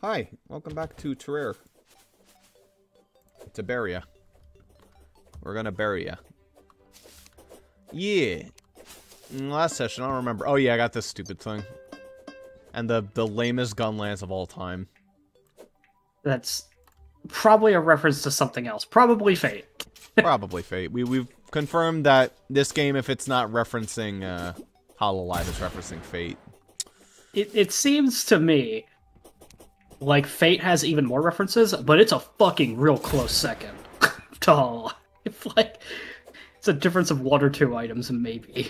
Hi, welcome back to Terraria. To bury ya. We're gonna bury ya. Yeah. Last session, I don't remember. Oh yeah, I got this stupid thing. And the lamest gun lance of all time. That's probably a reference to something else. Probably Fate. Probably Fate. We've confirmed that this game, if it's not referencing Hololive, it's referencing Fate. It seems to me like Fate has even more references, but it's a fucking real close second to Hololive. Like, it's a difference of one or two items, maybe.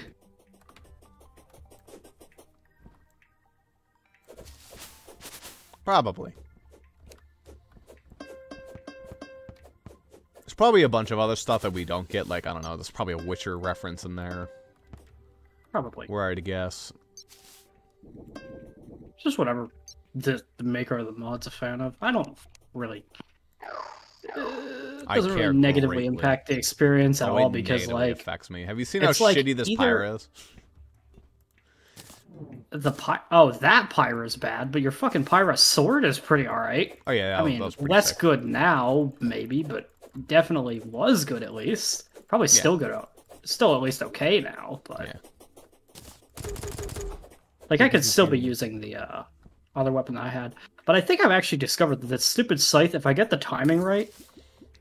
Probably. There's probably a bunch of other stuff that we don't get, like, I don't know, there's probably a Witcher reference in there. Probably. Were I to guess. Just whatever the maker of the mod's a fan of. I don't really... I doesn't care really negatively greatly. impact the experience at all, because, negatively like... affects me. Have you seen how it's like shitty this either- pyre is? that Pyra's bad, but your fucking Pyra sword is pretty alright. Oh yeah, I mean, that was pretty less sick. good now, maybe, but definitely was good at least. Probably still good. Still at least okay now, but... Yeah. Like, I could still be using the other weapon that I had. But I think I've actually discovered that this stupid scythe, if I get the timing right,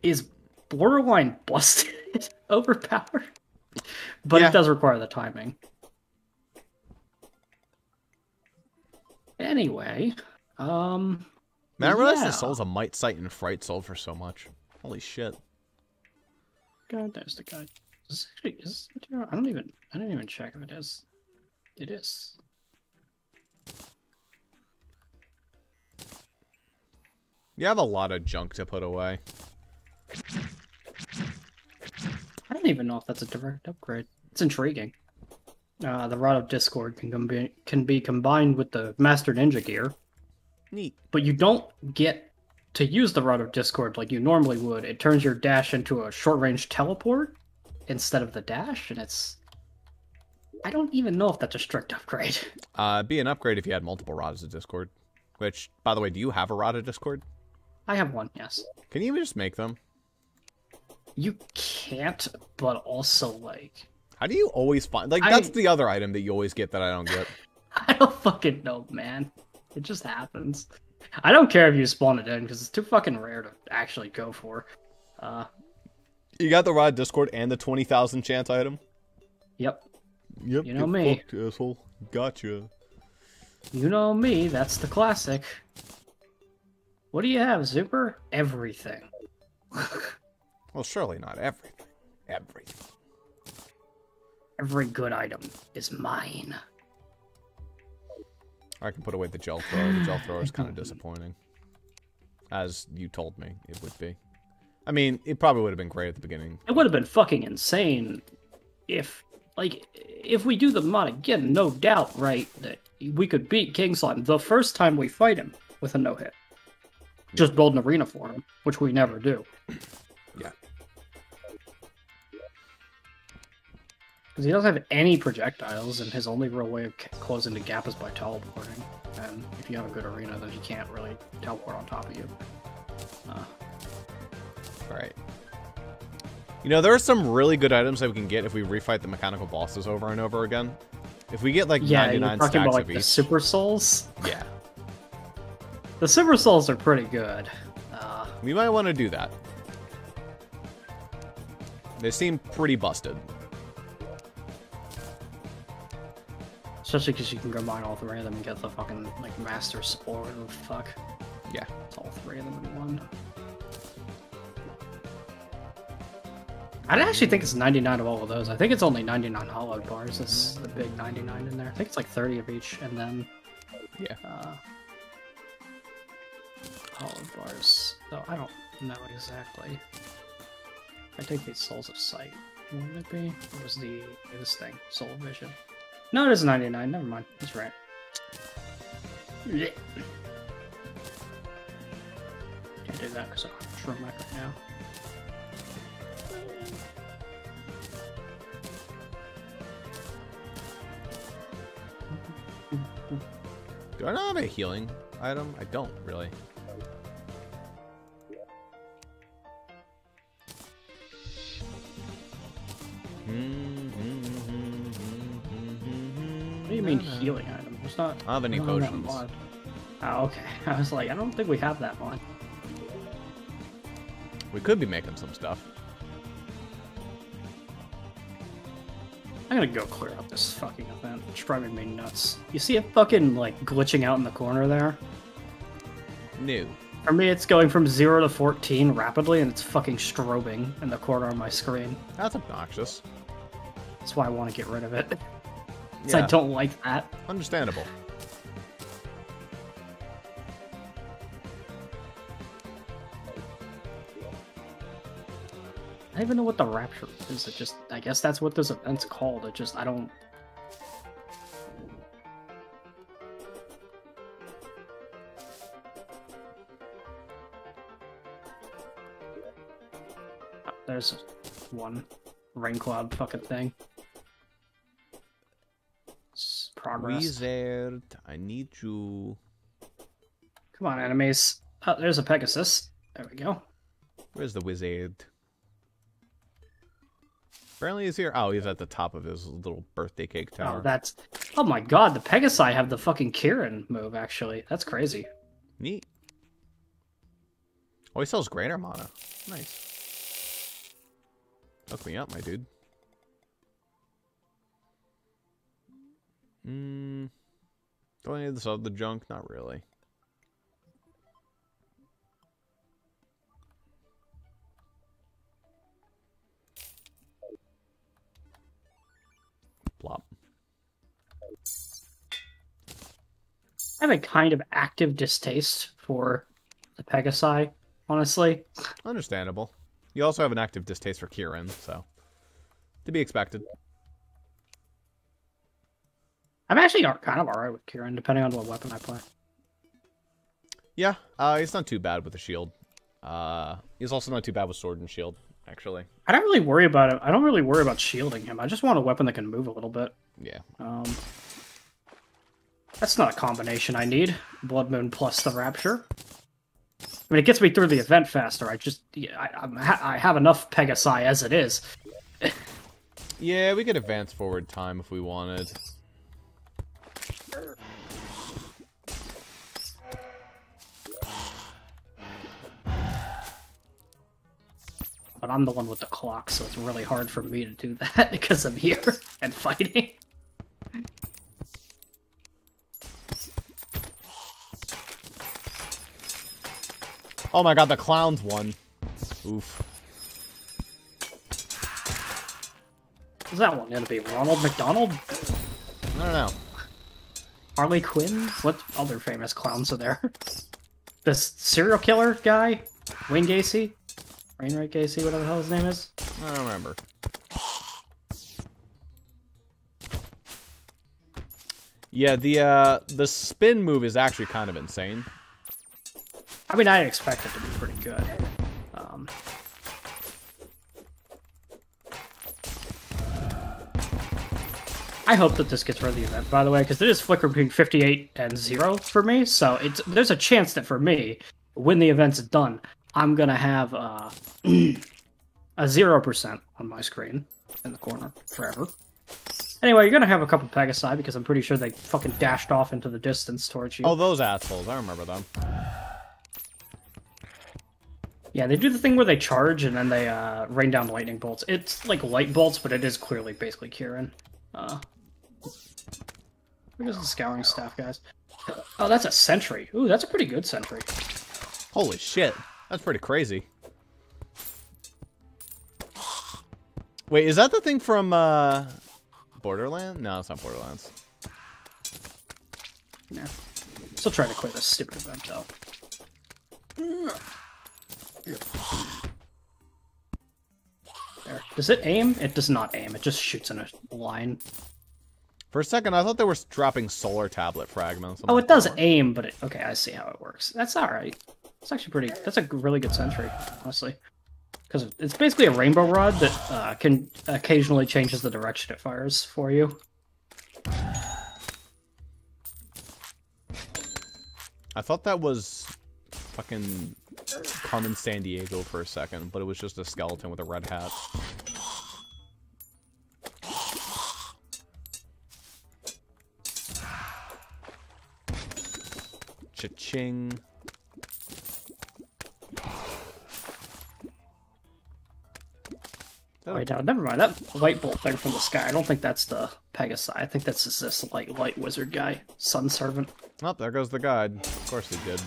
is borderline busted, overpowered. But it does require the timing. Anyway, Man, I realized the Soul's a Might, Sight, and Fright sold for so much. Holy shit. God, there's the guy. Is this actually, is this material? I didn't even check if it is. It is. You have a lot of junk to put away. I don't even know if that's a direct upgrade. It's intriguing. The Rod of Discord can be combined with the Master Ninja gear. Neat. But you don't get to use the Rod of Discord like you normally would. It turns your dash into a short-range teleport instead of the dash, and it's... I don't even know if that's a strict upgrade. It'd be an upgrade if you had multiple Rods of Discord. Which, by the way, do you have a Rod of Discord? I have one, yes. Can you just make them? You can't, but also, like... How do you always find... Like, that's the other item that you always get that I don't get. I don't fucking know, man. It just happens. I don't care if you spawn it in, because it's too fucking rare to actually go for. You got the Rod of Discord and the 20,000 chance item? Yep. Yep. You know me. Fucked, asshole. Gotcha. You know me, that's the classic. What do you have, Zuper? Everything. Well, surely not everything. Everything. Every good item is mine. I can put away the gel thrower. The gel thrower is kind of disappointing. As you told me it would be. I mean, it probably would have been great at the beginning. It would have been fucking insane if we do the mod again, no doubt, right, that we could beat King Slime the first time we fight him with a no-hit. Just build an arena for him, which we never do. Yeah. Because he doesn't have any projectiles, and his only real way of closing the gap is by teleporting. And if you have a good arena, then he can't really teleport on top of you. Alright. You know, there are some really good items that we can get if we refight the mechanical bosses over and over again. If we get, like, 99 you're talking stacks about, like, of the each. Super Souls? Yeah. The Super Souls are pretty good. We might want to do that. They seem pretty busted. Especially because you can combine all three of them and get the fucking, like, Master Spore or the fuck. Yeah. It's all three of them in one. I actually think it's 99 of all of those. I think it's only 99 hollowed bars. It's the big 99 in there. I think it's like 30 of each, and then... Yeah. Hollowed bars. So I don't know exactly. I think these Souls of Sight. Wouldn't it be? Or was this thing? Soul of Vision. No, it is 99. Never mind. That's right. Can't do that because I'm Shroom Mech right now. Do I not have a healing item? I don't, really. What do you mean healing item? It's not... I don't have any potions. Oh, okay. I was like, I don't think we have that one. We could be making some stuff. I'm gonna go clear up this fucking event. It's driving me nuts. You see it fucking, like, glitching out in the corner there? New. For me, it's going from 0 to 14 rapidly, and it's fucking strobing in the corner of my screen. That's obnoxious. That's why I want to get rid of it. Because Yeah. I don't like that. Understandable. I don't even know what the Rapture is. It just, I guess that's what this event's called. It just, I don't... There's one rain cloud fucking thing. It's progress. Wizard, I need you. Come on, enemies. Oh, there's a Pegasus. There we go. Where's the wizard? Apparently he's here. Oh, he's at the top of his little birthday cake tower. Oh, that's... Oh my god, the Pegasi have the fucking Kieran move, actually. That's crazy. Neat. Oh, he sells greater mana. Nice. Hook me up, my dude. Do I need this other junk? Not really. Plop. I have a kind of active distaste for the Pegasi, honestly. Understandable. You also have an active distaste for Kieran, so to be expected. I'm actually kind of alright with Kieran, depending on what weapon I play. Yeah, he's not too bad with the shield. He's also not too bad with sword and shield, actually. I don't really worry about it. I don't really worry about shielding him. I just want a weapon that can move a little bit. Yeah. That's not a combination I need. Blood Moon plus the Rapture. I mean, it gets me through the event faster. I have enough Pegasi as it is. Yeah, we could advance forward time if we wanted. But I'm the one with the clock, so it's really hard for me to do that because I'm here and fighting. Oh my god, the clowns won. Oof. What's that one gonna be? Ronald McDonald? I don't know. Harley Quinn? What other famous clowns are there? This serial killer guy? Wayne Gacy? Wainwright Gacy, whatever the hell his name is? I don't remember. Yeah, the spin move is actually kind of insane. I mean, I expect it to be pretty good. I hope that this gets rid of the event, by the way, because it is flicker between 58 and 0 for me, so there's a chance that for me, when the event's done, I'm gonna have a 0% on my screen in the corner forever. Anyway, you're gonna have a couple Pegasi, because I'm pretty sure they fucking dashed off into the distance towards you. Oh, those assholes. I remember them. Yeah, they do the thing where they charge and then they rain down lightning bolts. It's like light bolts, but it is clearly basically Kieran. Where's the scouring staff, guys? Oh, that's a sentry. Ooh, that's a pretty good sentry. Holy shit. That's pretty crazy. Wait, is that the thing from Borderlands? No, it's not Borderlands. No. Still trying to clear this stupid event, though. There. Does it aim? It does not aim. It just shoots in a line. For a second, I thought they were dropping solar tablet fragments. Oh, it does aim, but okay, I see how it works. That's alright. It's actually pretty... That's a really good sentry, honestly. Because it's basically a rainbow rod that can occasionally changes the direction it fires for you. I thought that was fucking Carmen Sandiego for a second, but it was just a skeleton with a red hat. Cha-ching. Wait, no, never mind. That light bolt thing from the sky, I don't think that's the Pegasi. I think that's just this light wizard guy. Sun Servant. Oh, there goes the guide. Of course he did.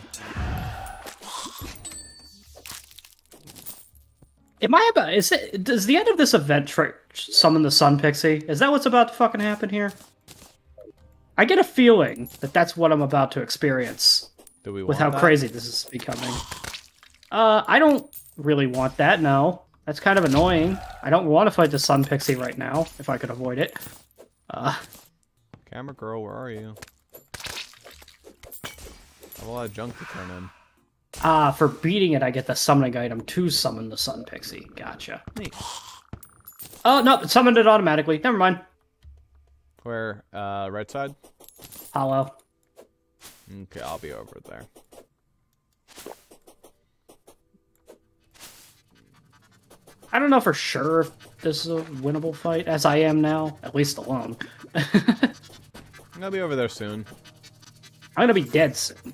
Does the end of this event summon the Sun Pixie? Is that what's about to fucking happen here? I get a feeling that that's what I'm about to experience. Do we want with how that? crazy this is becoming. I don't really want that, no. That's kind of annoying. I don't want to fight the Sun Pixie right now, if I could avoid it. Camera girl, where are you? I have a lot of junk to turn in. For beating it, I get the summoning item to summon the Sun Pixie. Gotcha. Neat. Oh, no, it summoned it automatically. Never mind. Where? Right side? Hollow. Okay, I'll be over there. I don't know for sure if this is a winnable fight, as I am now, at least alone. I'll be over there soon. I'm gonna be dead soon.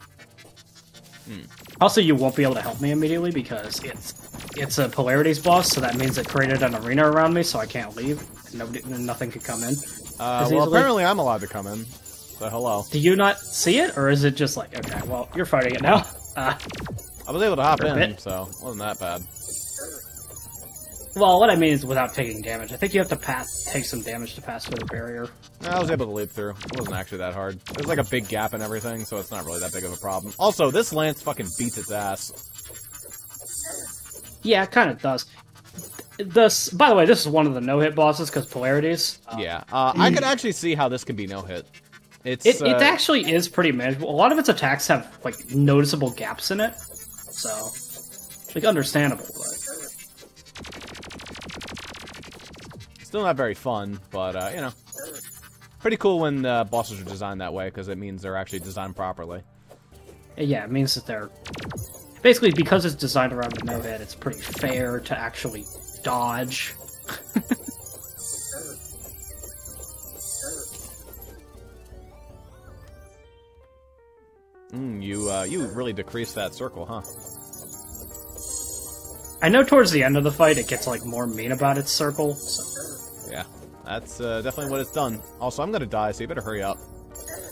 Also, you won't be able to help me immediately because it's a polarities boss, so that means it created an arena around me, so I can't leave. And nothing can come in. Well, apparently I'm allowed to come in. So hello. Do you not see it, or is it just like, okay, well, you're fighting it now? I was able to hop in, so it wasn't that bad. Well, what I mean is without taking damage. I think you have to take some damage to pass through the barrier. I was able to leap through. It wasn't actually that hard. There's like a big gap and everything, so it's not really that big of a problem. Also, this lance fucking beats its ass. Yeah, it kind of does. By the way, this is one of the no-hit bosses because polarities. Yeah, I could actually see how this could be no-hit. It actually is pretty manageable. A lot of its attacks have like noticeable gaps in it, so like understandable, but still not very fun. But you know, pretty cool when bosses are designed that way because it means they're actually designed properly. Yeah, it means that they're basically because it's designed around the no-hit. It's pretty fair to actually dodge. You really decreased that circle, huh? I know towards the end of the fight it gets like more mean about its circle. So. Yeah, that's definitely what it's done. Also, I'm gonna die, so you better hurry up.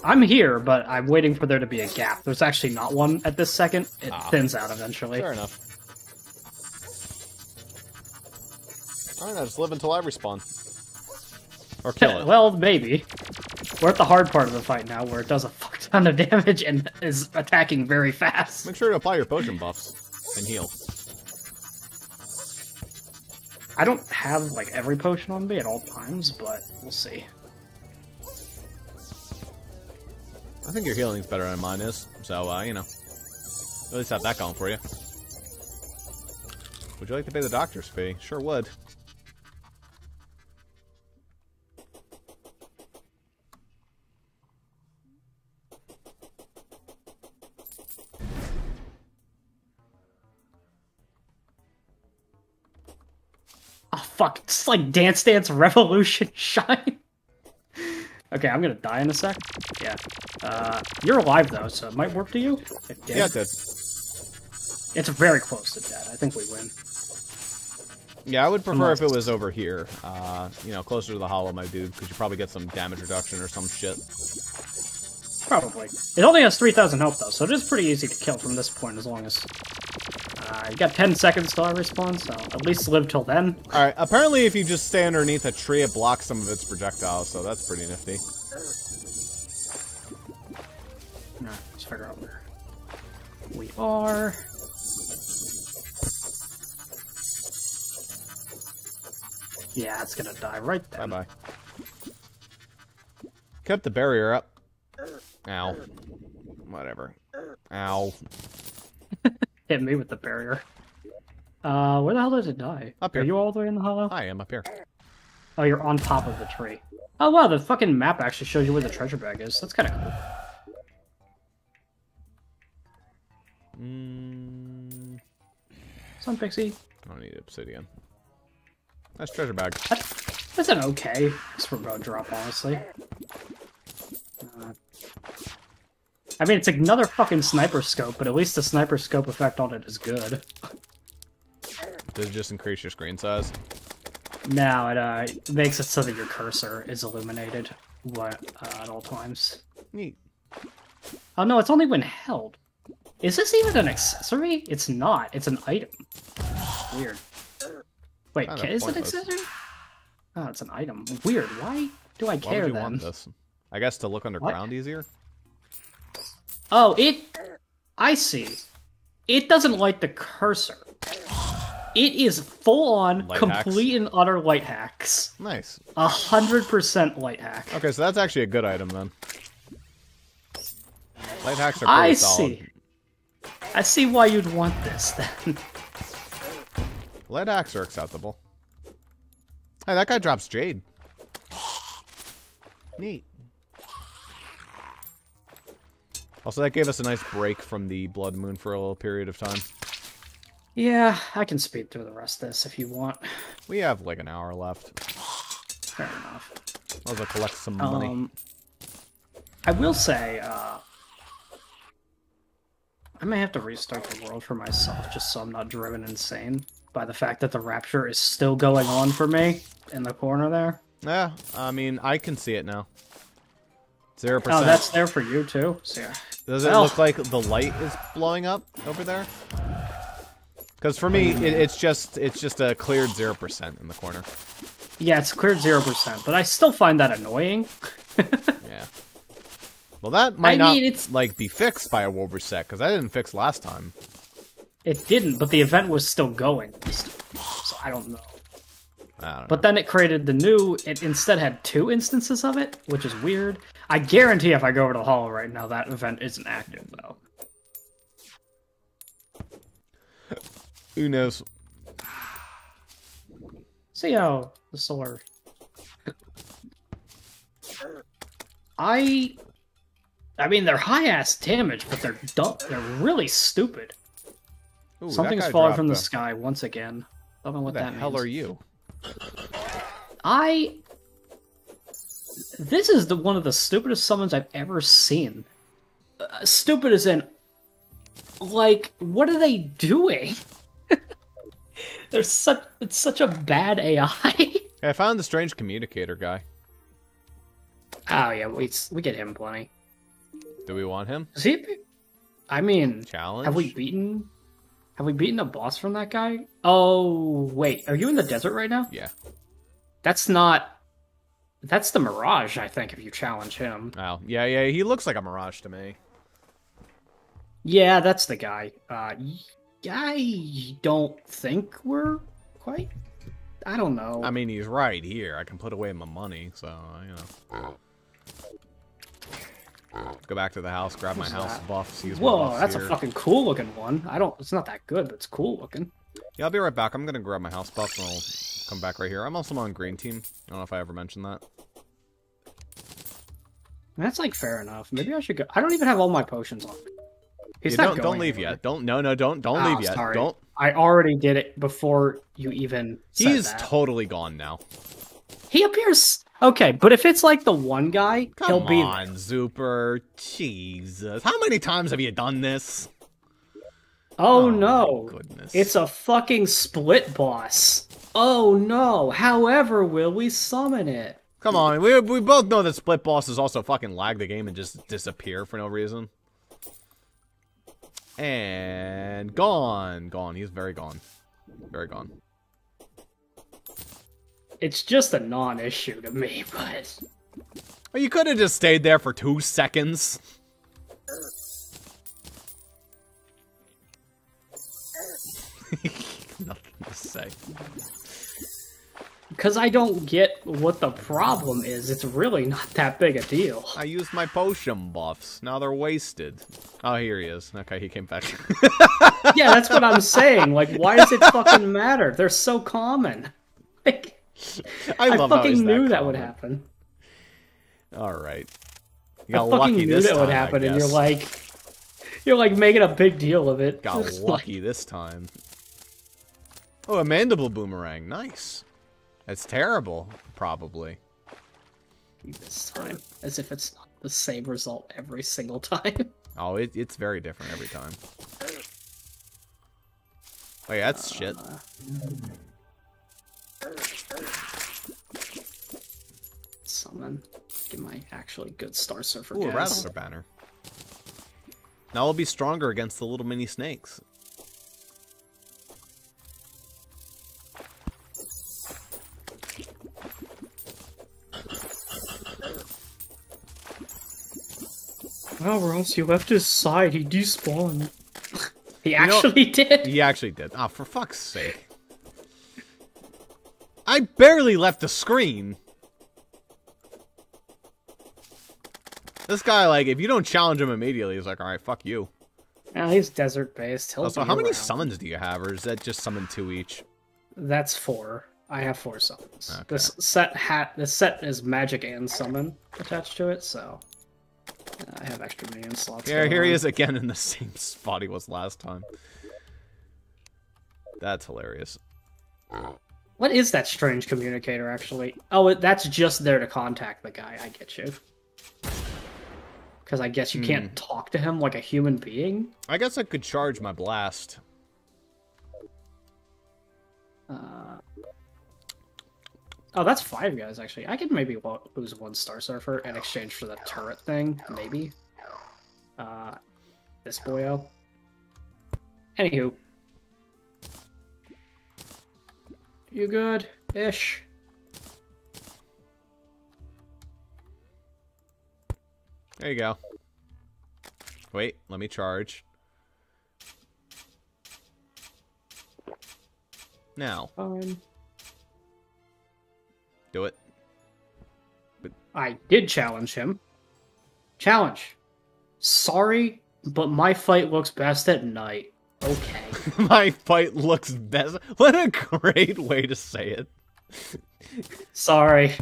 I'm here, but I'm waiting for there to be a gap. There's actually not one at this second. It thins out eventually. Fair enough. Alright, now just live until I respawn. Or kill it. Well, maybe. We're at the hard part of the fight now, where it does a fuck ton of damage and is attacking very fast. Make sure to apply your potion buffs and heal. I don't have, like, every potion on me at all times, but we'll see. I think your healing's better than mine is, so, you know. At least have that going for you. Would you like to pay the doctor's fee? Sure would. Oh, fuck. It's like Dance Dance Revolution Shine. Okay, I'm gonna die in a sec. Yeah. You're alive, though, so it might work to you. Yeah, it did. It's very close to dead. I think we win. Yeah, I would prefer if it was over here. You know, closer to the hollow, my dude, because you probably get some damage reduction or some shit. Probably. It only has 3,000 health, though, so it is pretty easy to kill from this point, as long as... you got 10 seconds till I respawn, so at least live till then. Alright, apparently if you just stay underneath a tree, it blocks some of its projectiles, so that's pretty nifty. Alright, let's figure out where we are. Yeah, it's gonna die right there. Bye-bye. Kept the barrier up. Ow. Whatever. Ow. Hit me with the barrier. Where the hell does it die? Up here. Are you all the way in the hollow? I am up here. Oh, you're on top of the tree. Oh, wow, the fucking map actually shows you where the treasure bag is. That's kind of cool. Sun Pixie. I don't need obsidian. Nice treasure bag. That's an okay remote drop, honestly. I mean, it's another fucking sniper scope, but at least the sniper scope effect on it is good. Does it just increase your screen size? No, it makes it so that your cursor is illuminated at all times. Neat. Oh no, it's only when held. Is this even an accessory? It's not. It's an item. Weird. Wait, is it an accessory? Oh, it's an item. Weird. Why do I care then? Why would you want this? I guess to look underground easier? Oh, I see. It doesn't light the cursor. It is full-on, complete and utter light hacks. Nice. 100% light hack. Okay, so that's actually a good item then. Light hacks are pretty solid. I see why you'd want this then. Light hacks are acceptable. Hey, that guy drops jade. Neat. Also, that gave us a nice break from the Blood Moon for a little period of time. Yeah, I can speed through the rest of this if you want. We have like an hour left. Fair enough. I'll go collect some money. I will say, I may have to restart the world for myself just so I'm not driven insane by the fact that the Rapture is still going on for me in the corner there. Yeah, I mean, I can see it now. 0%. Oh, that's there for you too? So, yeah. Does it look like the light is blowing up over there? Because for me, it's just a cleared 0% in the corner. Yeah, it's cleared 0%, but I still find that annoying. Yeah. Well, that might not like be fixed by a world reset, because that didn't fix last time. It didn't, but the event was still going. So I don't know. But then it created the new. It instead had 2 instances of it, which is weird. I guarantee if I go over to Hollow right now, that event isn't active though. Who knows? See how the solar. I mean, they're high-ass damage, but they're dumb. They're really stupid. Ooh, something's falling from the sky once again. I don't know what that means. What the hell are you? This is one of the stupidest summons I've ever seen. Stupid as in, like, what are they doing? It's such a bad AI. Hey, I found the strange communicator guy. Oh yeah, we get him plenty. Do we want him? Is he? I mean, challenge. Have we beaten a boss from that guy? Oh wait, are you in the desert right now? Yeah. That's the Mirage, I think. If you challenge him. Oh yeah, he looks like a Mirage to me. Yeah, that's the guy. I don't think we're quite. I don't know. I mean, he's right here. I can put away my money, so you know. Go back to the house, grab my house buff. See whoa, that's a fucking cool looking one. It's not that good, but it's cool looking. Yeah, I'll be right back. I'm gonna grab my house buff and I'll come back right here. I'm also on green team. I don't know if I ever mentioned that. That's like fair enough. Maybe I should go. I don't even have all my potions on. Don't leave yet. Don't leave yet. Sorry. Don't. I already did it before you even said that. He's totally gone now. He appears okay, but if it's like the one guy, he'll be. Come on, Zuper. Jesus, how many times have you done this? Oh no! Goodness. It's a fucking split boss. Oh no! However, will we summon it? Come on, we both know that split bosses also fucking lag the game and just disappear for no reason. And gone. He's very gone. Very gone. It's just a non-issue to me, but... Well, you could have just stayed there for 2 seconds. Nothing to say. Because I don't get what the problem is. It's really not that big a deal. I used my potion buffs. Now they're wasted. Oh, here he is. Okay, he came back. Yeah, that's what I'm saying. Like, why does it fucking matter? They're so common. Like, I fucking knew that would happen. All right. I fucking knew that would happen, and you're You're like making a big deal of it. Got lucky this time. Oh, a mandible boomerang. Nice. That's terrible, probably. This time, as if it's not the same result every single time. Oh, it's very different every time. Oh yeah, that's shit. Summon. Get my actually good Star Surfer. Ooh, a Rattler banner. Now I'll be stronger against the little mini snakes. Wow, Ross, you left his side. He despawned. He actually did. He actually did. Oh, for fuck's sake. I barely left the screen. This guy, like, if you don't challenge him immediately, he's like, alright, fuck you. Yeah, he's desert-based. Also, how many summons do you have, or is that just summon 2 each? That's 4. I have 4 summons. Okay. This set is magic and summon attached to it, so I have extra minion slots. Yeah, here he is again in the same spot he was last time. That's hilarious. What is that strange communicator, actually? Oh, that's just there to contact the guy. I get you. Because I guess you can't talk to him like a human being? I guess I could charge my blast. Oh, that's 5 guys, actually. I could maybe lose 1 Star Surfer in exchange for the turret thing, maybe. This boyo. Anywho. You good? Ish. There you go. Wait, let me charge. Now. Do it. But I did challenge him. Challenge. Sorry, but my fight looks best at night. Okay. my fight looks best. What a great way to say it. Sorry.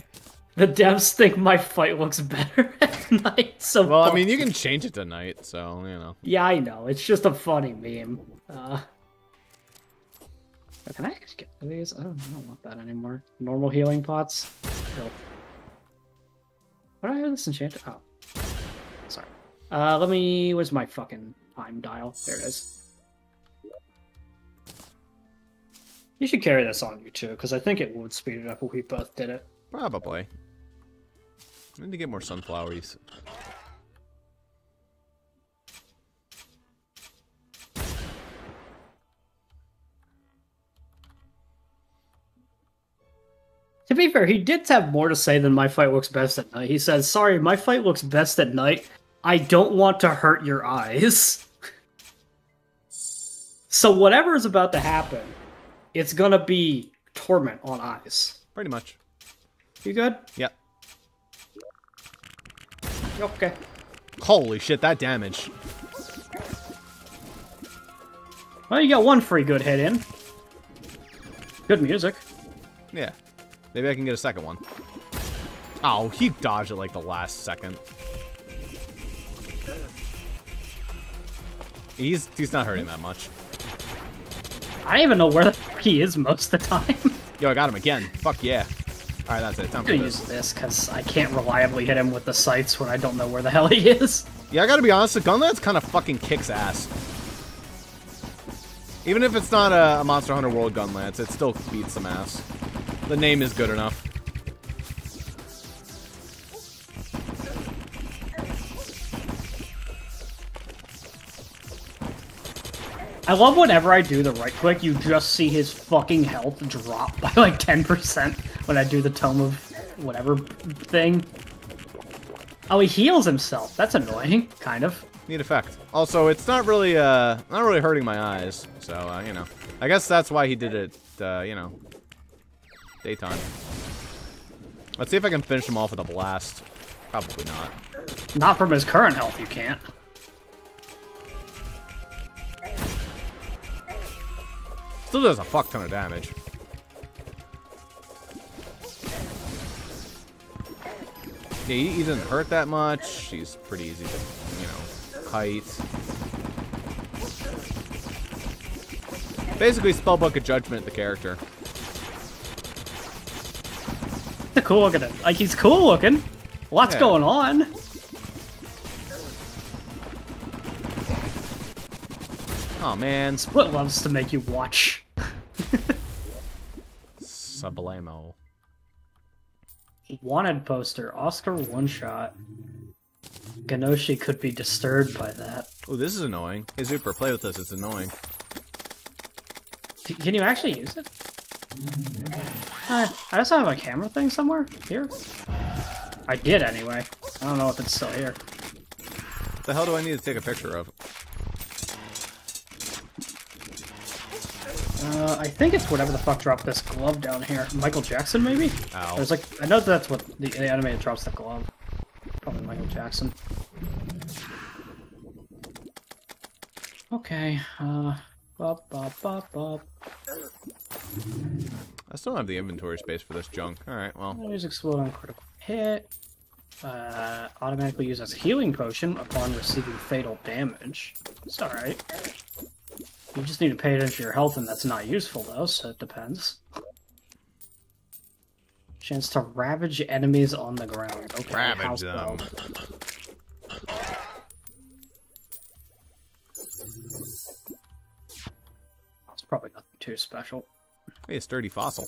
The devs think my fight looks better at night, so... Well, I mean, you can change it to night, so, you know. Yeah, I know. It's just a funny meme. Can I just get these? I don't want that anymore. Normal healing pots? Cool. What do I have this enchanted? Oh. Sorry. Let me... Where's my fucking time dial? There it is. You should carry this on you, too, because I think it would speed it up if we both did it. Probably. I need to get more sunflowers. To be fair, he did have more to say than my fight looks best at night. He says, sorry, my fight looks best at night. I don't want to hurt your eyes. So whatever is about to happen, it's gonna be torment on eyes. Pretty much. You good? Yep. Okay. Holy shit, that damage. Well, you got 1 free good hit in. Good music. Yeah. Maybe I can get a second one. Oh, he dodged it like the last second. He's not hurting that much. I don't even know where the fuck he is most of the time. Yo, I got him again. Fuck yeah. Alright, that's it. Time I'm for gonna this. use this, because I can't reliably hit him with the sights when I don't know where the hell he is. Yeah, I gotta be honest, the Gunlance kind of fucking kicks ass. Even if it's not a Monster Hunter World Gunlance, it still beats some ass. The name is good enough. I love whenever I do the right click, you just see his fucking health drop by like 10% when I do the Tome of whatever thing. Oh, he heals himself. That's annoying, kind of. Neat effect. Also, it's not really hurting my eyes, so, you know. I guess that's why he did it, you know, daytime. Let's see if I can finish him off with a blast. Probably not. Not from his current health, you can't. Still does a fuck ton of damage. Yeah, he doesn't hurt that much. He's pretty easy to, you know, kite. Basically, spellbook a judgment the character. The cool looking. Like, he's cool looking. Lots going on. Oh man, Split loves to make you watch. Sublamo. Wanted poster. Oscar one shot. Ganoshi could be disturbed by that. Oh, this is annoying. Hey, Zuper, play with this. It's annoying. Can you actually use it? I also have a camera thing somewhere here. I did anyway. I don't know if it's still here. What the hell do I need to take a picture of? I think it's whatever the fuck dropped this glove down here. Michael Jackson, maybe? Ow. There's like, I know that's what the anime that drops the glove. Probably Michael Jackson. Okay, bop, bop, bop, bop. I still don't have the inventory space for this junk. Alright, well. Use explode on critical hit. Automatically use as healing potion upon receiving fatal damage. It's alright. You just need to pay attention to your health, and that's not useful though, so it depends. Chance to ravage enemies on the ground. Okay, Ravage them. It's probably nothing too special. Hey, a sturdy fossil.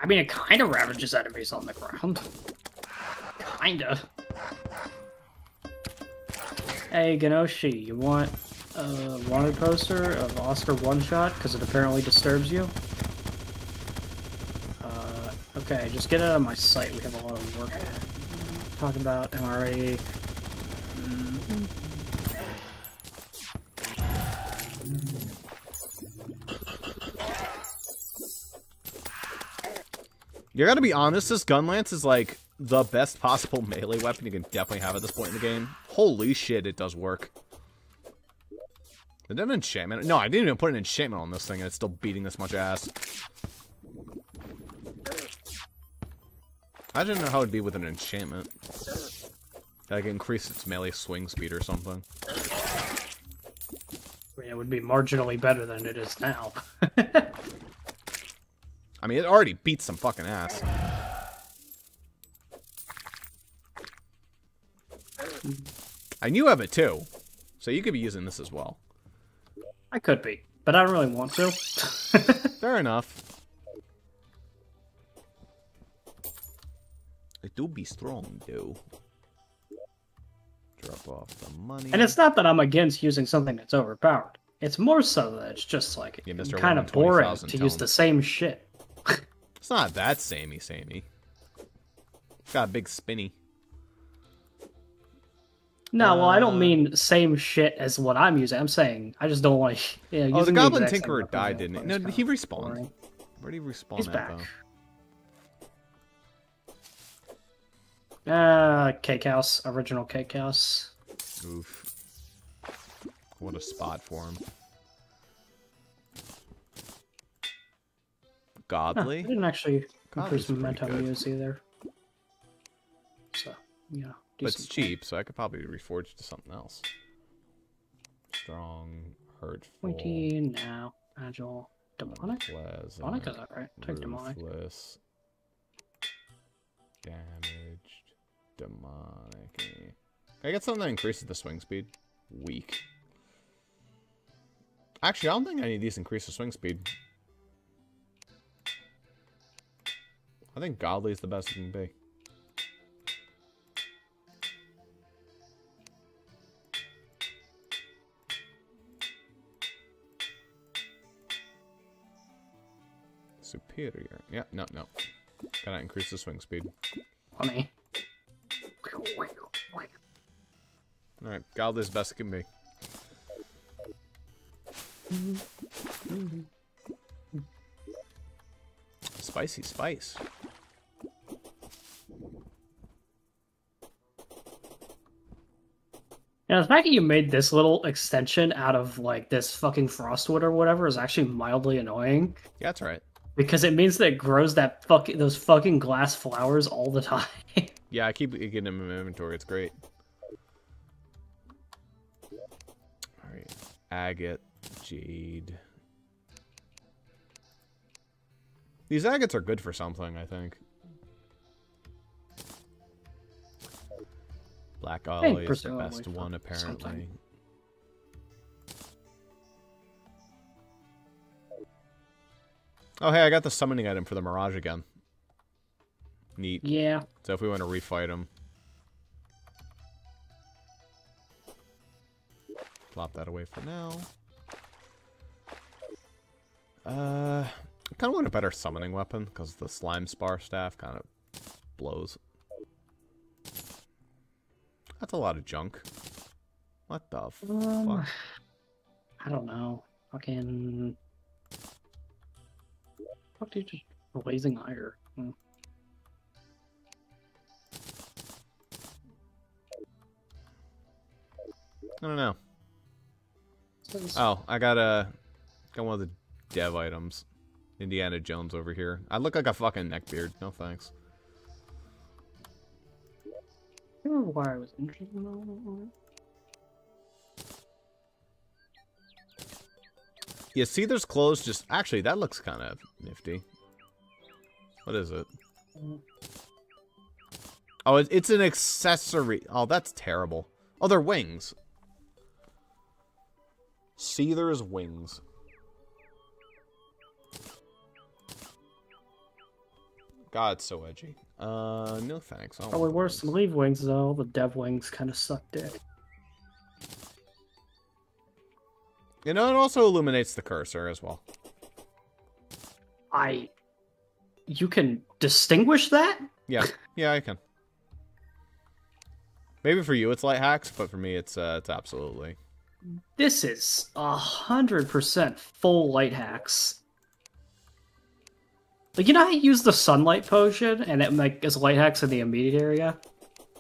I mean, it kind of ravages enemies on the ground. Kinda. Hey, Ganoshi, you want a wanted poster of Oscar one-shot? Because it apparently disturbs you? Okay, just get it out of my sight. We have a lot of work talking about MRA. You gotta be honest, this gun lance is like the best possible melee weapon you can definitely have at this point in the game. Holy shit, it does work. Did I have an enchantment? No, I didn't even put an enchantment on this thing and it's still beating this much ass. I didn't know how it'd be with an enchantment. Like increase its melee swing speed or something. I mean, it would be marginally better than it is now. I mean, it already beats some fucking ass. And you have it too. So you could be using this as well. I could be, but I don't really want to. Fair enough. It do be strong, though. Drop off the money. And it's not that I'm against using something that's overpowered. It's more so that it's just like kind of boring to use the same shit. It's not that samey. It's got a big spinny. No, well, I don't mean same shit as what I'm using. I'm saying I just don't want to. Yeah, oh, the Goblin Tinkerer died, didn't he? No, he respawned. Where did he respawn? He's back. Cake House, original Cake House. Oof. What a spot for him. Godly? I didn't actually increase momentum use either. So, yeah. But it's cheap, so I could probably reforge to something else. Strong, hurtful. Pointy, now, agile, demonic? Pleasant, Demonic is alright. Take demonic. Ruthless, damaged, demonic. Can I get something that increases the swing speed? Weak. Actually, I don't think I need these increase the swing speed. I think Godly is the best it can be. Superior. Yeah, no. Gotta increase the swing speed. Funny. Alright, Godly is the best it can be. Spicy spice. Yeah, the fact that you made this little extension out of like this fucking frostwood or whatever is actually mildly annoying. Yeah, that's right. Because it means that it grows those fucking glass flowers all the time. Yeah, I keep getting them in my inventory. It's great. Agate, jade. These agates are good for something, I think. Black alloy is the best one, apparently. Something. Oh, hey, I got the summoning item for the Mirage again. Neat. Yeah. So if we want to refight him. Plop that away for now. I kind of want a better summoning weapon, because the slime spar staff kind of blows. That's a lot of junk. What the fuck? I don't know. Fucking... Fuck, dude, just blazing iron. I don't know. Oh, I got one of the dev items. Indiana Jones over here. I look like a fucking neckbeard. No thanks. I don't know why I was interested in that. Yeah, see, there's clothes just... Actually, that looks kind of nifty. What is it? Oh, it's an accessory. Oh, that's terrible. Oh, they're wings. See, there's wings. God, it's so edgy. No thanks. Probably worse than leave wings, though. The dev wings kind of suck dick. You know, it also illuminates the cursor as well. You can distinguish that? Yeah, yeah, I can. Maybe for you it's light hacks, but for me it's absolutely. This is 100% full light hacks. Like, you know how you use the sunlight potion and it like is light hacks in the immediate area?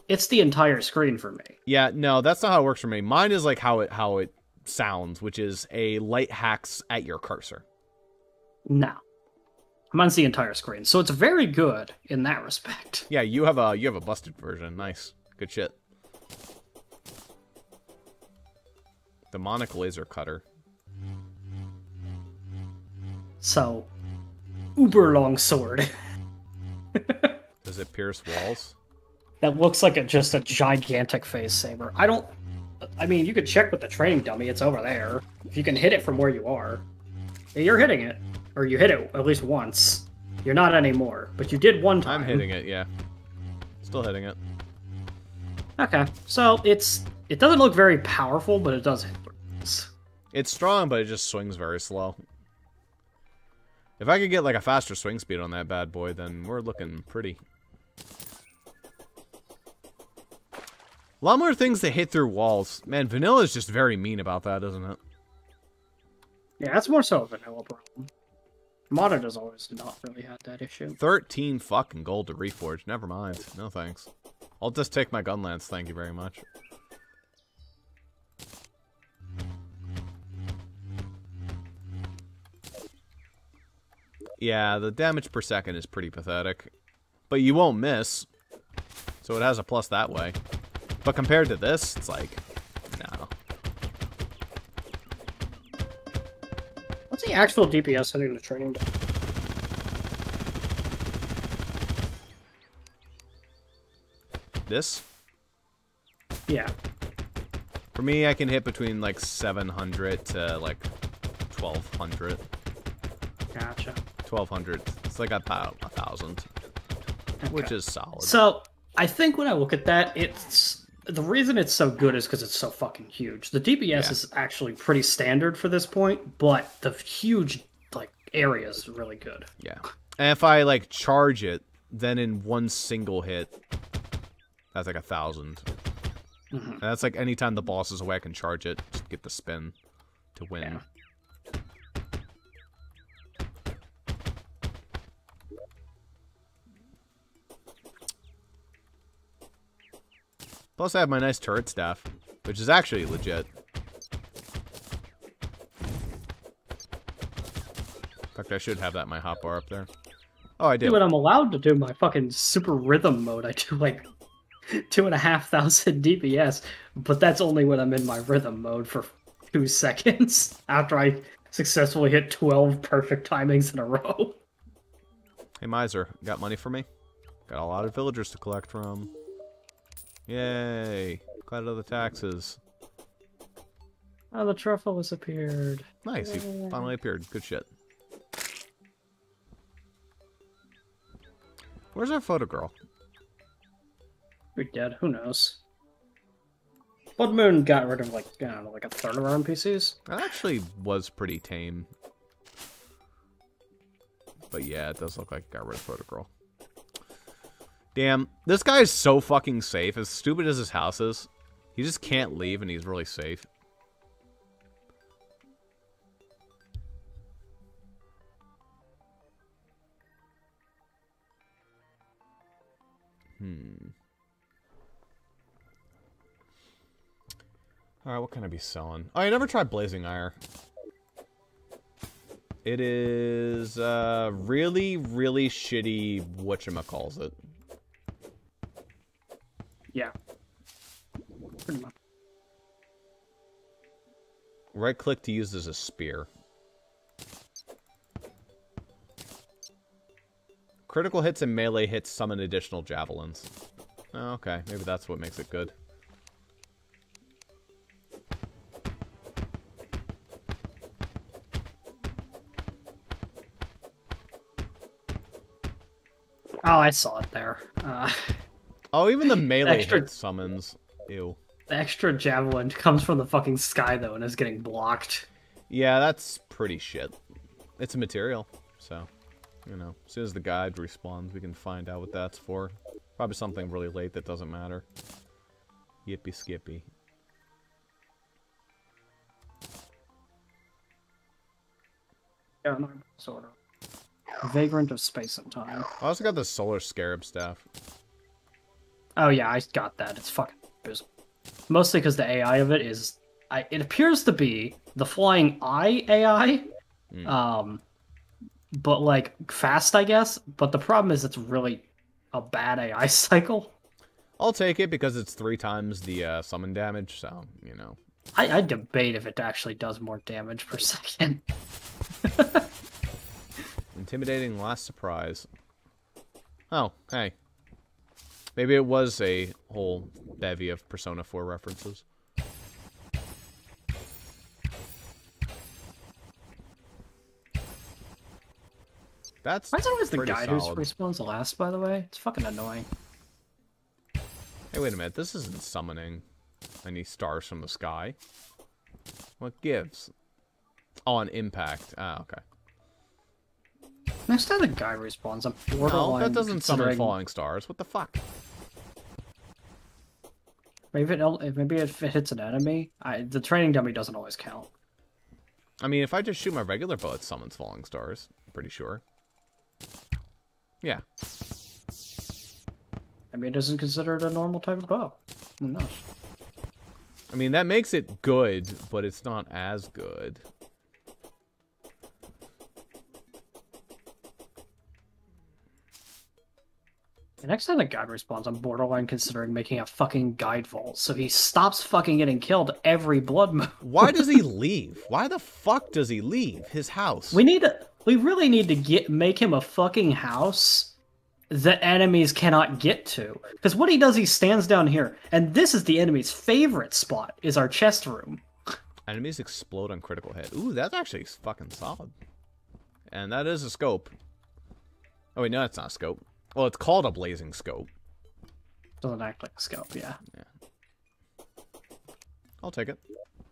It's the entire screen for me. Yeah, no, that's not how it works for me. Mine is like how it sounds, which is a light hacks at your cursor. No. Mine's the entire screen, so it's very good in that respect. Yeah, you have a busted version. Nice. Good shit. Demonic laser cutter. So, uber long sword. Does it pierce walls? That looks like just a gigantic phase saber. I mean, you could check with the training dummy. It's over there. If you can hit it from where you are. You're hitting it. Or you hit it at least once. You're not anymore. But you did one time. I'm hitting it, yeah. Still hitting it. Okay. So, it doesn't look very powerful, but it does hit things. It's strong, but it just swings very slow. If I could get like a faster swing speed on that bad boy, then we're looking pretty. A lot more things that hit through walls. Man, vanilla is just very mean about that, isn't it? Yeah, that's more so a vanilla problem. Modded has always not really had that issue. 13 fucking gold to reforge. Never mind. No thanks. I'll just take my gun lance, thank you very much. Yeah, the damage per second is pretty pathetic. But you won't miss. So it has a plus that way. But compared to this, it's like, no. What's the actual DPS hitting the training? This? Yeah. For me, I can hit between like 700 to like 1200. Gotcha. 1200. It's like about 1,000. Okay. Which is solid. So, I think when I look at that, the reason it's so good is because it's so fucking huge. The DPS is actually pretty standard for this point, but the huge like area is really good. Yeah. And if I like charge it, then in one single hit, that's like 1,000. Mm-hmm. And that's like anytime the boss is away, I can charge it, just get the spin to win. Yeah. Plus, I have my nice turret staff, which is actually legit. In fact, I should have that in my hotbar up there. Oh, I did. When I'm allowed to do my fucking super rhythm mode, I do like 2,500 DPS, but that's only when I'm in my rhythm mode for 2 seconds after I successfully hit 12 perfect timings in a row. Hey, Miser, got money for me? Got a lot of villagers to collect from. Yay! Collect all the taxes. Oh, the truffle has appeared. Nice, he finally appeared. Good shit. Where's our photo girl? You're dead. Who knows? Blood Moon got rid of, like, I don't know, like a third of our NPCs. That actually was pretty tame. But yeah, it does look like it got rid of photo girl. Damn, this guy is so fucking safe. As stupid as his house is, he just can't leave and he's really safe. Alright, what can I be selling? Oh, I never tried Blazing Ire. It is, really, really shitty whatchamacallit. Yeah. Pretty much. Right-click to use as a spear. Critical hits and melee hits summon additional javelins. Oh, okay, maybe that's what makes it good. Oh, I saw it there. Oh, even the melee extra... hit summons. Ew. The extra javelin comes from the fucking sky, though, and is getting blocked. Yeah, that's pretty shit. It's a material, so, you know, as soon as the guide respawns, we can find out what that's for. Probably something really late that doesn't matter. Yippee skippy. Yeah, no, sort of. Vagrant of Space and Time. I also got the Solar Scarab staff. Oh yeah, I got that. It's fucking abysmal. Mostly because the AI of it is... it appears to be the Flying Eye AI. But, like, fast, I guess. But the problem is it's really a bad AI cycle. I'll take it because it's 3 times the summon damage, so, you know. I debate if it actually does more damage per second. Intimidating last surprise. Oh, hey. Maybe it was a whole bevy of Persona 4 references. That's why is it always the guy who solid. respawns last, by the way? It's fucking annoying. Hey, wait a minute. This isn't summoning any stars from the sky. What gives? Oh, an impact. Ah, okay. Next time the guy respawns, I'm borderline. No, that doesn't summon considering... falling stars. What the fuck? Maybe if it hits an enemy, the training dummy doesn't always count. I mean, if I just shoot my regular bow, it summons falling stars. I'm pretty sure. Yeah. I mean, it isn't considered a normal type of bow. Who knows? I mean, that makes it good, but it's not as good. The next time the guide respawns, I'm borderline considering making a fucking guide vault, so he stops fucking getting killed every blood moon. Why does he leave? Why the fuck does he leave his house? We really need to make him a fucking house that enemies cannot get to. Because what he does, he stands down here, and this is the enemy's favorite spot, is our chest room. Enemies explode on critical hit. Ooh, that's actually fucking solid. And that is a scope. Oh wait, no, that's not a scope. Well, it's called a blazing scope. Doesn't act like a scope, yeah. I'll take it.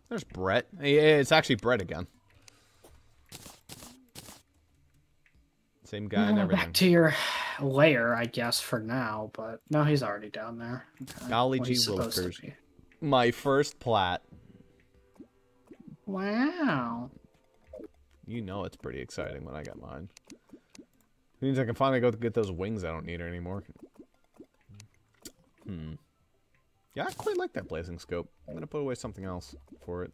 There's Brett. It's actually Brett again. Same guy and everything. Back to your lair, I guess, for now, but no, he's already down there. Okay. Golly gee willikers. My first plat. Wow. You know it's pretty exciting when I get mine. It means I can finally go get those wings I don't need anymore. Yeah, I quite like that blazing scope. I'm gonna put away something else for it.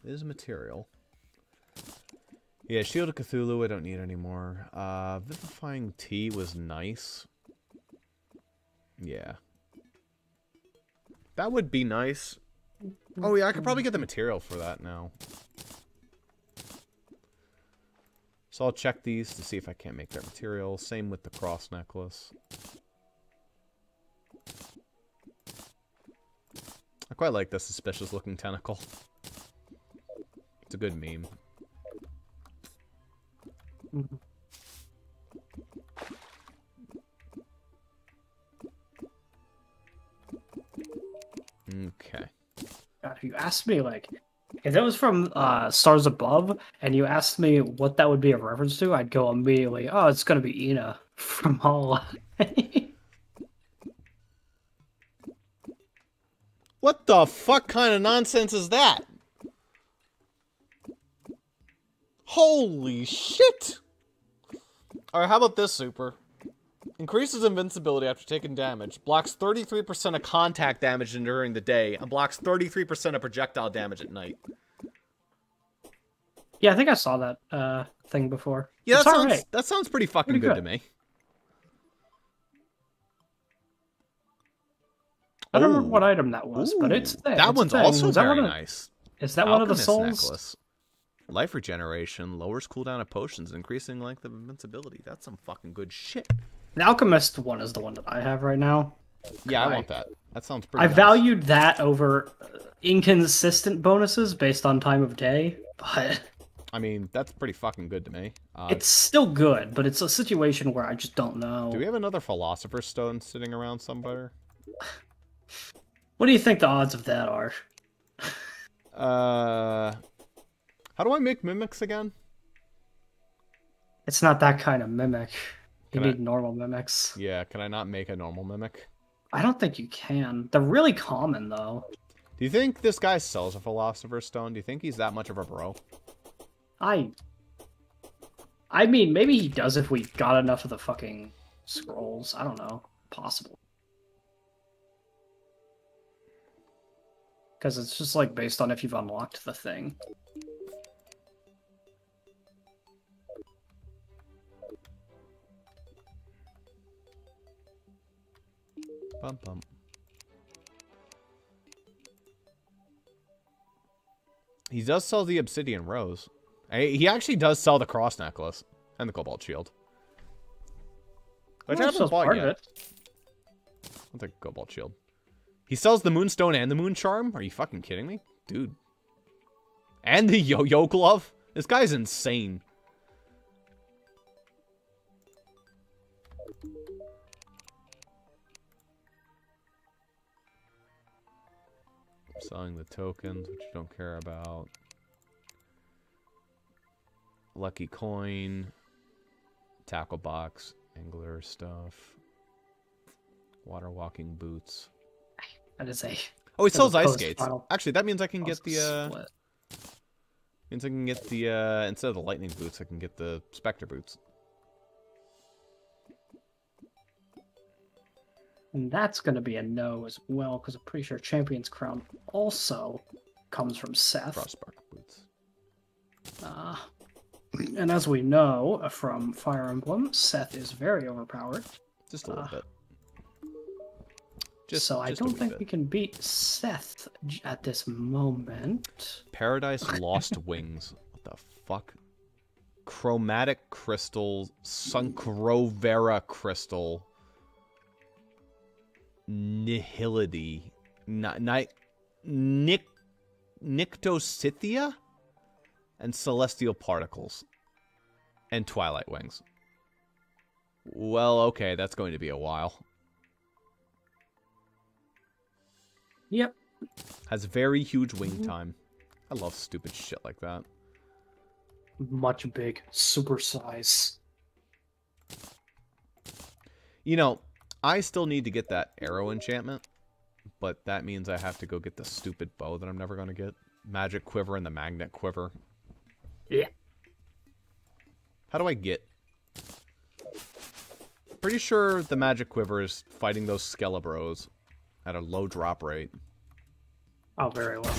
It is a material. Yeah, Shield of Cthulhu I don't need anymore. Vivifying Tea was nice. Yeah. That would be nice. Oh yeah, I could probably get the material for that now. So I'll check these to see if I can't make that material. Same with the cross necklace. I quite like the suspicious looking tentacle. It's a good meme. Okay. God, if you asked me, like, if that was from Stars Above, and you asked me what that would be a reference to, I'd go immediately, oh, it's gonna be Ina from Hollow. What the fuck kind of nonsense is that? Holy shit! Alright, how about this, Zuper? Increases invincibility after taking damage. Blocks 33% of contact damage during the day. And blocks 33% of projectile damage at night. Yeah, I think I saw that thing before. Yeah, that sounds pretty fucking good to me. I don't remember what item that was, but it's there. That one's also very nice. Is that one of the souls? Necklace. Life regeneration, lowers cooldown of potions, increasing length of invincibility. That's some fucking good shit. The Alchemist one is the one that I have right now. Yeah, I want that. That sounds pretty nice. Valued that over inconsistent bonuses based on time of day, but... I mean, that's pretty fucking good to me. It's still good, but it's a situation where I just don't know. Do we have another Philosopher's Stone sitting around somewhere? What do you think the odds of that are? How do I make mimics again? It's not that kind of mimic. You need normal mimics. Yeah, can I not make a normal mimic? I don't think you can. They're really common, though. Do you think this guy sells a Philosopher's Stone? Do you think he's that much of a bro? I mean, maybe he does if we got enough of the fucking scrolls. I don't know. Possible. Because it's just, like, based on if you've unlocked the thing. Bum, bum. He does sell the Obsidian Rose. He actually does sell the Cross Necklace and the Cobalt Shield. Which I haven't bought yet. I'll take Cobalt Shield. He sells the Moonstone and the Moon Charm? Are you fucking kidding me? Dude. And the Yo-Yo Glove? This guy's insane. Selling the tokens, which you don't care about. Lucky coin. Tackle box. Angler stuff. Water walking boots. That is a... Oh, he sells ice skates. Actually, that means I can get the, means I can get the, instead of the lightning boots, I can get the specter boots. And that's going to be a no as well, because I'm pretty sure Champion's Crown also comes from Seth. Frostspark boots. And as we know from Fire Emblem, Seth is very overpowered. Just a little bit. So I don't think we can beat Seth at this moment. Paradise Lost Wings. What the fuck? Chromatic Crystal. Suncrovera Crystal. Nihility. Nyctoscythia? And Celestial Particles. And Twilight Wings. Well, okay, that's going to be a while. Yep. Has very huge wing time. I love stupid shit like that. Much big. Super size. You know, I still need to get that arrow enchantment. But that means I have to go get the stupid bow that I'm never going to get. Magic Quiver and the Magnet Quiver. Yeah. How do I get... Pretty sure the Magic Quiver is fighting those Skelebros at a low drop rate. Oh, very low.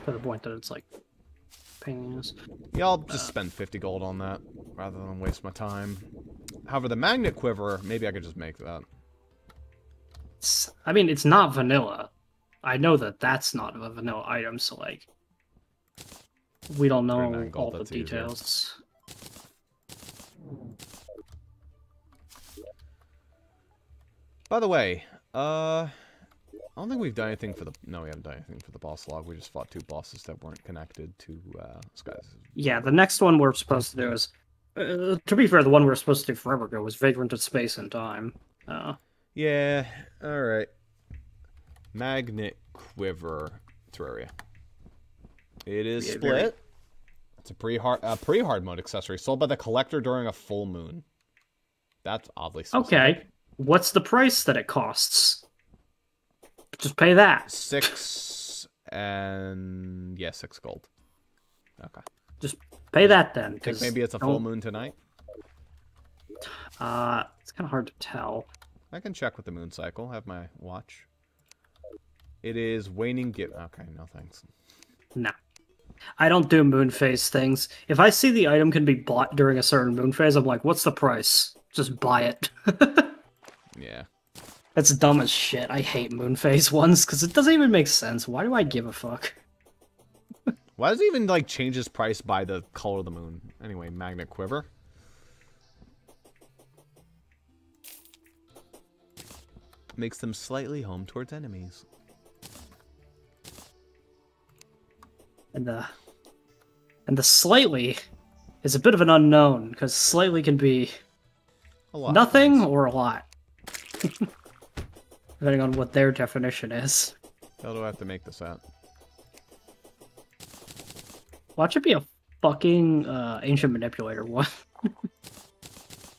To the point that it's like pain in the ass. Yeah, I'll just spend 50 gold on that, rather than waste my time. However, the magnet quiver, maybe I could just make that. I mean, it's not vanilla. I know that that's not a vanilla item, so, like, we don't know 39 gold, all the that's easier. details. By the way, I don't think we've done anything for the... No, we haven't done anything for the boss log. We just fought 2 bosses that weren't connected to Skies. Yeah, the next one we're supposed to do is... to be fair, the one we were supposed to do forever ago was Vagrant of Space and Time. Yeah, alright. Magnet Quiver Terraria. It is split. It's a pre-hard mode accessory sold by the collector during a full moon. That's oddly specific. Okay, what's the price that it costs? Just pay that. 6 and... Yeah, 6 gold. Okay. Just pay that then. Think maybe it's a full moon tonight? It's kind of hard to tell. I can check with the moon cycle. Have my watch. It is waning... Okay, no thanks. No. I don't do moon phase things. If I see the item can be bought during a certain moon phase, I'm like, what's the price? Just buy it. Yeah. That's dumb as shit. I hate moon phase ones, because it doesn't even make sense. Why do I give a fuck? Why does it even, like, change his price by the color of the moon? Anyway, Magnet Quiver. Makes them slightly home towards enemies. And the slightly is a bit of an unknown, because slightly can be A lot. nothing or a lot. Depending on what their definition is. How do I have to make this out? Watch it be a fucking ancient manipulator one.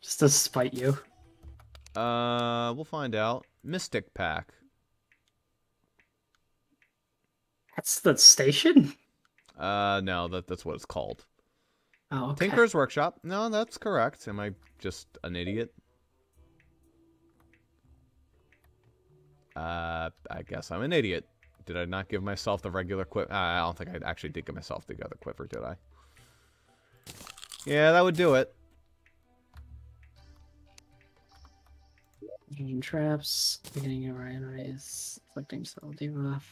Just to spite you. We'll find out. Mystic Pack. That's the station? No, that's what it's called. Oh, okay. Tinker's Workshop. No, that's correct. Am I just an idiot? I guess I'm an idiot. Did I not give myself the regular quiver? I don't think I actually did give myself the other quiver, did I? Yeah, that would do it. Vision traps, beginning of Ryan race, inflicting spell debuff.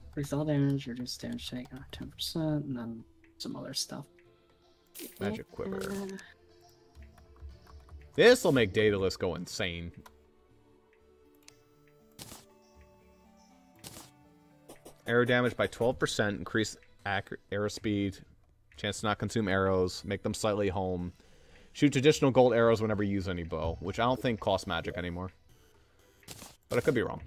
Increase all damage, reduce damage taken by 10%, and then some other stuff. Magic Quiver. This will make Daedalus go insane. Arrow damage by 12%, increase arrow speed, chance to not consume arrows, make them slightly home. Shoot additional gold arrows whenever you use any bow, which I don't think costs magic anymore. But I could be wrong.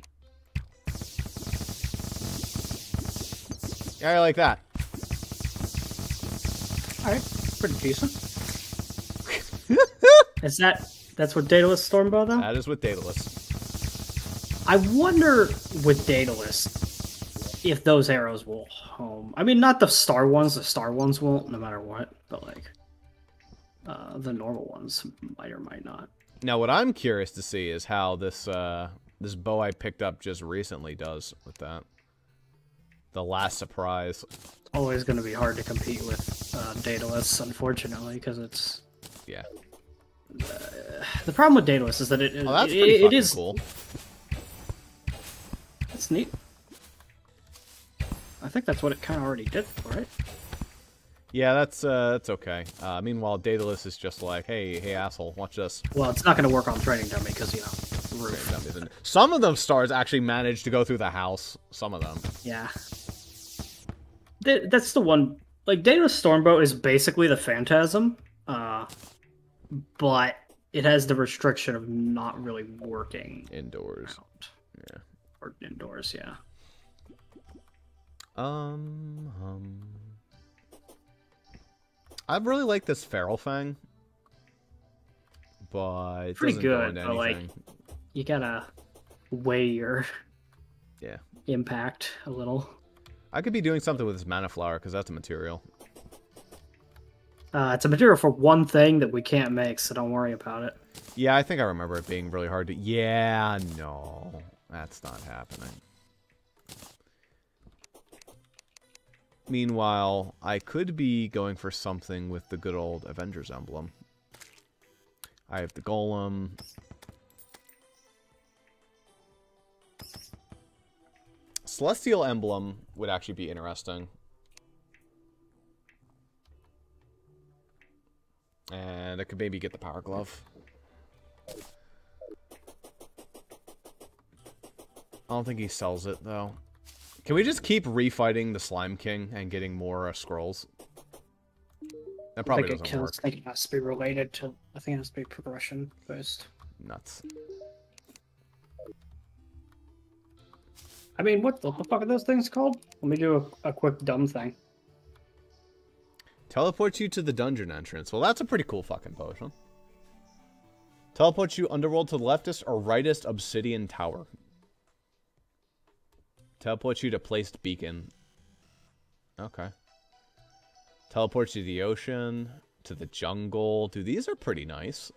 Yeah, I like that. Alright, pretty decent. That's with Daedalus Stormbow, though? That is with Daedalus. I wonder with Daedalus if those arrows will home. I mean, not the star ones. The star ones won't, no matter what. But, like, the normal ones might or might not. Now, what I'm curious to see is how this this bow I picked up just recently does with that. The last surprise. Always going to be hard to compete with Daedalus, unfortunately, because it's... Yeah. The problem with Daedalus is that it is cool. That's neat. I think that's what it kind of already did, right? Yeah, that's okay. Meanwhile, Daedalus is just like, hey, asshole, watch this. Well, it's not going to work on Training Dummy because, you know, roof. Some of them stars actually managed to go through the house. Some of them. Yeah. That's the one. Like, Daedalus Stormbow is basically the Phantasm, but it has the restriction of not really working indoors. Out. Yeah. Or indoors, yeah. I really like this Feral Fang, but it pretty doesn't go good. into But like, anything. you gotta weigh your impact a little. I could be doing something with this Mana Flower because that's a material. It's a material for one thing that we can't make, so don't worry about it. Yeah, I think I remember it being really hard to... Yeah, no. That's not happening. Meanwhile, I could be going for something with the good old Avengers emblem. I have the golem. Celestial emblem would actually be interesting. And I could maybe get the power glove. I don't think he sells it, though. Can we just keep refighting the Slime King and getting more scrolls? That probably doesn't work. I think it has to be related to... I think it has to be progression first. Nuts. I mean, what the fuck are those things called? Let me do a quick dumb thing. Teleports you to the dungeon entrance. Well, that's a pretty cool fucking potion. Teleports you underworld to the leftist or rightist obsidian tower. Teleports you to placed beacon. Okay. Teleports you to the ocean, to the jungle. Dude, these are pretty nice.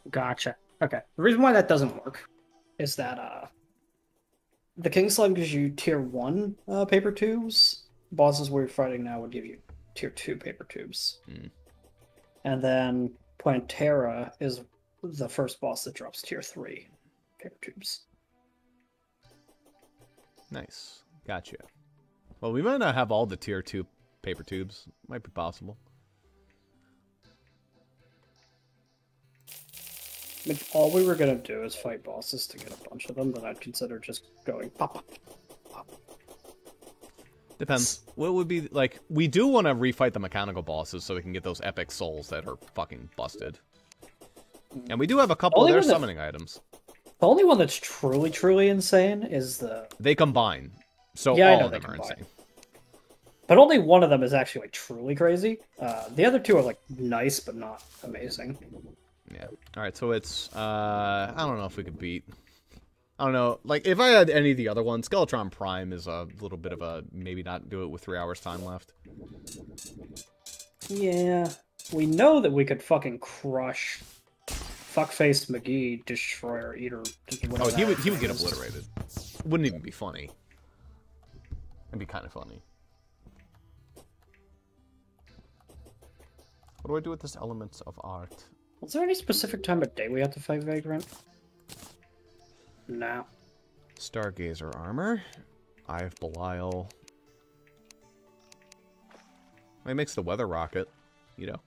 Gotcha. Okay. The reason why that doesn't work is that the King Slime gives you tier 1 paper tubes. Bosses we're fighting now would give you tier 2 paper tubes. Mm. And then Plantera is the first boss that drops tier 3 paper tubes. Nice. Gotcha. Well, we might not have all the tier 2 paper tubes. Might be possible. If all we were going to do is fight bosses to get a bunch of them, then I'd consider just going pop, pop, pop. Depends. What would be, like, we do want to refight the mechanical bosses so we can get those epic souls that are fucking busted. And we do have a couple of their summoning items. The only one that's truly, truly insane is the... They combine. So yeah, all of them are insane. But only one of them is actually, like, truly crazy. The other two are, like, nice, but not amazing. Yeah. Alright, so it's, I don't know if we could beat... I don't know. Like, if I had any of the other ones, Skeletron Prime is a little bit of a maybe not do it with 3 hours time left. Yeah. We know that we could fucking crush Fuckface McGee, Destroyer, Eater... Oh, he would get obliterated. Wouldn't even be funny. It'd be kind of funny. What do I do with this elements of art? Was there any specific time of day we have to fight Vagrant? No. Stargazer armor. Eye of Belial. It makes the weather rocket, you know.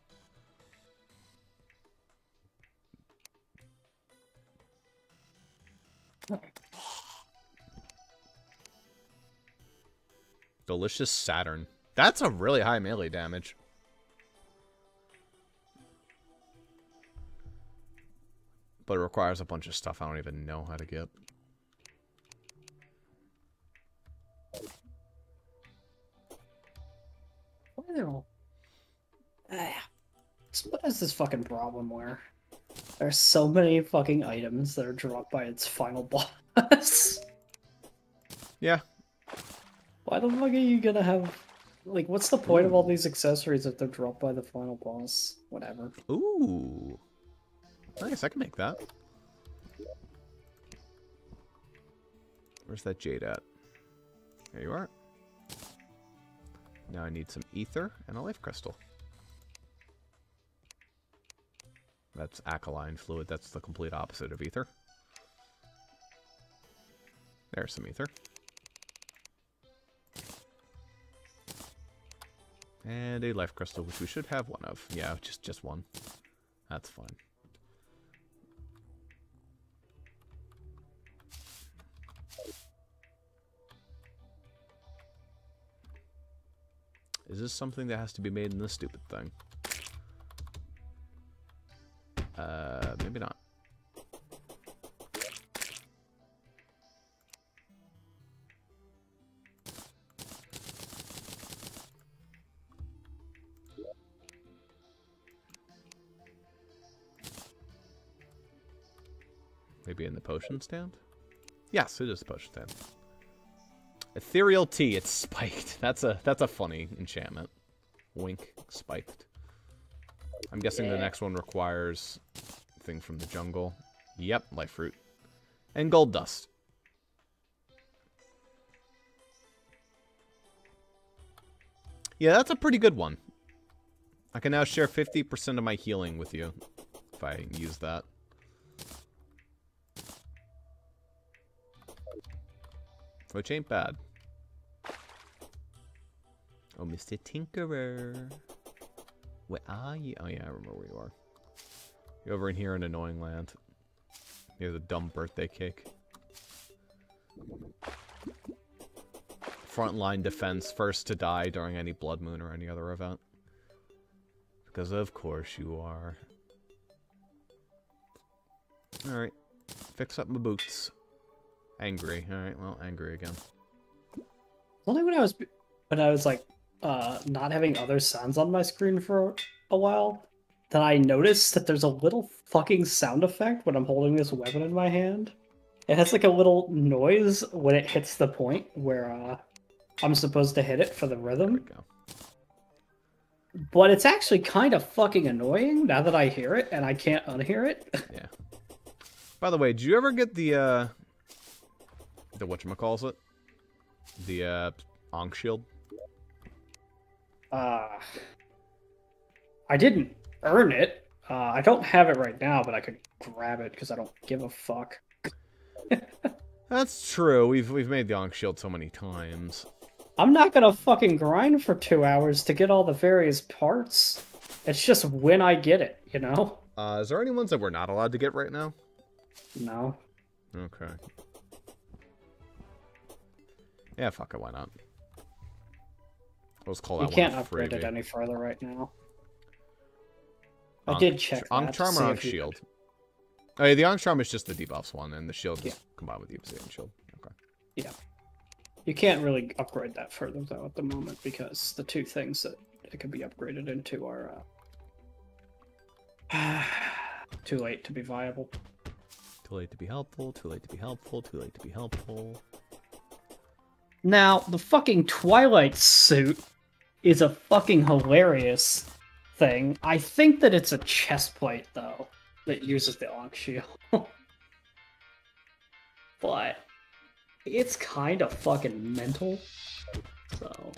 Delicious Saturn. That's a really high melee damage. But it requires a bunch of stuff I don't even know how to get. Why are they all... What is this fucking problem where there's so many fucking items that are dropped by its final boss? Yeah. Why the fuck are you gonna have... Like, what's the point of all these accessories if they're dropped by the final boss? Whatever. Ooh. Nice, I can make that. Where's that jade at? There you are. Now I need some ether and a life crystal. That's alkaline fluid. That's the complete opposite of ether. There's some ether. And a life crystal, which we should have one of. Yeah, just one. That's fine. Is this something that has to be made in this stupid thing? Maybe not. Maybe in the potion stand? Yes, it is the potion stand. Ethereal tea, it's spiked. That's a funny enchantment. Wink, spiked. I'm guessing the next one requires thing from the jungle. Yep, life fruit. And gold dust. Yeah, that's a pretty good one. I can now share 50% of my healing with you if I use that. Which ain't bad. Oh, Mr. Tinkerer. Where are you? Oh, yeah, I remember where you are. You're over in here in Annoying Land. Near the dumb birthday cake. Frontline defense, first to die during any blood moon or any other event. Because of course you are. Alright. Fix up my boots. Angry. Alright, well, angry again. Only when I was like not having other sounds on my screen for a while, that I noticed that there's a little fucking sound effect when I'm holding this weapon in my hand. It has like a little noise when it hits the point where I'm supposed to hit it for the rhythm. There we go. But it's actually kind of fucking annoying now that I hear it and I can't unhear it. Yeah. By the way, did you ever get the whatchamacallit? The Ankh shield? I didn't earn it. I don't have it right now, but I could grab it because I don't give a fuck. That's true. We've made the Ankh shield so many times. I'm not gonna fucking grind for 2 hours to get all the various parts. It's just when I get it, you know? Is there any ones that we're not allowed to get right now? No. Okay. Yeah, fuck it, why not? Let's call that You one can't a upgrade it freebie. any further right now. I Ankh, did check that. Ankh Charm to or see Ankh if you Shield? could- Oh yeah, the Ankh Charm is just the debuffs one, and the shield is combined with the Obsidian Shield. Okay. Yeah. You can't really upgrade that further, though, at the moment, because the two things that it could be upgraded into are too late to be viable. Too late to be helpful, too late to be helpful, too late to be helpful. Now, the fucking Twilight suit is a fucking hilarious thing. I think that it's a chest plate, though, that uses the Ankh shield. But it's kind of fucking mental. So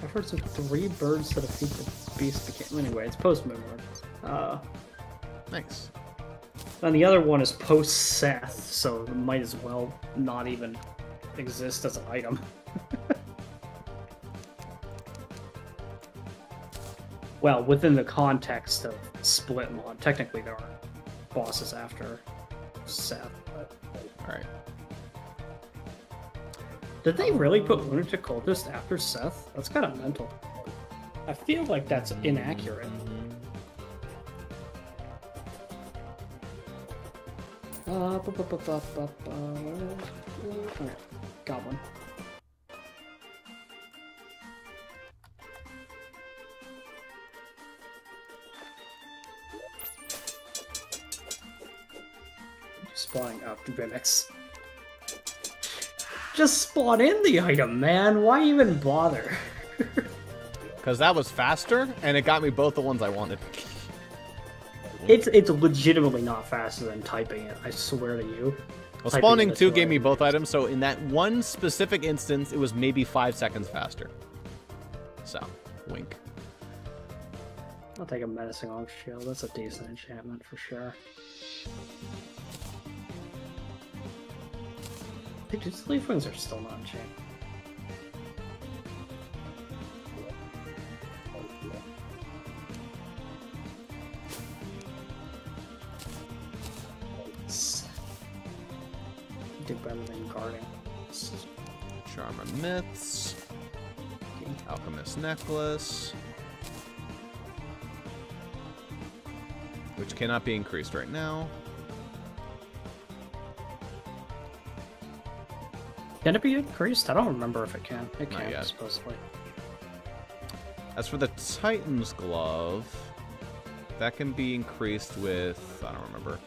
I've heard some 3 birds to defeat the beast became. Anyway, it's post-moon. Nice. And the other one is post-Seth, so it might as well not even exist as an item. Well, within the context of split mod, technically there are bosses after Seth. But... Alright. Did they really put Lunatic Cultist after Seth? That's kind of mental. I feel like that's inaccurate. Okay, got one. Spawning up Vimix. Just spawn in the item, man. Why even bother? Because that was faster, and it got me both the ones I wanted. It's legitimately not faster than typing it, I swear to you. Well, Typing spawning it is 2 gave me hilarious. both items, so in that one specific instance, it was maybe 5 seconds faster. So, wink. I'll take a Menacing Ankh Shield. That's a decent enchantment for sure. These leaf wings are still not enchanted. Do better than guarding. Charm of Myths. Alchemist Necklace. Which cannot be increased right now. Can it be increased? I don't remember if it can. It Not can, yet. supposedly. As for the Titan's Glove, that can be increased with... I don't remember.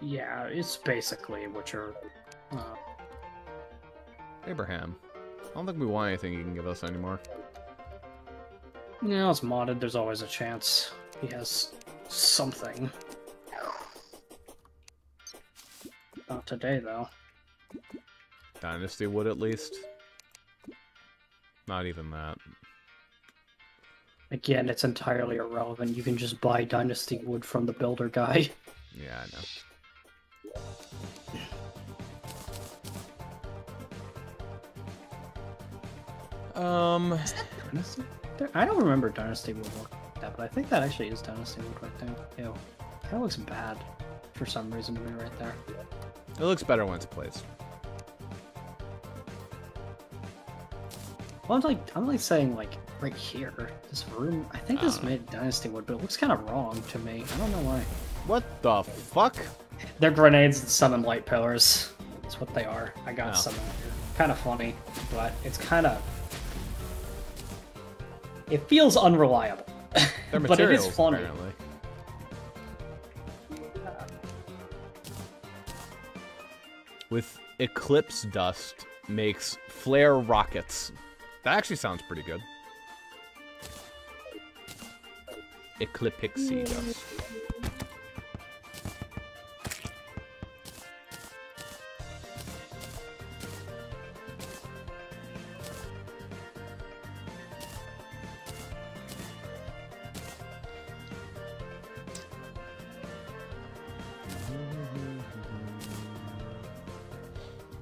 Yeah, it's basically what you're... Abraham. I don't think we want anything you can give us anymore. Yeah, it's modded. There's always a chance he has something. Not today, though. Dynasty wood, at least. Not even that. Again, it's entirely irrelevant. You can just buy Dynasty wood from the builder guy. Yeah, I know. Dynasty? I don't remember Dynasty wood like that, but I think that actually is Dynasty wood right there. Ew. That looks bad for some reason to me right there. It looks better when it's placed. Well, I'm like saying like right here, this room. I think this is made Dynasty wood, but it looks kind of wrong to me. I don't know why. What the fuck? They're grenades that summon light pillars. That's what they are. I got Oh. some here. Kind of funny, but it's kind of. It feels unreliable. They're but it is materials, funny. apparently. With Eclipse Dust makes flare rockets. That actually sounds pretty good. Eclipixie Dust.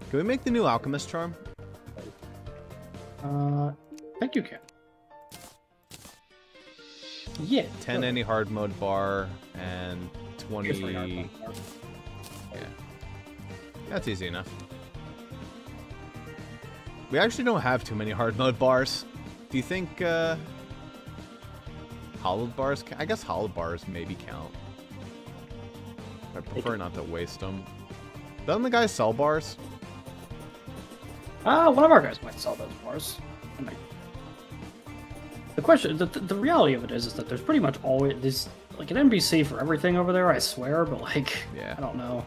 Can we make the new Alchemist charm? I think you can. Yeah. 10 any hard mode bar and 20. Yeah. That's easy enough. We actually don't have too many hard mode bars. Do you think hollowed bars? I guess hollowed bars maybe count. I prefer not to waste them. Doesn't the guy sell bars? One of our guys might sell those bars. I might. The question, the reality of it is that there's pretty much always this like an NPC for everything over there. I swear, but like, Yeah. I don't know.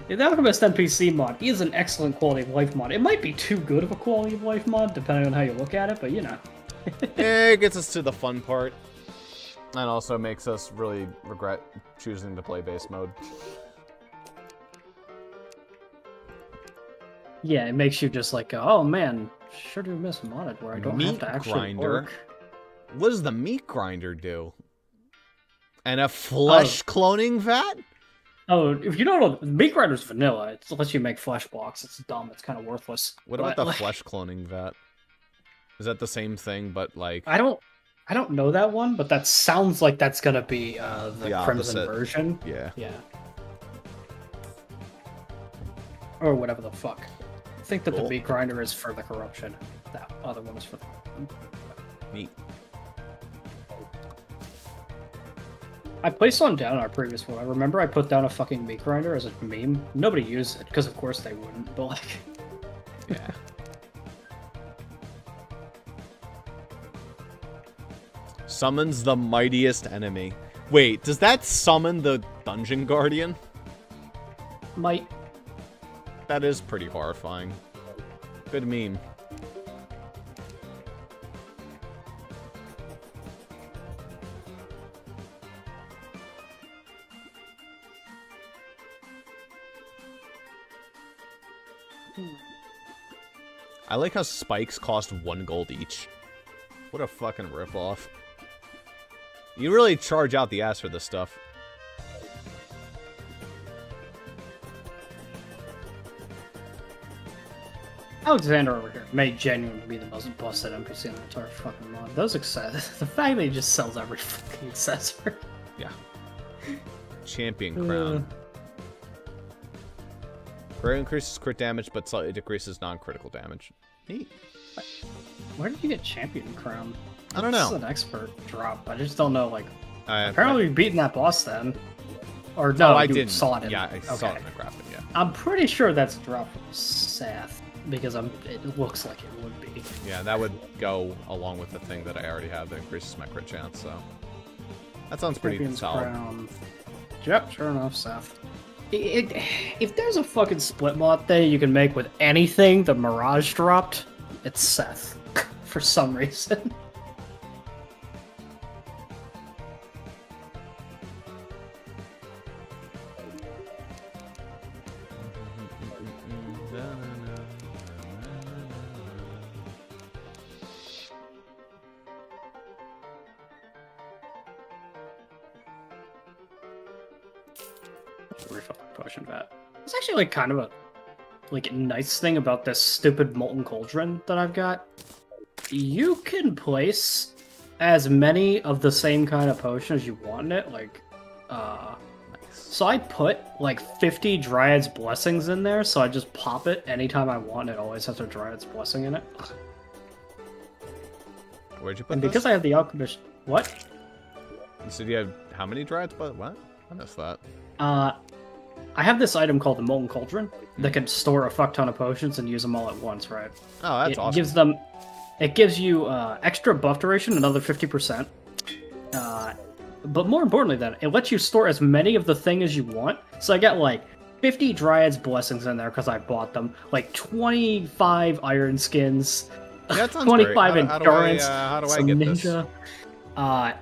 The Alchemist NPC mod is an excellent quality of life mod. It might be too good of a quality of life mod, depending on how you look at it, but you know. It gets us to the fun part. And also makes us really regret choosing to play base mode. Yeah, it makes you just like, oh man, sure do miss modded where I don't have Meat to actually grinder? work. What does the meat grinder do? And a flesh cloning vat? Oh, if you don't know, the meat grinder's vanilla. It lets you make flesh blocks. It's dumb. It's kind of worthless. What about But, the like, flesh cloning vat? Is that the same thing, but like... I don't know that one, but that sounds like that's gonna be the Crimson opposite. version. Yeah. Yeah. Or whatever the fuck. I think that Cool. the meat grinder is for the corruption. That other one is for the Meat. I placed one down in our previous one. I remember I put down a fucking meat grinder as a meme. Nobody used it, because of course they wouldn't, but like... Yeah. Summons the mightiest enemy. Wait, does that summon the Dungeon Guardian? Might. That is pretty horrifying. Good meme. I like how spikes cost 1 gold each. What a fucking ripoff. You really charge out the ass for this stuff. Alexander over here may genuinely be the most busted NPC in the entire fucking mod. Those accessories, the fact that he just sells every fucking accessory. Yeah. Champion crown. Great increases crit damage, but slightly decreases non-critical damage. Neat. Where did you get champion crown? I don't This know. is an expert drop. I just don't know. Like, I apparently you've beaten that boss then, or no? I you didn't. Saw it in, Yeah, I saw it okay. in the graphic. Yeah. I'm pretty sure that's a drop from Seth because it looks like it would be. Yeah, that would go along with the thing that I already have that increases my crit chance. So that sounds pretty Champion's solid. crown. Yep, sure enough, Seth. If there's a fucking split mod thing you can make with anything the Mirage dropped, it's Seth. For some reason. refill the potion vat. It's actually like kind of a nice thing about this stupid molten cauldron that I've got. You can place as many of the same kind of potion as you want in it. Like, so I put like 50 Dryad's Blessings in there, so I just pop it anytime I want. It always has a Dryad's Blessing in it. Where'd you put and this? because I have the alchemist, what? You said you have how many Dryad's? But what? I missed that. I have this item called the Molten Cauldron that can store a fuck ton of potions and use them all at once, right? Oh, that's awesome. It gives you extra buff duration, another 50%. But more importantly than that, it lets you store as many of the thing as you want. So I got like 50 Dryad's Blessings in there because I bought them, like 25 Iron Skins, Yeah, that sounds 25 great. Endurance, How do I some get Ninja. this?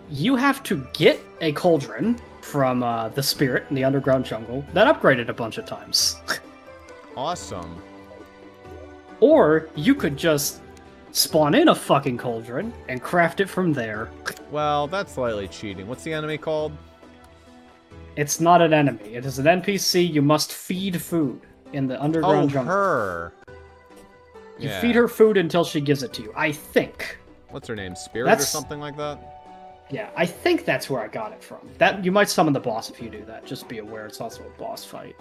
You have to get a cauldron from the Spirit in the Underground Jungle. That upgraded a bunch of times. Awesome. Or you could just spawn in a fucking cauldron and craft it from there. Well, that's slightly cheating. What's the enemy called? It's not an enemy. It is an NPC you must feed food in the Underground Jungle. Her. You feed her food until she gives it to you, I think. What's her name? Spirit or something like that? Yeah, I think that's where I got it from. That you might summon the boss if you do that. Just be aware it's also a boss fight.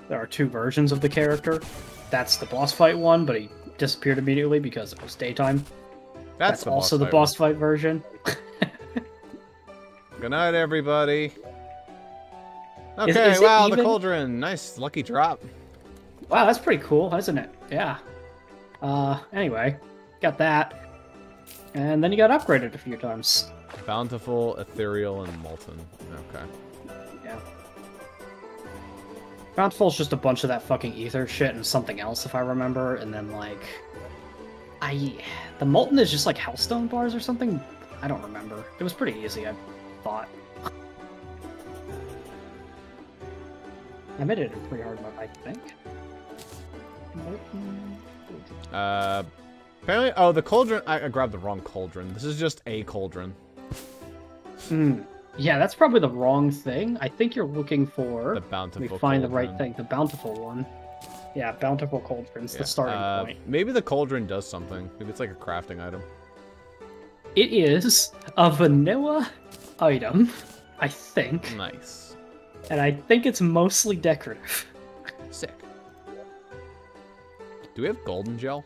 There are two versions of the character. That's the boss fight one, but he disappeared immediately because it was daytime. That's also the boss fight version. Good night, everybody. Okay, wow, the cauldron. Nice, lucky drop. Wow, that's pretty cool, isn't it? Yeah. Anyway, got that. And then you got upgraded a few times. Bountiful, ethereal, and molten. Okay. Yeah. Bountiful's just a bunch of that fucking ether shit and something else, if I remember. And then, like... The molten is just like Hellstone bars or something? I don't remember. It was pretty easy, I thought. I made it in pretty hard mode, I think. Apparently, oh, the cauldron. I grabbed the wrong cauldron. This is just a cauldron. Yeah, that's probably the wrong thing. I think you're looking for... The bountiful cauldron. Find the right thing. The bountiful one. Yeah, bountiful cauldron's the starting point. Maybe the cauldron does something. Maybe it's like a crafting item. It is a vanilla item, I think. Nice. And I think it's mostly decorative. Sick. Do we have golden gel?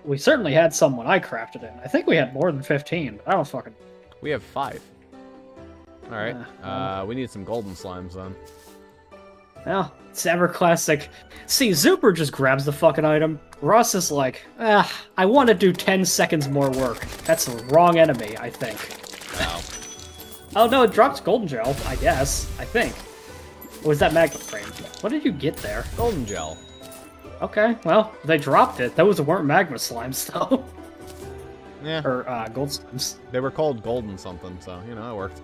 We certainly had some when I crafted it. I think we had more than 15, but I don't fucking... We have 5. Alright, we need some golden slimes then. Well, it's ever classic. See, Zuper just grabs the fucking item. Ross is like, I want to do 10 seconds more work. That's the wrong enemy, I think. Wow. Oh no, it drops golden gel, I guess. I think. Or was that magma frame? What did you get there? Golden gel. Okay, well, they dropped it. Those weren't magma slimes, though. Yeah. Or, gold slimes. They were called golden something, so, you know, it worked.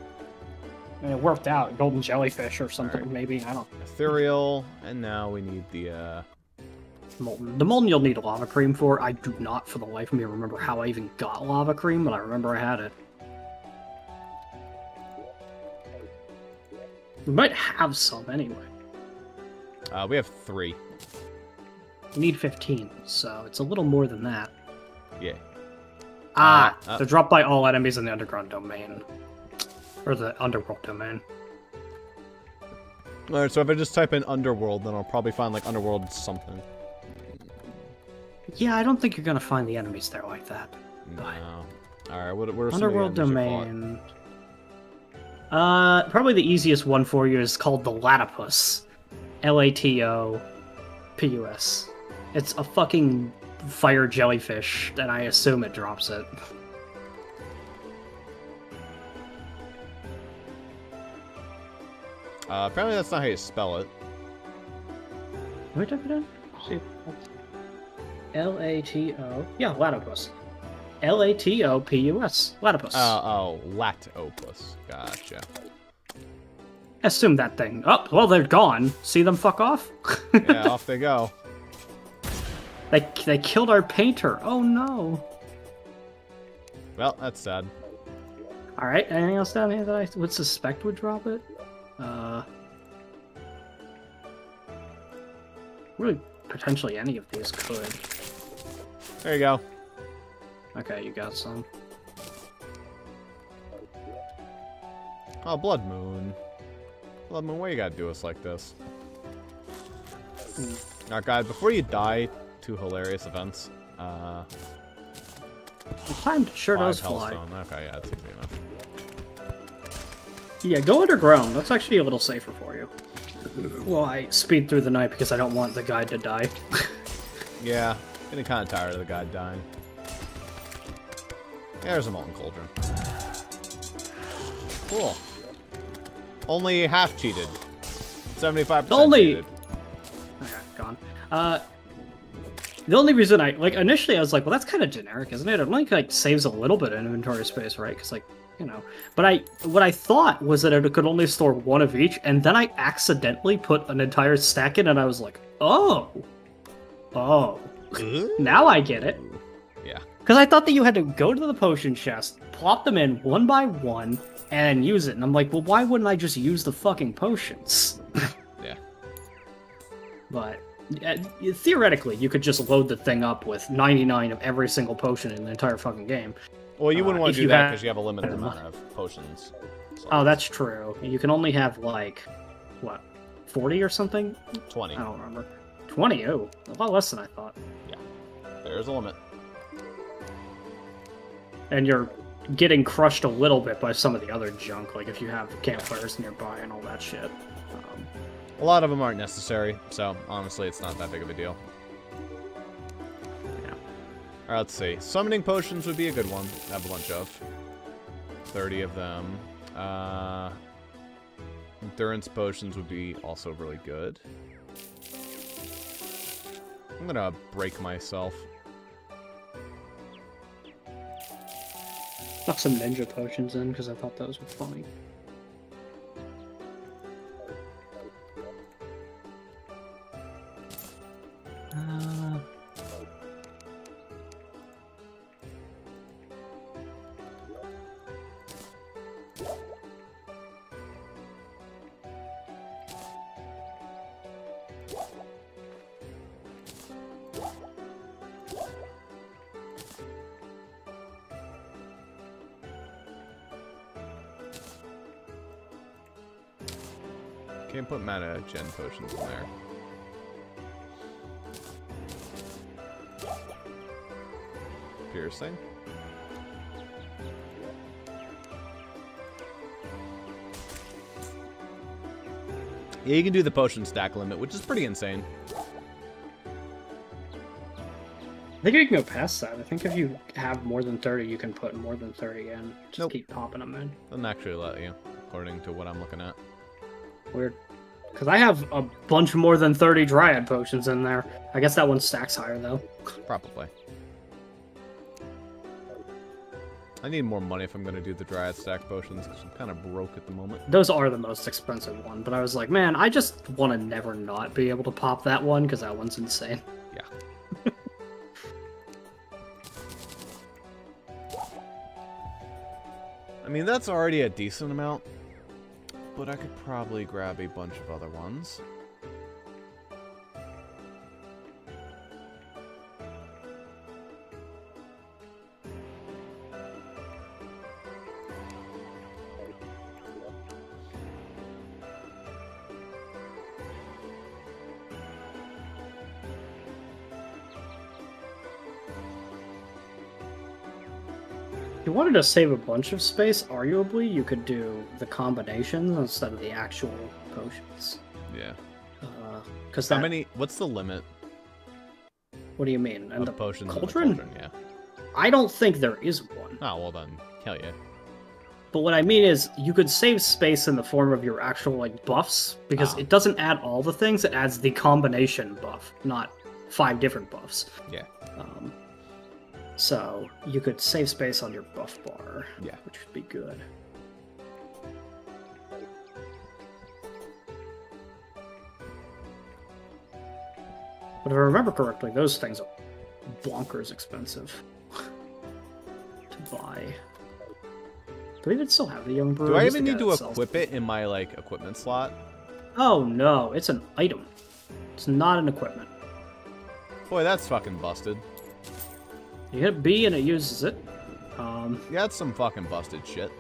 And it worked out. Golden jellyfish or something, maybe. I don't know. Ethereal, and now we need the, Molten. The molten you'll need lava cream for. I do not, for the life of me, remember how I even got lava cream, but I remember I had it. We might have some, anyway. We have 3. We need 15, so it's a little more than that. Yeah. They're dropped by all enemies in the underground domain. Or the underworld domain. Alright, so if I just type in underworld, then I'll probably find, like, underworld something. Yeah, I don't think you're gonna find the enemies there like that. No. Alright, what are some underworld of the domain. Probably the easiest one for you is called the Latopus. Latopus. It's a fucking fire jellyfish, and I assume it drops it. Apparently that's not how you spell it. Can we type it in? See. L-A-T-O. Yeah, Latopus. L-A-T-O-P-U-S. Latopus. Oh, Latopus. Gotcha. Assume that thing. Oh, well, they're gone. See them fuck off? Yeah, off they go. They killed our painter. Oh, no. Well, that's sad. Alright, anything else down here that I would suspect would drop it? Really, potentially any of these could. There you go. Okay, you got some. Oh, Blood Moon. Blood Moon, why you gotta do us like this? Now, guys, before you die to hilarious events, The time sure does fly. Hellstone. Okay, yeah, that's easy enough. Yeah, go underground. That's actually a little safer for you. Well, I speed through the night because I don't want the guide to die. Yeah, getting kind of tired of the guy dying. Yeah, there's a Molten Cauldron. Cool. Only half cheated. 75% cheated. Okay, gone. The only reason initially I was like, well, that's kind of generic, isn't it? It only, saves a little bit of inventory space, right? Because, But what I thought was that it could only store one of each, and then I accidentally put an entire stack in, and I was like, oh. Now I get it. Yeah. Because I thought that you had to go to the potion chest, plop them in one by one, and use it. And I'm like, well, why wouldn't I just use the fucking potions? Yeah. But theoretically, you could just load the thing up with 99 of every single potion in the entire fucking game. Well, you wouldn't want to do that because you have a limited amount of potions. So. Oh, that's true. You can only have, what, 40 or something? 20. I don't remember. 20? Oh, a lot less than I thought. Yeah. There's a limit. And you're getting crushed a little bit by some of the other junk, like if you have campfires nearby and all that shit. A lot of them aren't necessary, so honestly, it's not that big of a deal. Yeah. Alright, let's see. Summoning potions would be a good one. I have a bunch of. 30 of them. Endurance potions would be also really good. I'm gonna break myself. Stuck some ninja potions in because I thought those were funny. Can't put mana gen potions in there. Piercing. Yeah, you can do the potion stack limit, which is pretty insane. I think you can go past that. I think if you have more than 30, you can put more than 30 in. Just Nope. keep popping them in. Doesn't actually let you, according to what I'm looking at. Weird. Because I have a bunch more than 30 Dryad potions in there. I guess that one stacks higher, though. Probably. I need more money if I'm going to do the Dryad stack potions, because I'm kind of broke at the moment. Those are the most expensive one, but I was like, man, I just want to never not be able to pop that one, because that one's insane. Yeah. I mean, that's already a decent amount, but I could probably grab a bunch of other ones. If you wanted to save a bunch of space, arguably, you could do the combinations instead of the actual potions. Yeah. Because How many? What's the limit? What do you mean? And Of the potions in the cauldron? cauldron, yeah. I don't think there is one. Oh, well then, hell yeah. But what I mean is, you could save space in the form of your actual, buffs, because it doesn't add all the things, it adds the combination buff, not 5 different buffs. Yeah. So, you could save space on your buff bar, Yeah. which would be good. But if I remember correctly, those things are bonkers expensive to buy. I believe it still have the young brewer. Do I He's the even guy need to that sells equip it in my, like, equipment slot? Oh, no. It's an item. It's not an equipment. Boy, that's fucking busted. You hit B and it uses it. Yeah, that's some fucking busted shit.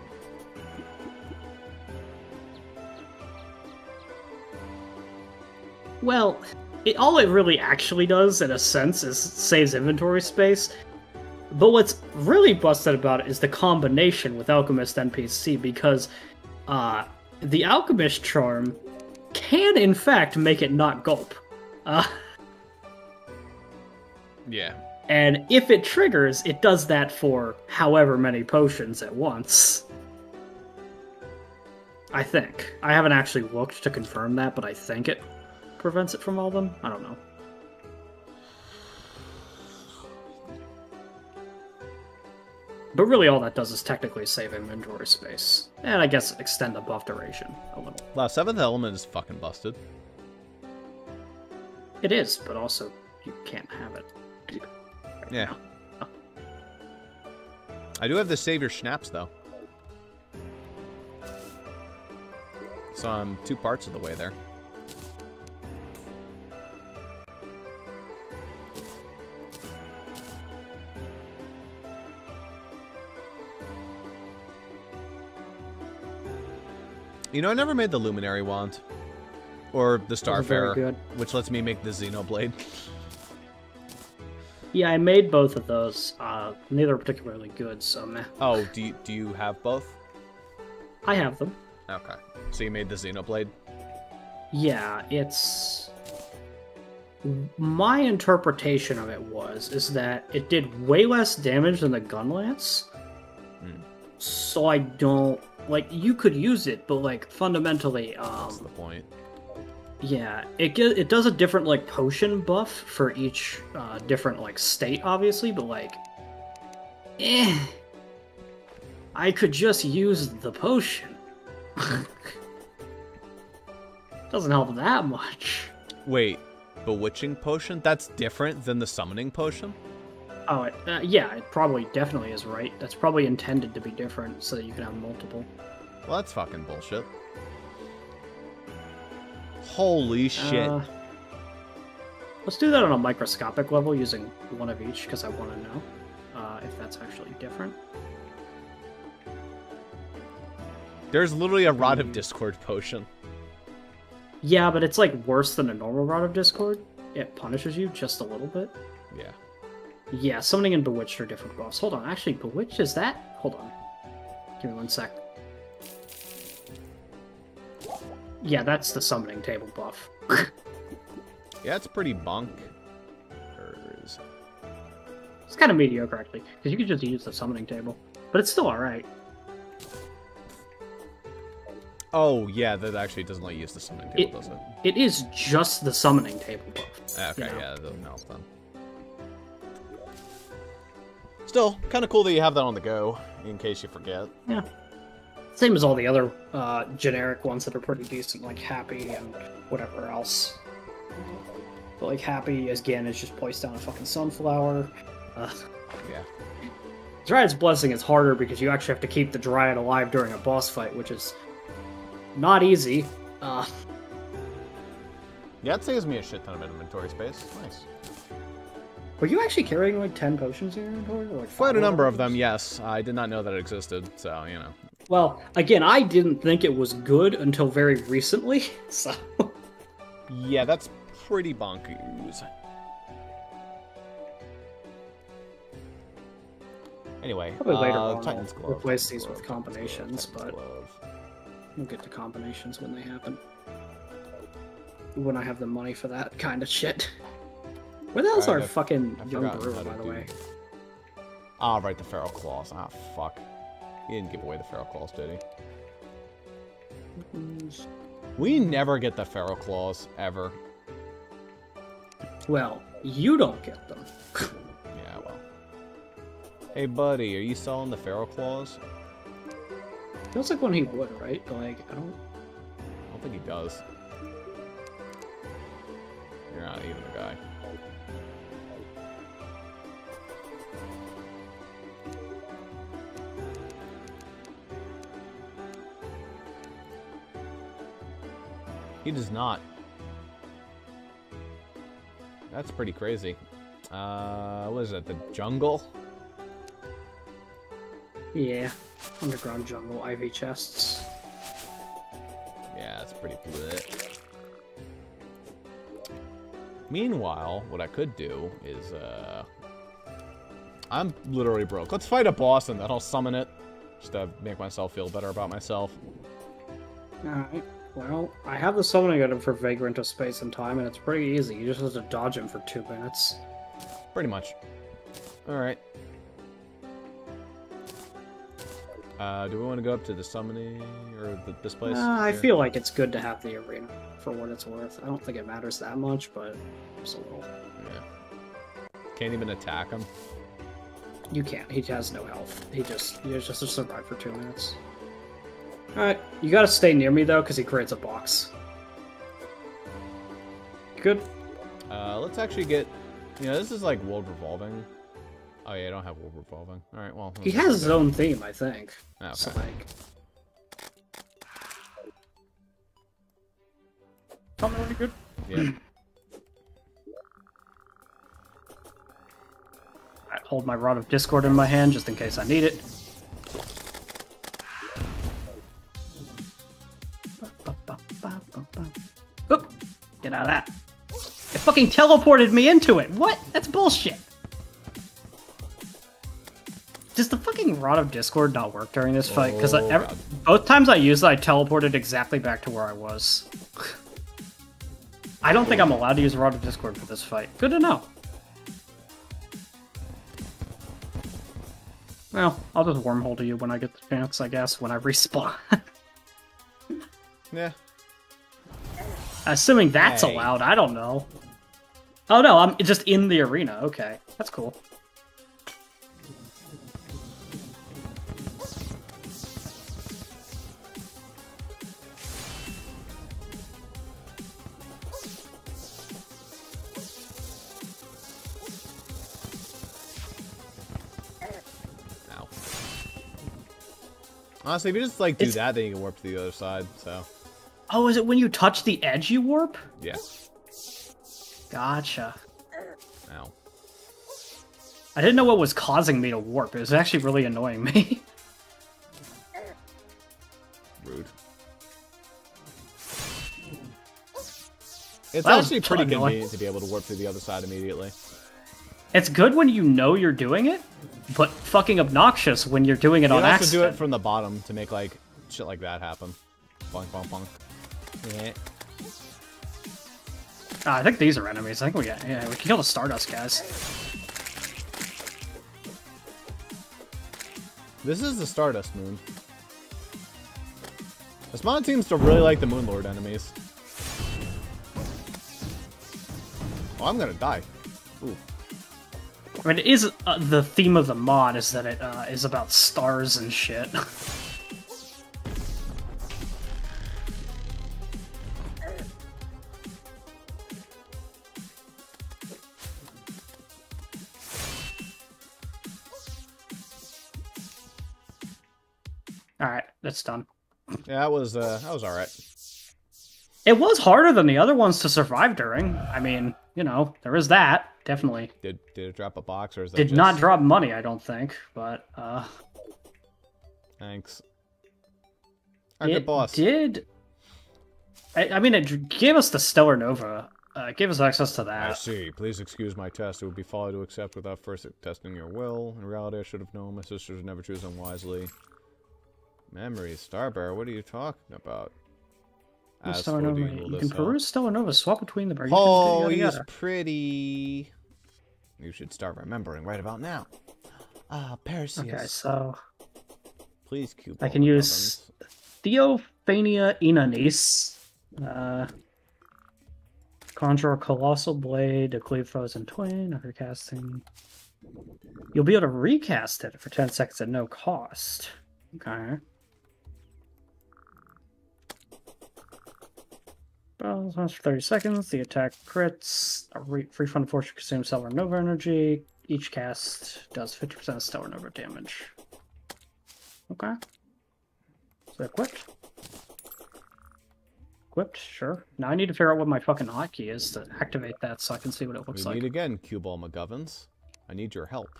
Well, all it really actually does, in a sense, is saves inventory space. But what's really busted about it is the combination with Alchemist NPC, because the Alchemist charm can, in fact, make it not gulp. Yeah. And if it triggers, it does that for however many potions at once. I think. I haven't actually looked to confirm that, but I think it prevents it from all of them. I don't know. But really all that does is technically save inventory space. And I guess extend the buff duration a little. Wow, 7th element is fucking busted. It is, but also you can't have it. Yeah. I do have the Savior Schnapps, though. So I'm 2 parts of the way there. You know, I never made the Luminary Wand. Or the Starfarer, which lets me make the Xenoblade. Yeah, I made both of those. Neither are particularly good, so meh. Oh, do you have both? I have them. Okay. So you made the Xenoblade? Yeah, it's... My interpretation of it is that it did way less damage than the Gunlance. So I don't... Like, you could use it, but, like, fundamentally... That's the point. Yeah, it does a different, like, potion buff for each different, like, state, obviously, but, like... I could just use the potion. Doesn't help that much. Wait, Bewitching Potion? That's different than the Summoning Potion? Oh, yeah, it probably definitely is, right? That's probably intended to be different so that you can have multiple. Well, that's fucking bullshit. Holy shit. Let's do that on a microscopic level using one of each, because I want to know if that's actually different. There's literally a Rod of Discord potion. Yeah, but it's like worse than a normal Rod of Discord. It punishes you just a little bit. Yeah. Yeah, Summoning and Bewitched are different buffs. Hold on, actually, Bewitched is that? Hold on. Give me 1 sec. Yeah, that's the Summoning table buff. Yeah, it's pretty bunk. It's kind of mediocre, actually, because you could just use the Summoning table. But it's still alright. Oh, yeah, that actually doesn't let you use the Summoning table, does it? It is just the Summoning table buff. Okay, you know? Yeah, that doesn't help then. Still, kind of cool that you have that on the go, in case you forget. Yeah. Same as all the other generic ones that are pretty decent, like Happy and whatever else. But like Happy, again, is just placed down a fucking sunflower. Yeah. Dryad's Blessing is harder because you actually have to keep the Dryad alive during a boss fight, which is not easy. Yeah, it saves me a shit ton of inventory space. Nice. Were you actually carrying like 10 potions in your inventory? Or like quite a number of them, yes. I did not know that it existed, so, you know. Well, again, I didn't think it was good until very recently, so... Yeah, that's pretty bonkers. Anyway, probably later on Titan's I'll Glove, replace these Glove, with Titan's combinations, Glove, but we'll get to combinations when they happen. When I have the money for that kind of shit. Where the hell's our fucking young brewer, by the way? Ah, right, the Feral Claws. Ah, fuck. He didn't give away the Feral Claws, did he? We never get the Feral Claws, ever. Well, you don't get them. Yeah, well. Hey, buddy, are you selling the Feral Claws? Feels like one he would, right? But, like, I don't think he does. You're not even a guy. He does not. That's pretty crazy. What is it? The jungle? Yeah. Underground jungle, ivy chests. Yeah, that's pretty lit. Meanwhile, what I could do is, I'm literally broke. Let's fight a boss and then I'll summon it. Just to make myself feel better about myself. Alright. Well, I have the summoning item for Vagrant of Space and Time, and it's pretty easy. You just have to dodge him for 2 minutes. Pretty much. Alright. Do we want to go up to the summoning, or this place? I feel like it's good to have the arena, for what it's worth. I don't think it matters that much, but just a little. Yeah. Can't even attack him? You can't. He has no health. He just to survive for 2 minutes. Alright, you gotta stay near me, though, because he creates a box. Good? Let's actually get... this is like world revolving. Oh yeah, I don't have world revolving. Alright, well... He has his own theme, I think. Okay. So, like... Tell me when you're good. Yeah. I hold my Rod of Discord in my hand, just in case I need it. Oop! Get out of that. It fucking teleported me into it! What? That's bullshit! Does the fucking Rod of Discord not work during this fight? Because both times I used it, I teleported exactly back to where I was. I don't think I'm allowed to use Rod of Discord for this fight. Good to know. Well, I'll just wormhole to you when I get the chance, I guess, when I respawn. Yeah. Assuming that's allowed, I don't know. Oh no, I'm just in the arena. Okay, that's cool. Ow. Honestly, if you just like do that, then you can warp to the other side, so... Oh, is it when you touch the edge you warp? Yeah. Gotcha. Ow. I didn't know what was causing me to warp. It was actually really annoying me. Rude. It's actually pretty convenient to be able to warp to the other side immediately. It's good when you know you're doing it, but fucking obnoxious when you're doing it on accident. You have to do it from the bottom to make, like, shit like that happen. Bonk, bonk, bonk. Yeah. I think these are enemies. I think we can kill the Stardust guys. This is the Stardust Moon. The spawn seems to really like the Moonlord enemies. Oh, I'm gonna die. Ooh. I mean, it is the theme of the mod is that it is about stars and shit. Alright, that's done. Yeah, that was alright. It was harder than the other ones to survive during. I mean, you know, there is that, definitely. Did it drop a box, or is that Did not drop money, I don't think, but, Thanks. Good boss. Did... I mean, it gave us the Stellar Nova. It gave us access to that. I see. Please excuse my test. It would be folly to accept without first testing your will. In reality, I should have known. My sisters never choose unwisely. Memories. Starbearer, what are you talking about? Stellar Nova. You can peruse Stellar Nova, swap between them. Oh, he's pretty. You should start remembering right about now. Perseus. Okay, so... Please, Cube. I can use Theophania Inanis. Conjure a Colossal Blade to cleave foes in twain after casting. You'll be able to recast it for 10 seconds at no cost. Okay. Well, lasts for 30 seconds. The attack crits. A refund force consumes Stellar Nova energy. Each cast does 50% of Stellar Nova damage. Okay. So equipped. equipped, sure. Now I need to figure out what my fucking hotkey is to activate that so I can see what it looks We like. meet again, Cue Ball McGovens. I need your help.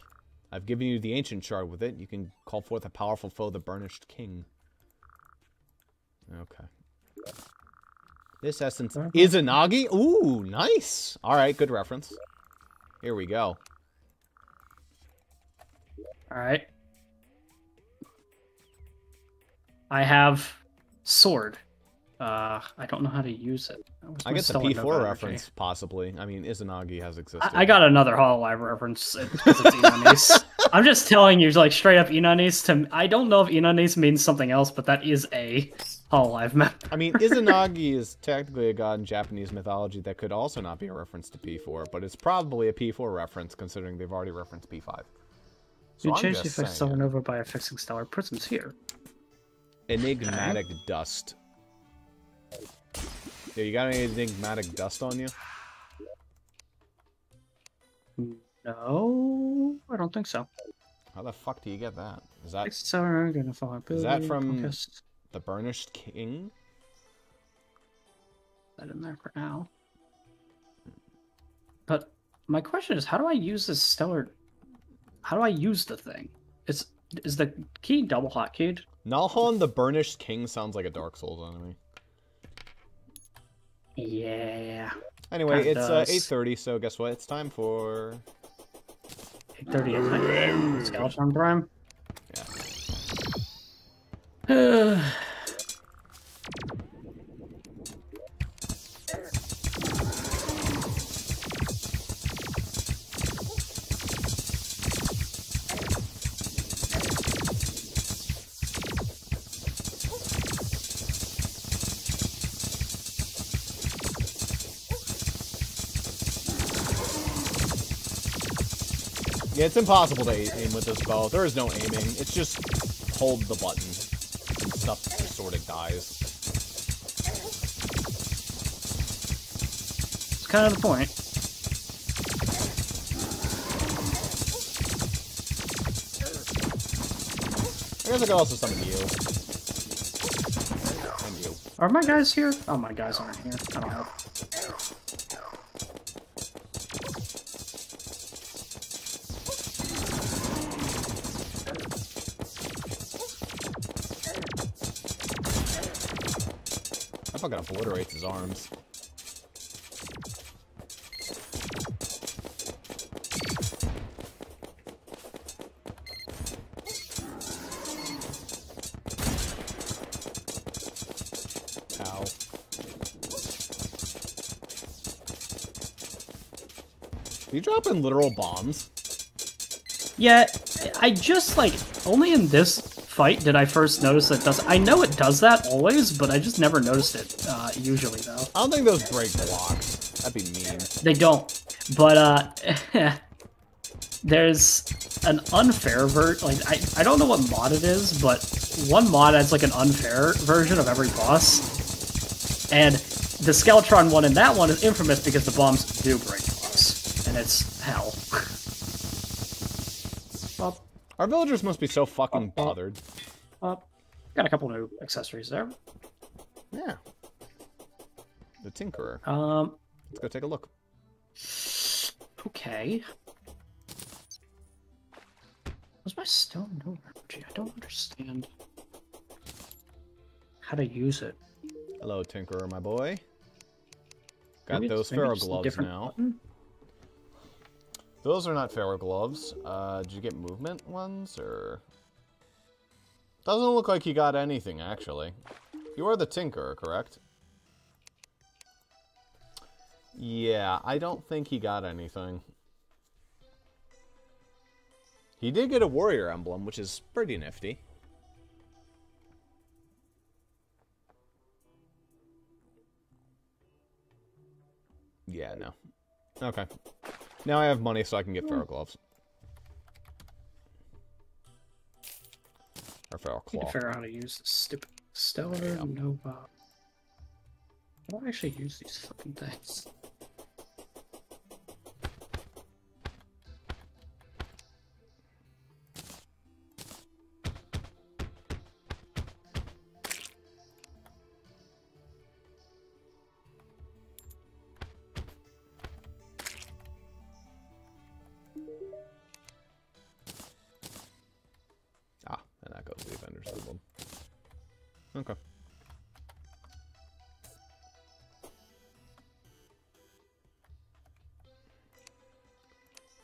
I've given you the ancient shard with it. You can call forth a powerful foe, the Burnished King. Okay. This essence is a Nagi? Ooh, nice! Alright, good reference. Here we go. Alright. I have sword. I don't know how to use it. I get the P4 reference, possibly. I mean, Izanagi has existed. I got another Hololive reference because it's Inanis. I'm just telling you, like, straight up Inanis. I don't know if Inanis means something else, but that is a Hololive map. I mean, Izanagi is technically a god in Japanese mythology that could also not be a reference to P4, but it's probably a P4 reference, considering they've already referenced P5. So You change the effect Supernova by affixing stellar prisms here. Enigmatic dust. Yeah, you got any enigmatic dust on you? No, I don't think so. How the fuck do you get that? Is that from the Burnished King? That in there for now. But my question is, how do I use this stellar? How do I use the thing? Is the key double hotkeyed? Nalhon the Burnished King sounds like a Dark Souls enemy. Yeah. Anyway, it's 8:30, so guess what? It's time for 8:30 at night. Skeleton Prime. Yeah. Yeah, it's impossible to aim with this bow. There is no aiming. It's just hold the button and stuff sort of dies. It's kind of the point. I guess I could also summon you. And you. Are my guys here? Oh, my guys aren't here. I don't know. That fucking obliterates his arms. Ow. Are you dropping literal bombs? Yeah, I just, like, only in this fight did I first notice that it does. I know it does that always, but I just never noticed it, usually, though. I don't think those break blocks. That'd be mean. They don't. But, there's an unfair like, I don't know what mod it is, but one mod adds, like, an unfair version of every boss. And the Skeletron one in that one is infamous because the bombs do break blocks. And it's hell. Well, our villagers must be so fucking bothered. got a couple new accessories there. Yeah. The Tinkerer. Let's go take a look. Okay. What's my stone no energy? I don't understand how to use it. Hello, Tinkerer, my boy. Got Maybe those maybe Pharaoh just a gloves different now. button? Those are not Pharaoh gloves. Did you get movement ones, or...? Doesn't look like you got anything, actually. You are the Tinkerer, correct? Yeah, I don't think he got anything. He did get a warrior emblem, which is pretty nifty. Yeah, no. Okay. Now I have money so I can get Pharaoh gloves. Or Pharaoh Need claw. to figure out how to use this stupid Stellar Nova. How do I actually use these fucking things? Okay.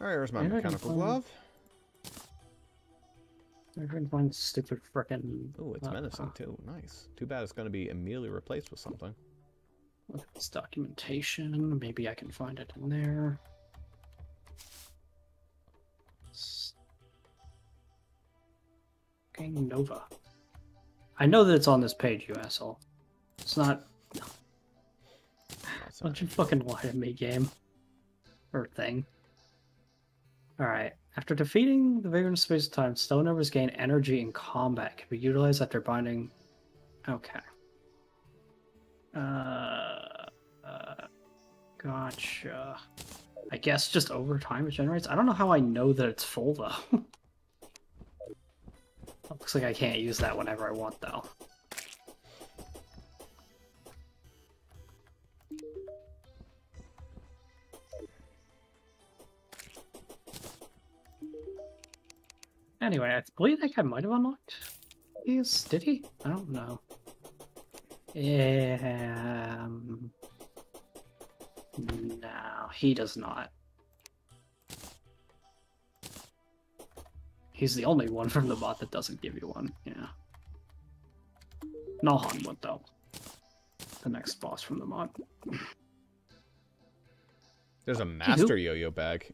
Alright, here's my mechanical glove. I can find stupid frickin'... Oh, it's menacing too. Nice. Too bad it's going to be immediately replaced with something. Look at this documentation. Maybe I can find it in there. Fucking Nova. I know that it's on this page, you asshole. It's not... Don't you fucking lie to me, game. Or thing. Alright. After defeating the Vagrant Space of Time, Stone Overs gain energy in combat. Can be utilized after binding... Okay. Gotcha. I guess just over time it generates. I don't know how I know that it's full, though. Looks like I can't use that whenever I want, though. Anyway, I believe that guy might have unlocked these. Did he? I don't know. No, he does not. He's the only one from the bot that doesn't give you one, yeah. Nalhan would, though. The next boss from the mod. There's a master yo-yo bag.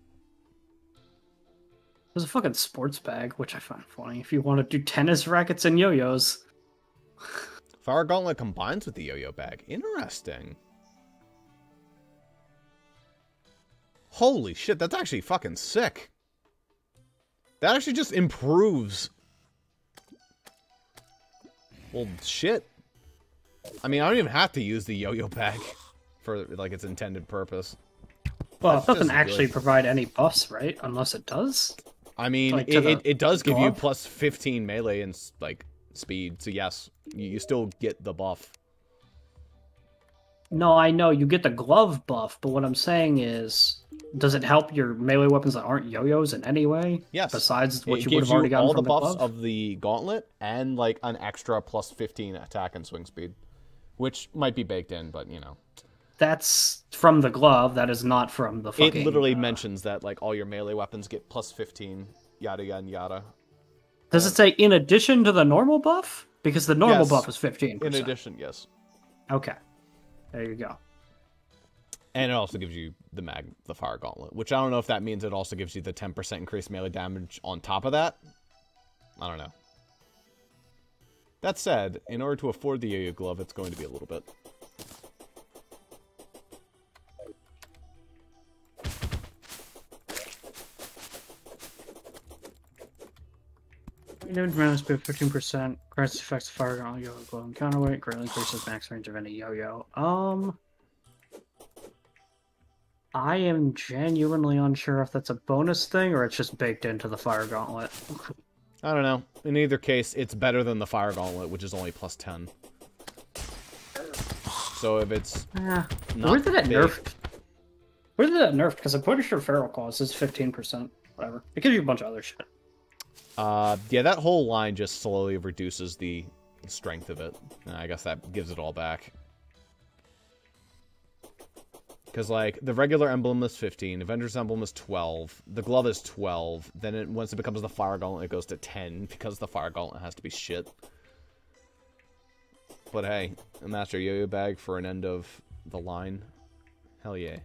There's a fucking sports bag, which I find funny. If you want to do tennis rackets and yo-yos. Fire Gauntlet combines with the yo-yo bag. Interesting. Holy shit, that's actually fucking sick. That actually just improves. Well, shit. I mean, I don't even have to use the yo-yo bag for, like, its intended purpose. Well, it doesn't actually provide any buffs, right? Unless it does? I mean, like it does give you plus 15 melee and, like, speed. So, yes, you still get the buff. No, I know. You get the glove buff, but what I'm saying is, does it help your melee weapons that aren't yo-yos in any way? Yes. Besides what you would have already gotten all from the buffs glove? of the gauntlet and, like, an extra plus 15 attack and swing speed. Which might be baked in, but, you know. That's from the glove. That is not from the fucking... It literally mentions that, like, all your melee weapons get plus 15, yada, yada, yada. Does it say in addition to the normal buff? Because the normal buff is 15%. In addition, yes. Okay. There you go. And it also gives you the Fire Gauntlet, which I don't know if that means it also gives you the 10% increased melee damage on top of that. I don't know. That said, in order to afford the yo-yo glove, it's going to be a little bit. Damage bonus by 15%. Grants effects of fire gauntlet, yo-yo glove and counterweight. Greatly increases max range of any yo-yo. I am genuinely unsure if that's a bonus thing or it's just baked into the fire gauntlet. I don't know. In either case, it's better than the Fire Gauntlet, which is only plus 10. So if it's not where did that big... nerfed? Where did that nerfed? Because I'm pretty sure Feral Claws is 15%. Whatever. It gives you a bunch of other shit. Yeah, that whole line just slowly reduces the strength of it. I guess that gives it all back. Because, like, the regular emblem is 15, Avenger's emblem is 12, the glove is 12, then once it becomes the Fire Gauntlet, it goes to 10, because the Fire Gauntlet has to be shit. But hey, a Master Yo-Yo bag for an end of the line. Hell yeah.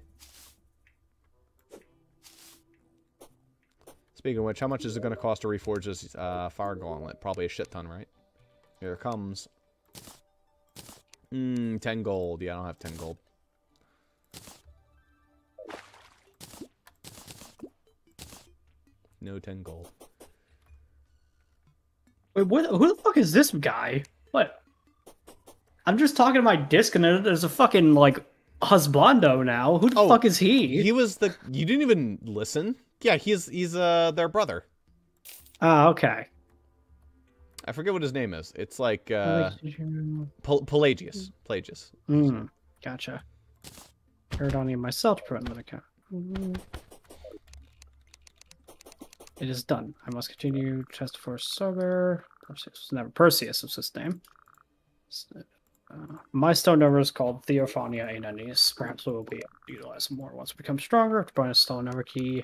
Speaking of which, how much is it going to cost to reforge this Fire Gauntlet? Probably a shit ton, right? Here it comes. 10 gold. Yeah, I don't have 10 gold. No 10 gold. Wait, who the fuck is this guy? What? I'm just talking to my disc and there's a fucking, like, husbando now. Who the fuck is he? He was the... You didn't even listen? Yeah, he's their brother. Oh, okay. I forget what his name is. It's like, Pelagius. Pelagius. Gotcha. Paradonium myself to prevent that account. It is done. I must continue test for Sober. Perseus was his name. My stone number is called Theophania Aenenis. Perhaps we will be able to utilize more once we become stronger. To find a stone number key.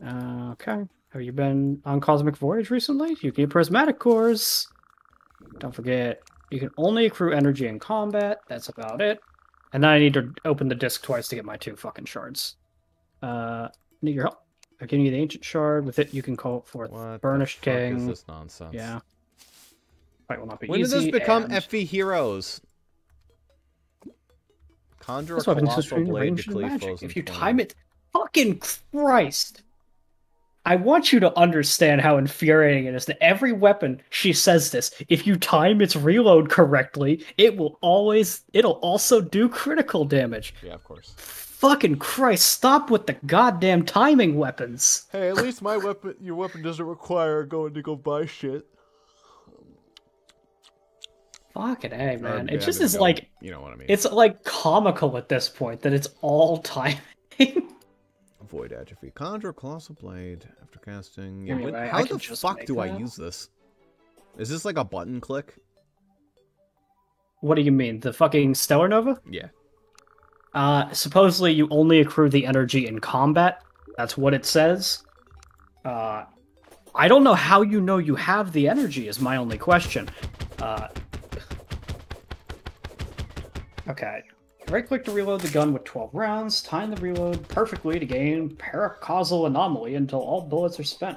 Okay. Have you been on Cosmic Voyage recently? You can get prismatic cores. Don't forget, you can only accrue energy in combat. That's about it. And then I need to open the disc twice to get my 2 fucking shards. Need your help. I'm giving you the ancient shard. With it, you can call forth Burnished King. What is this nonsense? Yeah. Fight will not be when easy. When did this become and... FV Heroes? Conjure this a weapon colossal blade to cleave magic. foes. If you time it, fucking Christ! I want you to understand how infuriating it is that every weapon she says this. If you time its reload correctly, it'll also do critical damage. Yeah, of course. Fucking Christ! Stop with the goddamn timing weapons. Hey, at least your weapon doesn't require going to go buy shit. Fucking A, man. It just is like... You know what I mean. It's like comical at this point that it's all timing. Void atrophy. Conjure colossal blade after casting. Anyway, how the fuck do I use this? Is this like a button click? What do you mean? The fucking Stellar Nova? Yeah. Supposedly you only accrue the energy in combat. That's what it says. I don't know how you know you have the energy is my only question. Okay. Right-click to reload the gun with 12 rounds. Time the reload perfectly to gain paracausal anomaly until all bullets are spent.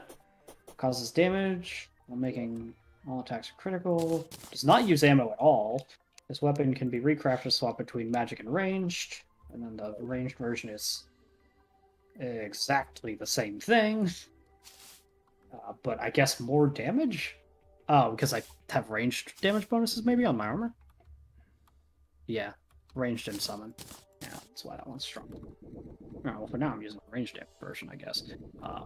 Causes damage while making all attacks critical. Does not use ammo at all. This weapon can be recrafted to swap between magic and ranged. And then the ranged version is exactly the same thing. But I guess more damage? Oh, because I have ranged damage bonuses maybe on my armor? Yeah. Ranged and summon. Yeah, that's why that one's strong. Oh, well, for now I'm using the ranged version, I guess. I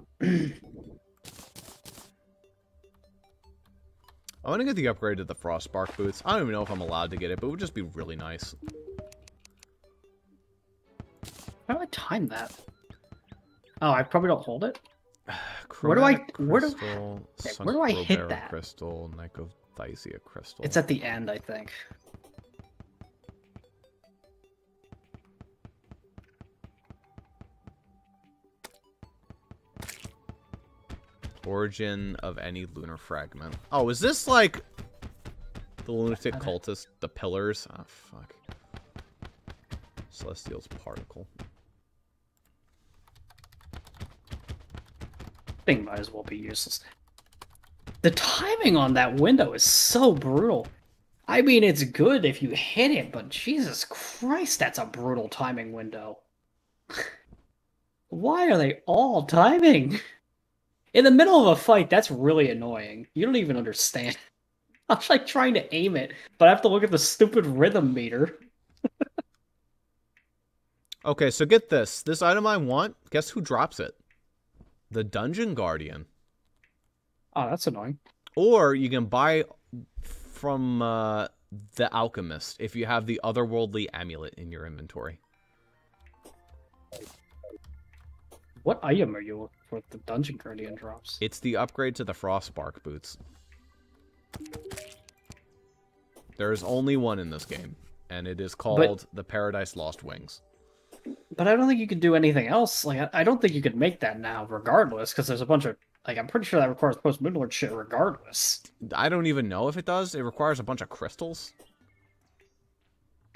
want to get the upgrade to the Frostbark boots. I don't even know if I'm allowed to get it, but it would just be really nice. How do I time that? Oh, I probably don't hold it. Where do I hit that? Crystal, Nicothysia crystal. It's at the end, I think. Origin of any lunar fragment. Oh, is this like the lunatic cultist? The pillars? Oh, fuck. Celestial's particle. Thing might as well be useless. The timing on that window is so brutal. I mean, it's good if you hit it, but Jesus Christ, that's a brutal timing window. Why are they all timing? In the middle of a fight, that's really annoying. You don't even understand. I'm like trying to aim it, but I have to look at the stupid rhythm meter. Okay, so get this. This item I want, guess who drops it? The Dungeon Guardian. Oh, that's annoying. Or you can buy from the Alchemist if you have the Otherworldly Amulet in your inventory. What item are you looking for the Dungeon Guardian drops? It's the upgrade to the Frostbark boots. There is only one in this game, and it is called the Paradise Lost Wings. But I don't think you can do anything else. Like, I don't think you could make that now, regardless, because there's a bunch of... Like, I'm pretty sure that requires post-Midlord shit regardless. I don't even know if it does. It requires a bunch of crystals.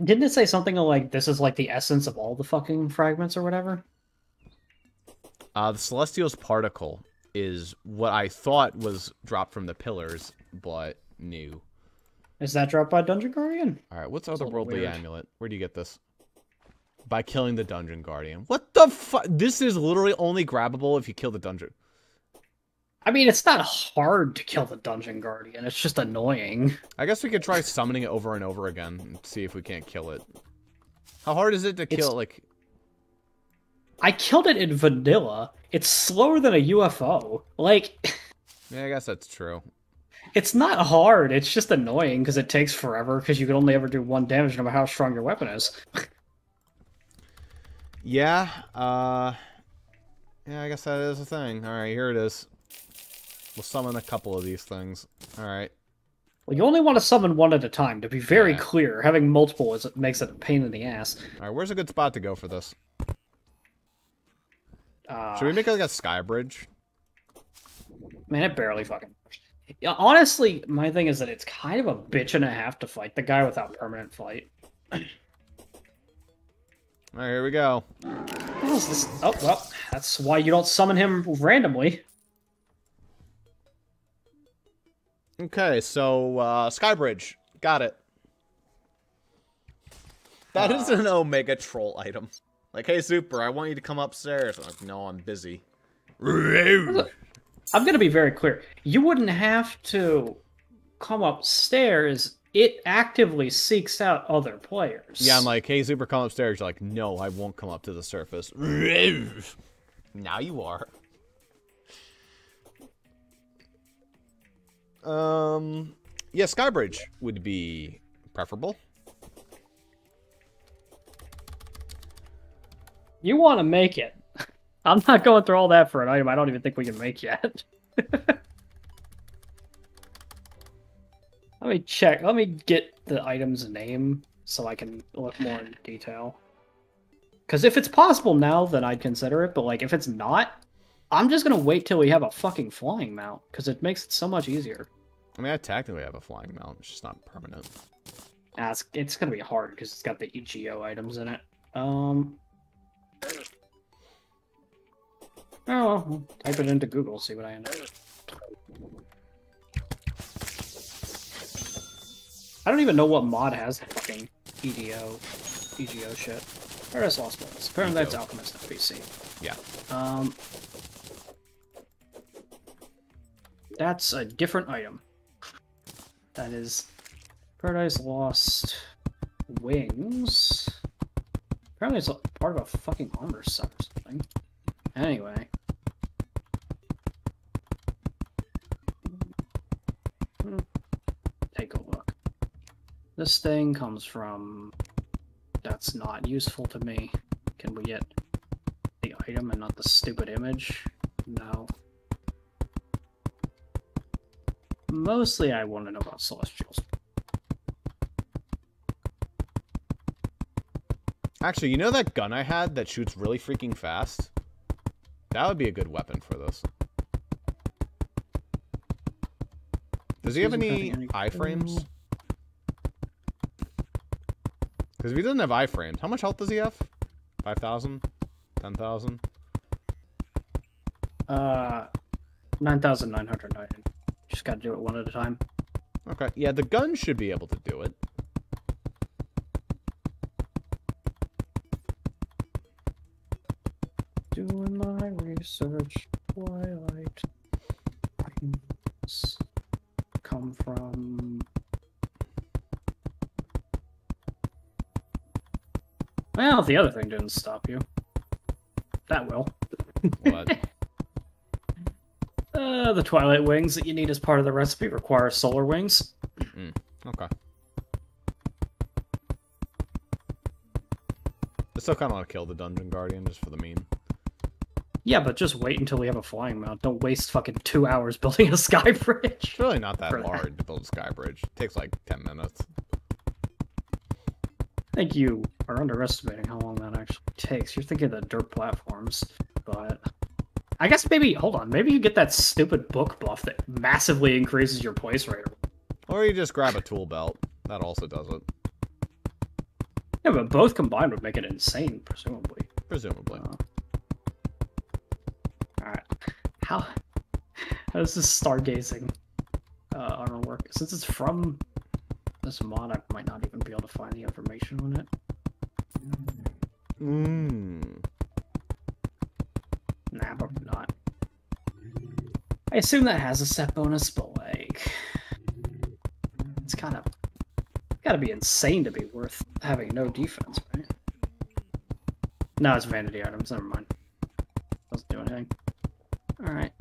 Didn't it say something like, this is like the essence of all the fucking fragments or whatever? The Celestial's particle is what I thought was dropped from the pillars, but new. Is that dropped by Dungeon Guardian? Alright, what's Otherworldly Amulet? Where do you get this? By killing the Dungeon Guardian. What the fuck? This is literally only grabbable if you kill the dungeon. I mean, it's not hard to kill the Dungeon Guardian. It's just annoying. I guess we could try summoning it over and over again and see if we can't kill it. How hard is it to kill, like... I killed it in vanilla. It's slower than a UFO. Like... Yeah, I guess that's true. It's not hard. It's just annoying because it takes forever because you can only ever do 1 damage no matter how strong your weapon is. Yeah, I guess that is a thing. Alright, here it is. We'll summon a couple of these things. Alright. Well, you only want to summon one at a time, to be very Yeah. clear. Having multiple makes it a pain in the ass. Alright, where's a good spot to go for this? Uh, Should we make like a sky bridge? Man, it barely fucking... Yeah, honestly, my thing is that it's kind of a bitch and a half to fight the guy without permanent flight. Alright, here we go. What is this? Oh, well, that's why you don't summon him randomly. Okay, so, Sky Bridge. Got it. That is an Omega Troll item. Like, hey, Zuper, I want you to come upstairs. I'm like, no, I'm busy. I'm gonna be very clear. You wouldn't have to come upstairs. It actively seeks out other players. Yeah, I'm like, hey, Zuper, come upstairs. You're like, no, I won't come up to the surface. Now you are. Yeah, Skybridge would be preferable. You want to make it. I'm not going through all that for an item I don't even think we can make yet. Let me check. Let me get the item's name so I can look more in detail. Because if it's possible now, then I'd consider it. But like, if it's not, I'm just going to wait till we have a fucking flying mount. Because it makes it so much easier. I mean, I technically have a flying mount. It's just not permanent. It's going to be hard because it's got the EGO items in it. Oh, well, we'll type it into Google, see what I end up. I don't even know what mod has fucking EGO shit. Paradise Lost Balls. Apparently that's Alchemist FBC. Yeah. That's a different item. That is Paradise Lost Wings. Apparently it's part of a fucking armor set or something. Anyway. Take a look. This thing comes from... That's not useful to me. Can we get the item and not the stupid image? No. Mostly I want to know about Celestials. Actually, you know that gun I had that shoots really freaking fast? That would be a good weapon for this. Does he have any iframes? Because if he doesn't have iframes, how much health does he have? 5,000? 10,000? 9,990. Just gotta do it one at a time. Okay, yeah, the gun should be able to do it. Doing my research, Twilight Rings come from... Well, the other thing didn't stop you. That will. What? The Twilight Wings that you need as part of the recipe require solar wings. Okay. I still kind of want to kill the Dungeon Guardian just for the meme. Yeah, but just wait until we have a flying mount. Don't waste fucking 2 hours building a sky bridge. It's really not that For that. hard to build a sky bridge. It takes like 10 minutes. I think you are underestimating how long that actually takes. You're thinking of the dirt platforms, but... I guess maybe, hold on, maybe you get that stupid book buff that massively increases your place rate. Or you just grab a tool belt. That also does it. Yeah, but both combined would make it insane, presumably. Presumably. Alright. How does this stargazing armor work? Since it's from this mod, I might not even be able to find the information on it. Nah, probably not. I assume that has a set bonus, but like... It's kind of... Gotta be insane to be worth having no defense, right? No, it's vanity items, never mind. Doesn't do anything. Alright.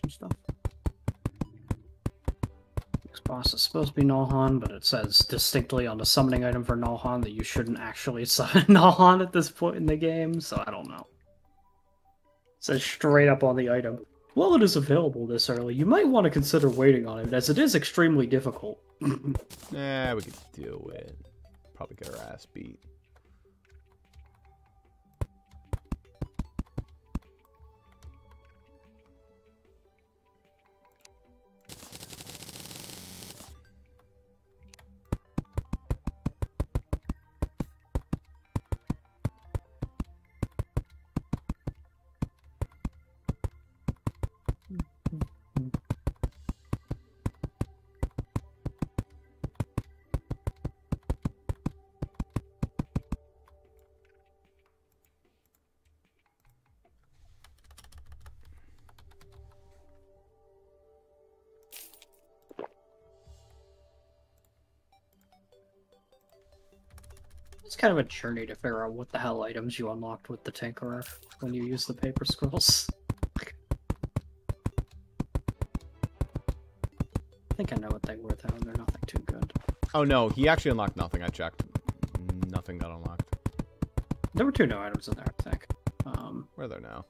Some stuff. This boss is supposed to be Nulhan, but it says distinctly on the summoning item for Nulhan that you shouldn't actually summon Nulhan at this point in the game, so I don't know. It says straight up on the item, while it is available this early, you might want to consider waiting on it, as it is extremely difficult. Yeah, we could do it. Probably get our ass beat. It's kind of a journey to figure out what the hell items you unlocked with the Tinkerer when you use the paper scrolls. I think I know what they were though, and they're nothing too good. Oh no, he actually unlocked nothing. I checked. Nothing got unlocked. There were 2 new items in there, I think. Where are they now?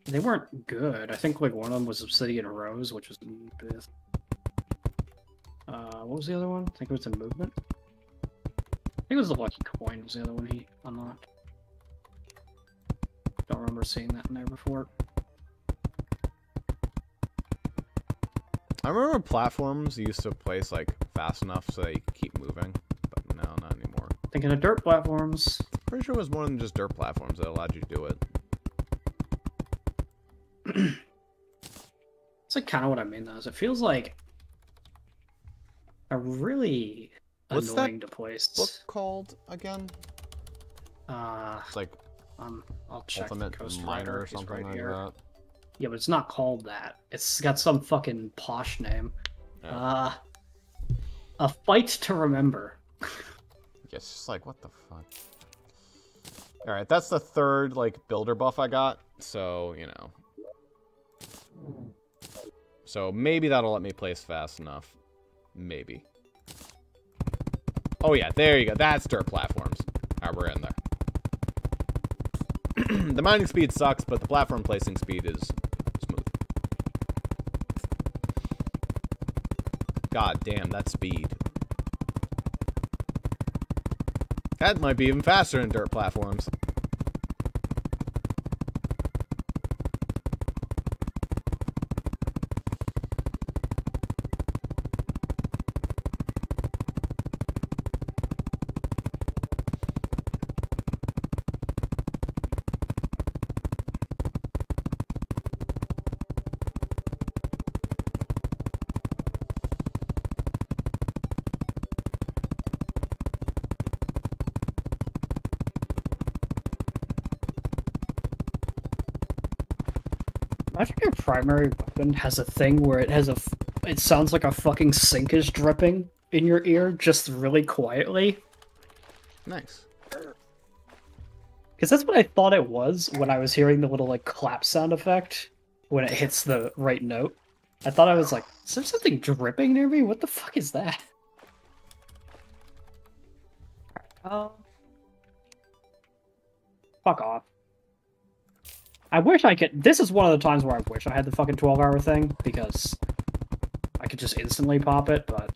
They weren't good. I think like one of them was Obsidian Rose, which was what was the other one? I think it was a movement. I think it was the Lucky Coin was the other one he unlocked. Don't remember seeing that in there before. I remember platforms used to place like fast enough so that you could keep moving, but no, not anymore. Thinking of dirt platforms. Pretty sure it was more than just dirt platforms that allowed you to do it. It's like kind of what I mean though, is it feels like a really What's annoying that to place. book called again? It's like I'll check the Ultimate Ghost Miner Rider. or He's something right like here. that. Yeah, but it's not called that. It's got some fucking posh name. Yeah. A Fight to Remember. Yeah, it's just like, what the fuck? Alright, that's the 3rd, like, builder buff I got, so, you know. So, maybe that'll let me place fast enough. Maybe. Oh yeah, there you go. That's dirt platforms. Alright, we're in there. The mining speed sucks, but the platform placing speed is smooth. God damn, that speed. That might be even faster than dirt platforms. Imagine your primary weapon has a thing where it has it sounds like a fucking sink is dripping in your ear just really quietly. Nice. Because that's what I thought it was when I was hearing the little like clap sound effect when it hits the right note. I thought I was like, is there something dripping near me? What the fuck is that? Fuck off. I wish I could. This is one of the times where I wish I had the fucking 12-hour thing, because I could just instantly pop it, but.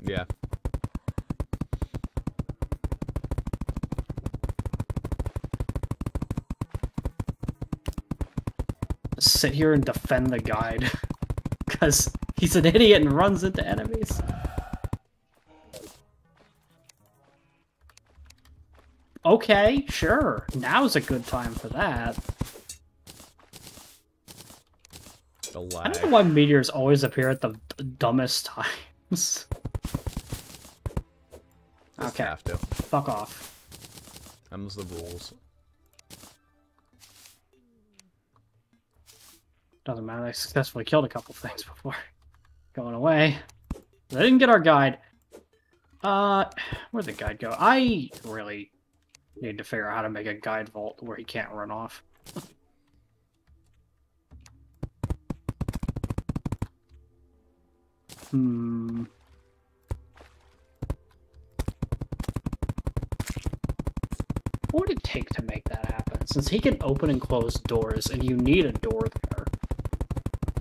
Yeah. Sit here and defend the guide. Because he's an idiot and runs into enemies. Okay, sure. Now's a good time for that. The lag. I don't know why meteors always appear at the dumbest times. Just Okay. have to. Fuck off. Them's the rules. Doesn't matter, I successfully killed a couple things before going away. I didn't get our guide. Where'd the guide go? I really need to figure out how to make a guide vault where he can't run off. What would it take to make that happen? Since he can open and close doors, and you need a door there.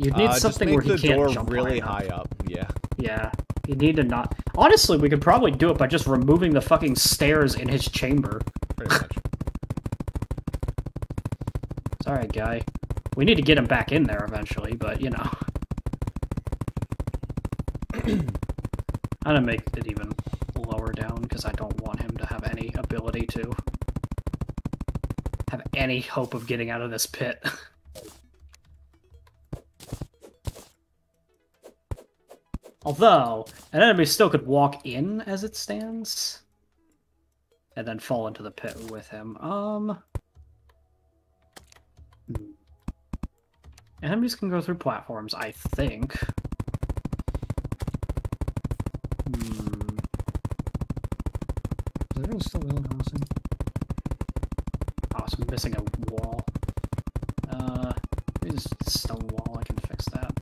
You'd need something where he can't jump really high up. Yeah. Yeah. You need to not... Honestly, we could probably do it by just removing the fucking stairs in his chamber. Pretty much. Sorry, guy. We need to get him back in there eventually, but, you know. I'm gonna make it even lower down, because I don't want him to have any ability to have any hope of getting out of this pit. Although, an enemy still could walk in as it stands, and then fall into the pit with him. Enemies can go through platforms, I think. Is there still building housing? Oh, so I'm missing a wall. Maybe just a stone wall, I can fix that.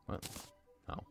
What? Oh.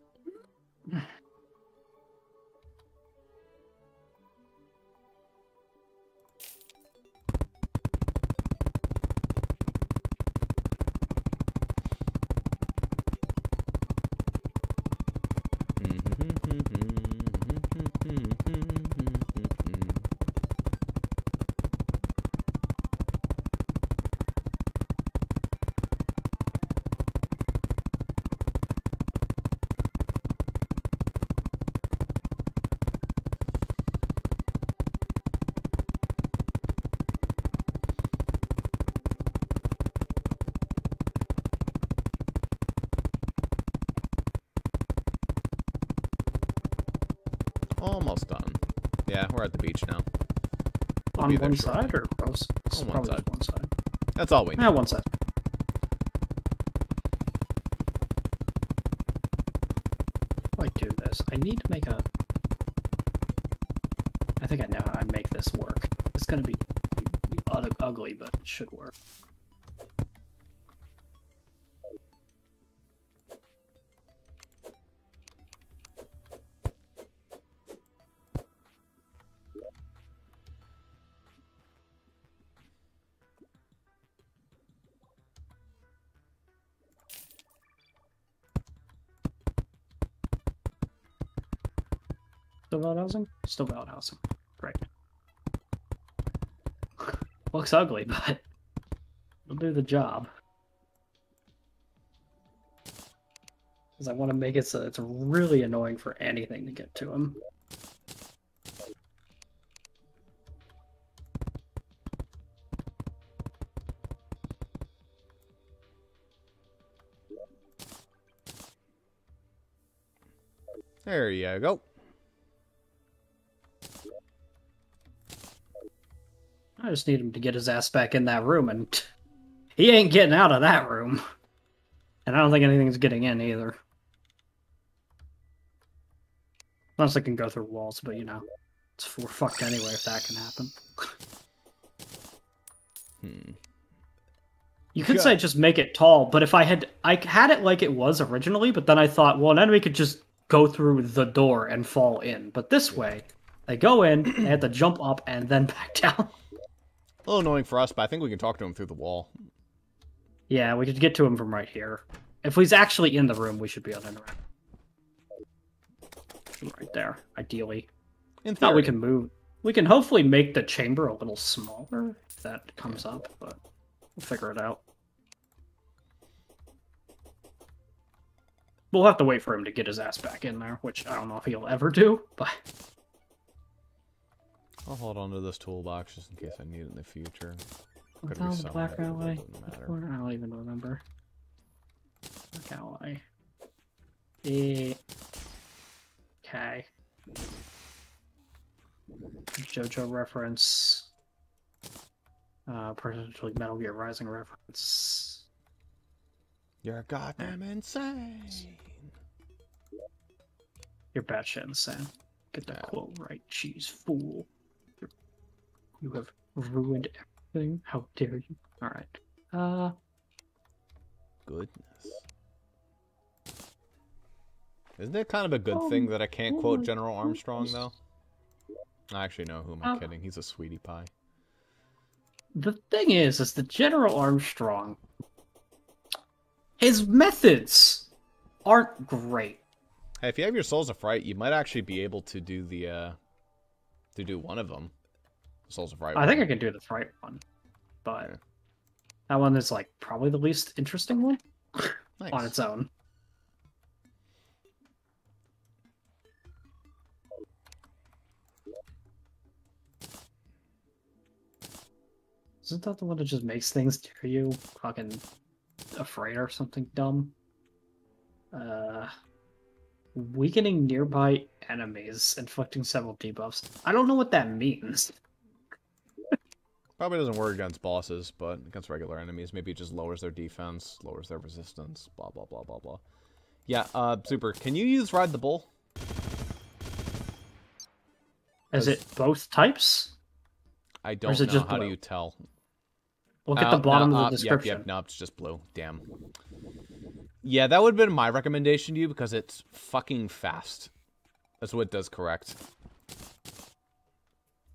Almost done. Yeah, we're at the beach now. On one side or both? On one probably side. just one side. That's all we need. Yeah, one side. How do I do this? I need to make a... I think I know how I make this work. It's gonna be ugly, but it should work. Still valid housing? Still valid housing. Great. Looks ugly, but it'll do the job. Because I want to make it so it's really annoying for anything to get to him. There you go. I just need him to get his ass back in that room, and he ain't getting out of that room. And I don't think anything's getting in either. Unless I can go through walls, but you know, we're fucked anyway if that can happen. You could say just make it tall, but if I had it like it was originally, but then I thought, well, an enemy could just go through the door and fall in. But this way, they go in, they have to jump up and then back down. A little annoying for us, but I think we can talk to him through the wall. Yeah, we could get to him from right here. If he's actually in the room, we should be able to interact. Right there, ideally. In Now theory. we can move. We can hopefully make the chamber a little smaller if that comes up, but we'll figure it out. We'll have to wait for him to get his ass back in there, which I don't know if he'll ever do, but... I'll hold on to this toolbox just in case I need it in the future. Could Down the resell Black it, Ally? doesn't matter. I don't even remember. Black Ally. Okay. JoJo reference. Potentially Metal Gear Rising reference. You're goddamn insane. You're batshit insane. Get that quote right, cheese fool. You have ruined everything. How dare you? Alright. Goodness. Isn't it kind of a good thing that I can't quote General Armstrong, though? I actually know who am I kidding. He's a sweetie pie. The thing is the General Armstrong, his methods aren't great. Hey, if you have your Souls of Fright, you might actually be able to do the, to do one of them. Souls of Fright. I think I can do the Fright one, but yeah. That one is, like, probably the least interesting one Nice. on its own. Isn't that the one that just makes things near you fucking afraid or something dumb? Weakening nearby enemies, inflicting several debuffs. I don't know what that means. Probably doesn't work against bosses, but against regular enemies, maybe it just lowers their defense, lowers their resistance, blah, blah, blah, blah, blah. Yeah, Zuper, can you use Ride the Bull? Is it both types? I don't is it know. just How blue? do you tell? Look at the bottom no, of the description. Yep, no, it's just blue. Damn. Yeah, that would have been my recommendation to you because it's fucking fast. That's what it does correct.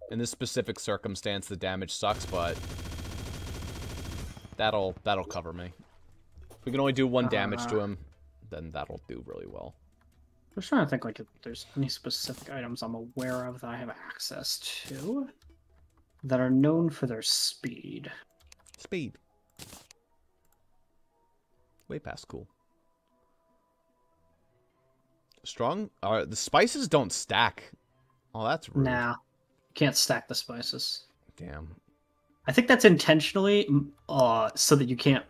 In this specific circumstance, the damage sucks, but that'll cover me. If we can only do one damage to him, then that'll do really well. I'm just trying to think like if there's any specific items I'm aware of that I have access to that are known for their speed. Speed. Way past cool. Strong? The spices don't stack. Oh, that's rude. Nah. Can't stack the spices. Damn. I think that's intentionally so that you can't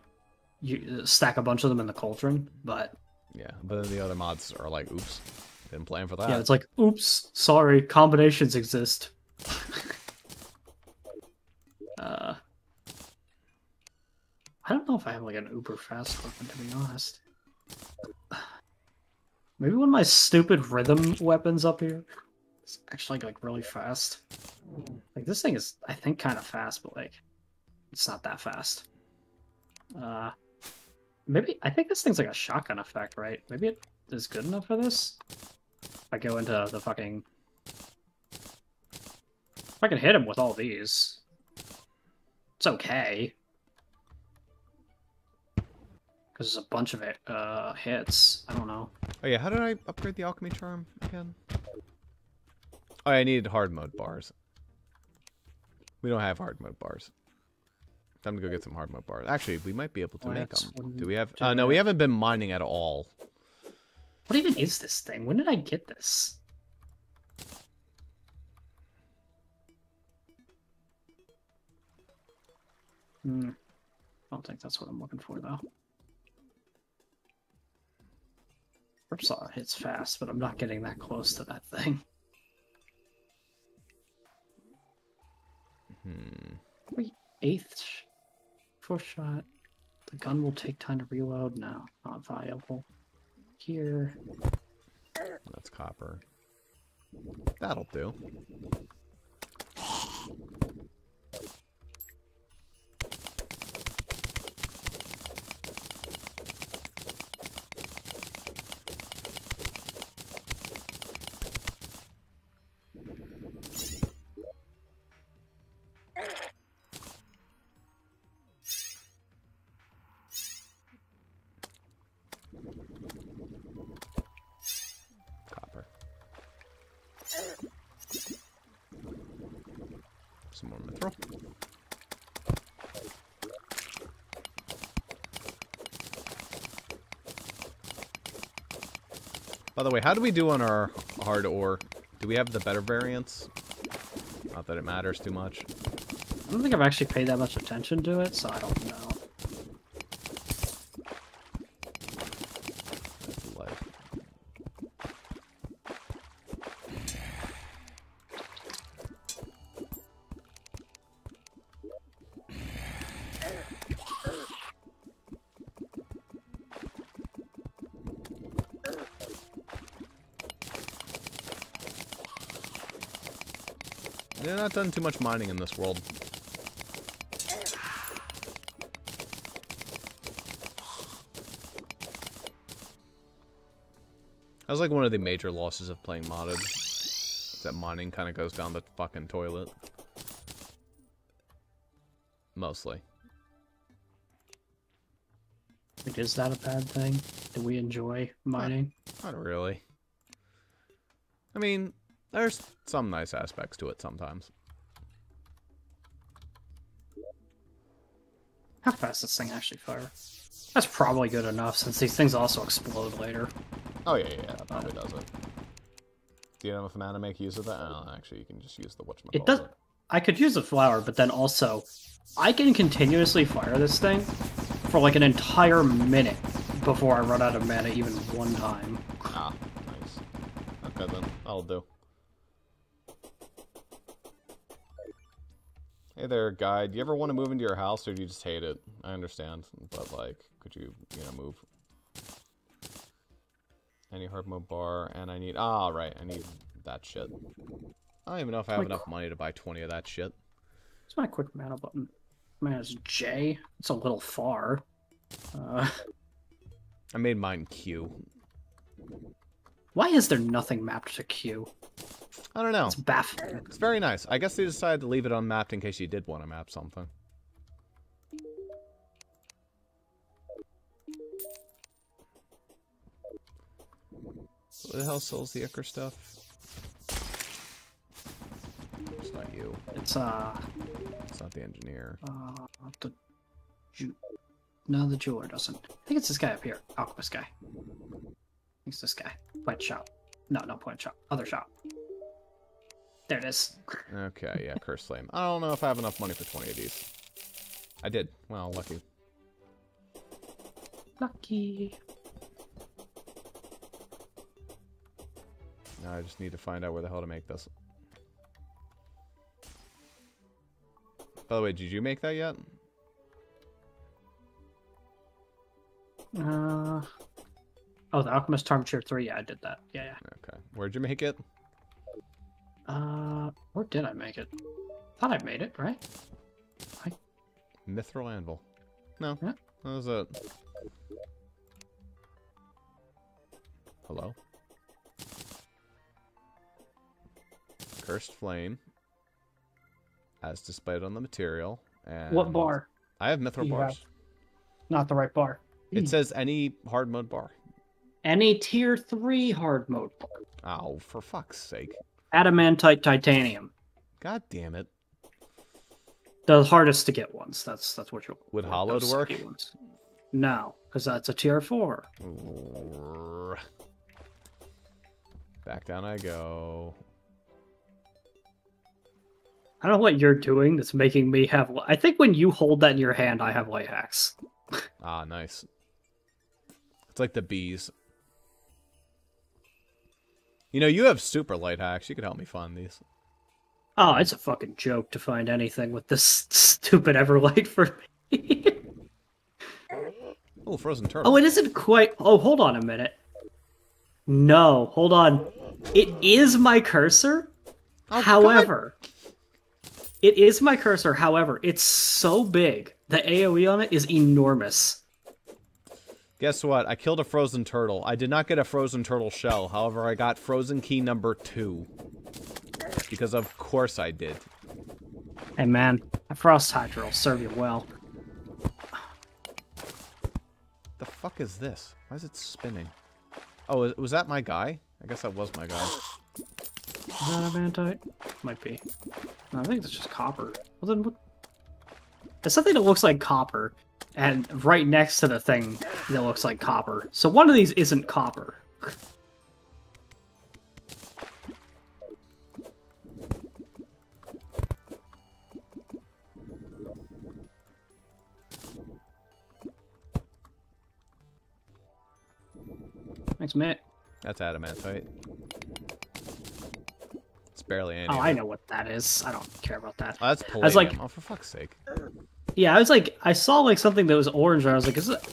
stack a bunch of them in the cauldron, but... Yeah, but then the other mods are like, oops, didn't plan for that. Yeah, it's like, oops, sorry, combinations exist. I don't know if I have like an uber fast weapon, to be honest. Maybe one of my stupid rhythm weapons up here. It's actually like really fast. Like this thing is, I think, kind of fast, but like it's not that fast. Maybe I think this thing's like a shotgun effect, right? Maybe it is good enough for this. If I go into the fucking, if I can hit him with all these, it's okay. Because there's a bunch of it hits. I don't know. Oh yeah, how did I upgrade the alchemy charm again? Oh, I needed hard mode bars. We don't have hard mode bars. Time to go get some hard mode bars. Actually, we might be able to make them. Do we have? No, we haven't been mining at all. What even is this thing? When did I get this? I don't think that's what I'm looking for, though. Ripsaw hits fast, but I'm not getting that close to that thing. Wait, 4th shot. The gun will take time to reload. No, not viable. Here. That's copper. That'll do. Copper. Some more mithril. By the way, how do we do on our hard ore? Do we have the better variants? Not that it matters too much. I don't think I've actually paid that much attention to it, so I don't know. They've not done too much mining in this world. That was like one of the major losses of playing modded. Is that mining kind of goes down the fucking toilet. Mostly. Like, is that a bad thing? Do we enjoy mining? Not really. I mean, there's some nice aspects to it sometimes. How fast does this thing actually fire? That's probably good enough, since these things also explode later. Oh, yeah, that probably does it. Do you know if mana make use of that? Oh, actually, you can just use the whatchamacallit. It does. I could use the flower, but then also, I can continuously fire this thing for like an entire minute before I run out of mana even one time. Ah, nice. Okay, then. That'll do. Hey there, guy. Do you ever want to move into your house, or do you just hate it? I understand, but, like, could you, move? Any hard mode bar, and I need... Ah, right, I need that shit. I don't even know if I have enough money to buy 20 of that shit. It's my quick mana button. Mana's J. It's a little far. I made mine Q. Why is there nothing mapped to Q? I don't know. It's baffling. It's very nice. I guess they decided to leave it unmapped in case you did want to map something. What the hell sells the Icar stuff? It's not you. It's not the engineer. No, the jeweler doesn't. I think it's this guy up here. Alchemist guy. I think it's this guy. Point shop. No, point shop. Other shop. There it is. Okay, yeah, Curse Flame. I don't know if I have enough money for 20 of these. I did. Well, lucky. Lucky. Now I just need to find out where the hell to make this. By the way, did you make that yet? Oh, the Alchemist Charm Tier 3, yeah, I did that. Yeah. Okay. Where'd you make it? Where did I make it? Thought I made it, right? Mithril Anvil. No. Yeah. That was it. Hello? Cursed Flame. As displayed on the material. And What bar? I have mithril bars. Not the right bar. It says any hard mode bar. Any tier 3 hard mode bar. Oh, for fuck's sake. Adamantite titanium. God damn it. The hardest to get ones. That's what you'll... Would hollowed work? Ones. No, because that's a tier 4. Back down I go. I don't know what you're doing that's making me have... I think when you hold that in your hand, I have light hacks. Ah, nice. It's like the bees. You know, you have super light hacks. You could help me find these. Oh, it's a fucking joke to find anything with this stupid Everlight for me. Oh, frozen turtle. Oh, it isn't quite... Oh, hold on a minute. No, hold on. It is my cursor. Oh, however... It is my cursor, however, it's so big. The AoE on it is enormous. Guess what? I killed a frozen turtle. I did not get a frozen turtle shell. However, I got frozen key number 2. Because of course I did. Hey man, that frost hydra will serve you well. The fuck is this? Why is it spinning? Oh, was that my guy? I guess that was my guy. Is that adamantite? Might be. No, I think it's just copper. Well then what? There's something that looks like copper, and right next to the thing that looks like copper. So one of these isn't copper. Thanks, mate. That's adamantite. It's barely any. Oh, of I it. know what that is. I don't care about that. Oh, that's palladium. I was like, oh, for fuck's sake. yeah, I was like, I saw like something that was orange, and I was like, is that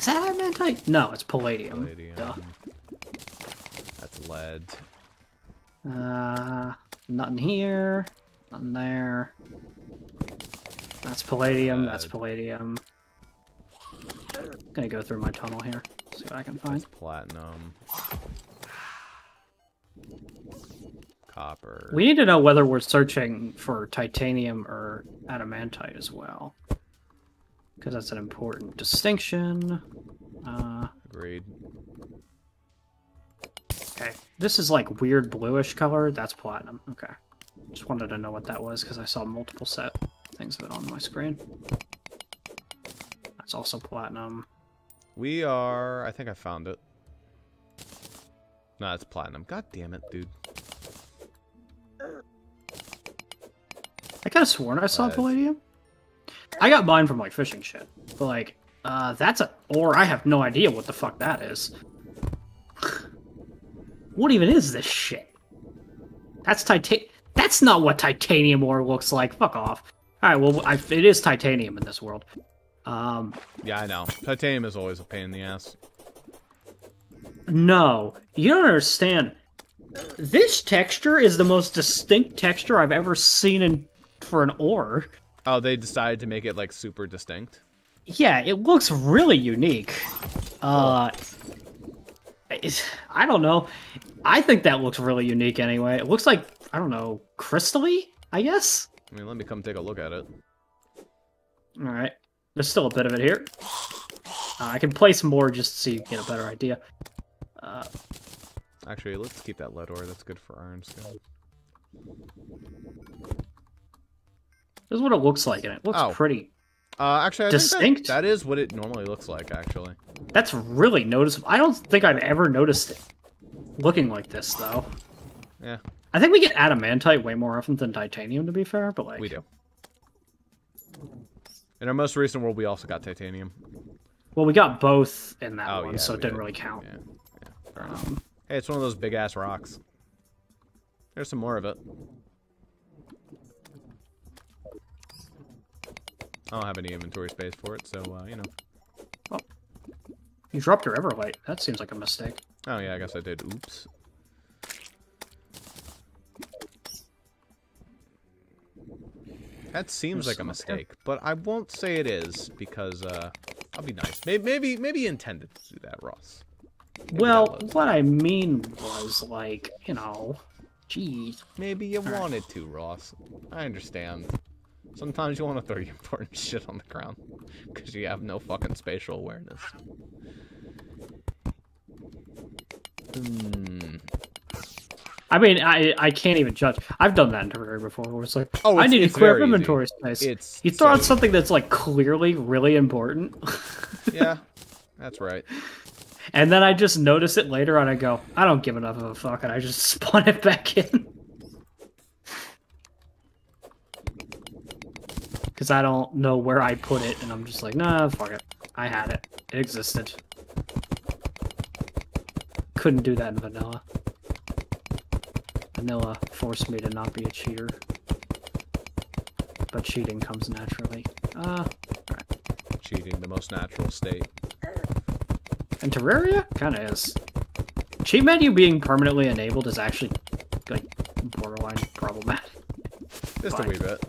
adamantite? No, it's palladium. Palladium. Duh. That's lead. Nothing here. Nothing there. That's palladium. That's palladium. Gonna go through my tunnel here. See what I can find. That's platinum. Copper. We need to know whether we're searching for titanium or adamantite as well, because that's an important distinction. Agreed. Okay, this is like weird bluish color. That's platinum. Okay, just wanted to know what that was because I saw multiple things of it on my screen. That's also platinum. We are... I think I found it. No, it's platinum. God damn it, dude. I could have sworn I saw palladium. I got mine from like fishing shit, but like, that's a... Or I have no idea what the fuck that is. What even is this shit? That's That's not what titanium ore looks like. Fuck off. Alright, well, it is titanium in this world. Yeah, I know. Titanium is always a pain in the ass. No. You don't understand. This texture is the most distinct texture I've ever seen for an ore. Oh, they decided to make it, like, super distinct? Yeah, it looks really unique. I don't know. I think that looks really unique anyway. It looks like, I don't know, crystally, I guess? I mean, let me come take a look at it. Alright. There's still a bit of it here. I can place more just so you get a better idea. Actually, let's keep that lead ore. That's good for iron skin. This is what it looks like, and it looks pretty actually, I distinct. think that is what it normally looks like, actually. That's really noticeable. I don't think I've ever noticed it looking like this, though. Yeah. I think we get adamantite way more often than titanium, to be fair, but like... We do. In our most recent world, we also got titanium. Well, we got both in that one, yeah, so it didn't really count. Yeah, fair enough. Hey, it's one of those big-ass rocks. There's some more of it. I don't have any inventory space for it, so, you know. Oh. You dropped your Everlight. That seems like a mistake. Oh, yeah, I guess I did. Oops. That seems like a mistake, but I won't say it is, because, I'll be nice. Maybe you intended to do that, Ross. Maybe well, what I mean was, like, you know, geez. Maybe you wanted to, Ross. I understand. Sometimes you want to throw your important shit on the ground, because you have no fucking spatial awareness. I mean, I can't even judge. I've done that in Terraria before, where it's like, oh, I need to clear up inventory space. You throw out something that's, like, clearly really important. Yeah, that's right. And then I just notice it later, and I go, I don't give enough of a fuck, and I just spawn it back in. Because I don't know where I put it, and I'm just like, nah, fuck it. I had it. It existed. Couldn't do that in vanilla. Vanilla forced me to not be a cheater. But cheating comes naturally. Alright. Cheating, the most natural state. And Terraria? Kinda is. Cheat menu being permanently enabled is actually, like, borderline problematic. Just a wee bit.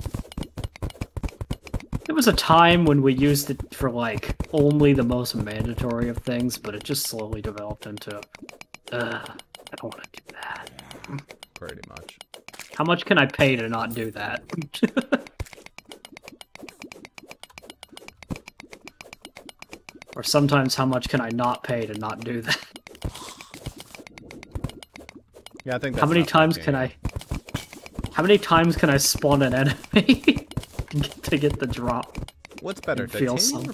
There was a time when we used it for, like, only the most mandatory of things, but it just slowly developed into, I don't want to do that. Pretty much. How much can I pay to not do that? Or sometimes, how much can I not pay to not do that? Yeah, I think that's How many times can I spawn an enemy to get the drop? What's better, titanium or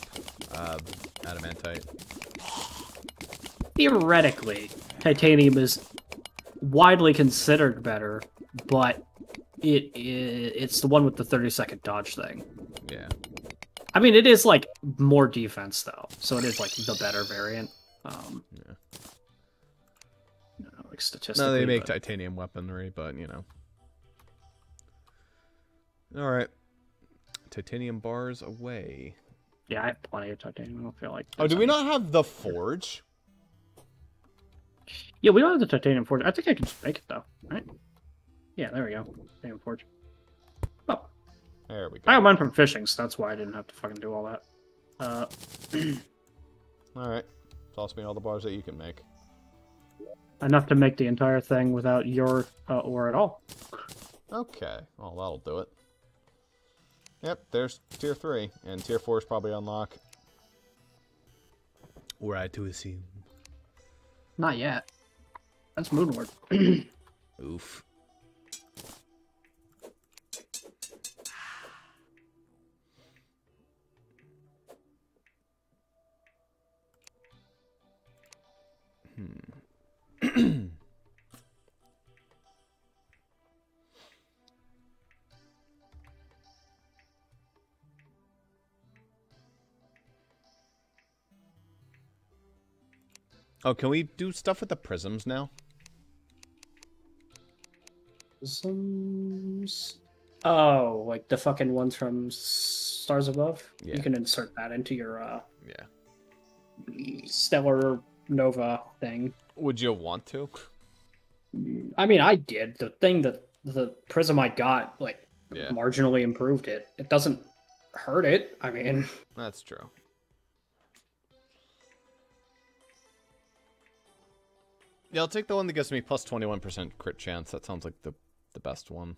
adamantite? Theoretically, titanium is widely considered better, but it's the one with the 30-second dodge thing. Yeah. I mean, it is, like, more defense, though, so it is, like, the better variant. Yeah. like statistically. No, they make but... titanium weaponry, but you know. All right, titanium bars away. Yeah, I have plenty of titanium. I don't feel like. Oh, do we not have the forge? Yeah, we don't have the titanium forge. I think I can just make it though, right? Yeah, there we go. Titanium forge. Oh, there we go. I got mine from fishing, so that's why I didn't have to fucking do all that. All right, toss me all the bars that you can make. Enough to make the entire thing without your ore at all. Okay, well that'll do it. Yep, there's tier 3, and tier 4 is probably unlock. Or I to assume. Not yet. That's Moonlord. Oof. Oh, can we do stuff with the prisms now? Prisms? Oh, like the fucking ones from Stars Above? Yeah. You can insert that into your Yeah. Stellar Nova thing. Would you want to? I mean, I did. The thing that the prism I got, like, Yeah. marginally improved it. It doesn't hurt it. I mean... That's true. Yeah, I'll take the one that gives me plus 21% crit chance. That sounds like the best one.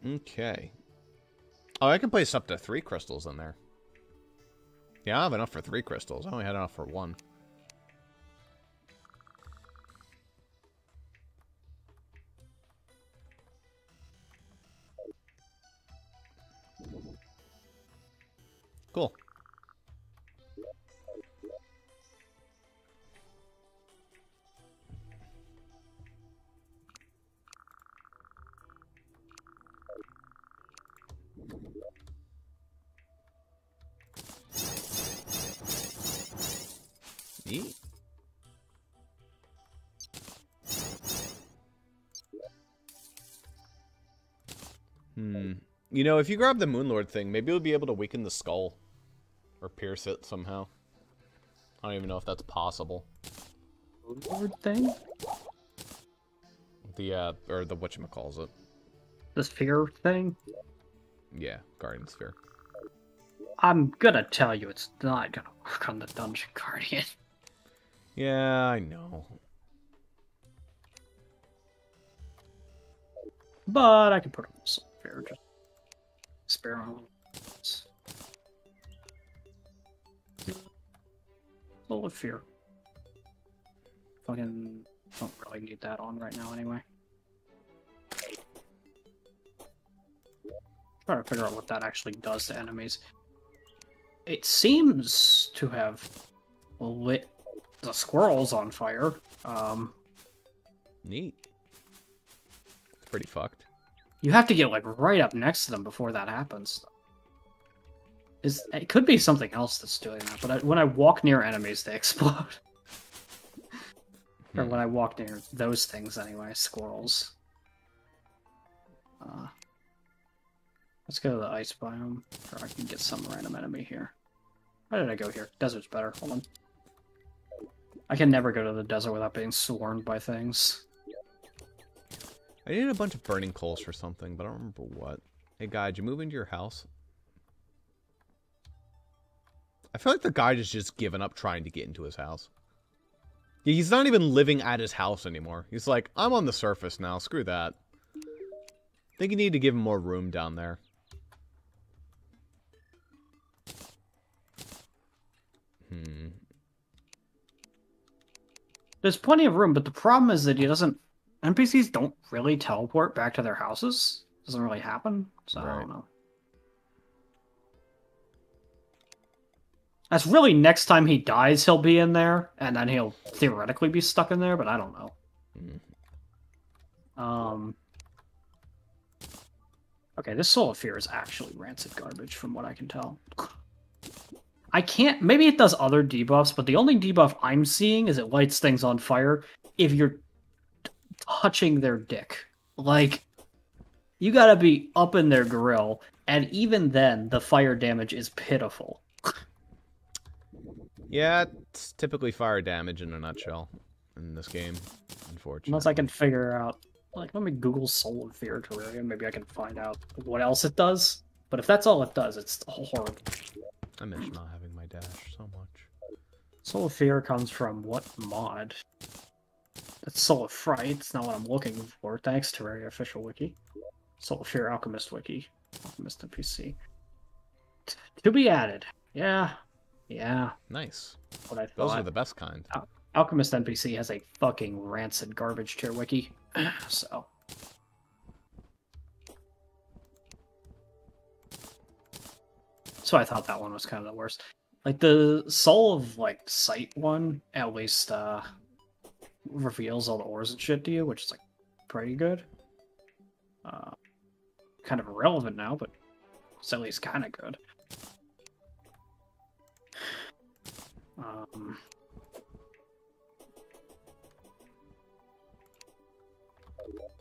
Okay. Oh, I can place up to 3 crystals in there. Yeah, I have enough for 3 crystals. I only had enough for 1. Cool. Neat. You know, if you grab the Moonlord thing, maybe you'll be able to weaken the skull. Or pierce it somehow. I don't even know if that's possible. Moonlord thing? Or the whatchamacallit. The sphere thing? Yeah, Guardian Sphere. I'm gonna tell you it's not gonna work on the Dungeon Guardian. Yeah, I know. But I can put him in sphere, just spare him. Full of fear. Fucking don't really need that on right now anyway. Trying to figure out what that actually does to enemies. It seems to have lit the squirrels on fire. Neat. It's pretty fucked. You have to get like right up next to them before that happens. It could be something else that's doing that, but when I walk near enemies, they explode. Or when I walk near those things anyway, squirrels. Let's go to the ice biome, or I can get some random enemy here. How did I go here? Desert's better. Hold on. I can never go to the desert without being swarmed by things. I needed a bunch of burning coals for something, but I don't remember what. Hey, guy, did you move into your house? I feel like the guy has just given up trying to get into his house. He's not even living at his house anymore. He's like, I'm on the surface now. Screw that. I think you need to give him more room down there. There's plenty of room, but the problem is that he doesn't NPCs don't really teleport back to their houses. Doesn't really happen, so I don't know. That's really next time he dies, he'll be in there, and then he'll theoretically be stuck in there, but I don't know. Okay, this Soul of Fear is actually rancid garbage from what I can tell. I can't... Maybe it does other debuffs, but the only debuff I'm seeing is it lights things on fire if you're touching their dick. Like, you gotta be up in their grill, and even then, the fire damage is pitiful. Yeah, it's typically fire damage in a nutshell in this game, unfortunately. Unless I can figure out... Like, let me Google Soul of Fear Terraria, maybe I can find out what else it does. But if that's all it does, it's horrible. I miss not having my dash so much. Soul of Fear comes from what mod? That's Soul of Fright, it's not what I'm looking for. Thanks, Terraria official wiki. Soul of Fear Alchemist wiki. Alchemist NPC. To be added. Yeah. Yeah. Nice. What I thought. Those are the best kind. Alchemist NPC has a fucking rancid garbage tier wiki. So. So I thought that one was kind of the worst. Like, the Soul of, like, Sight one, at least, reveals all the ores and shit to you, which is, like, pretty good. Kind of irrelevant now, but it's at least kind of good.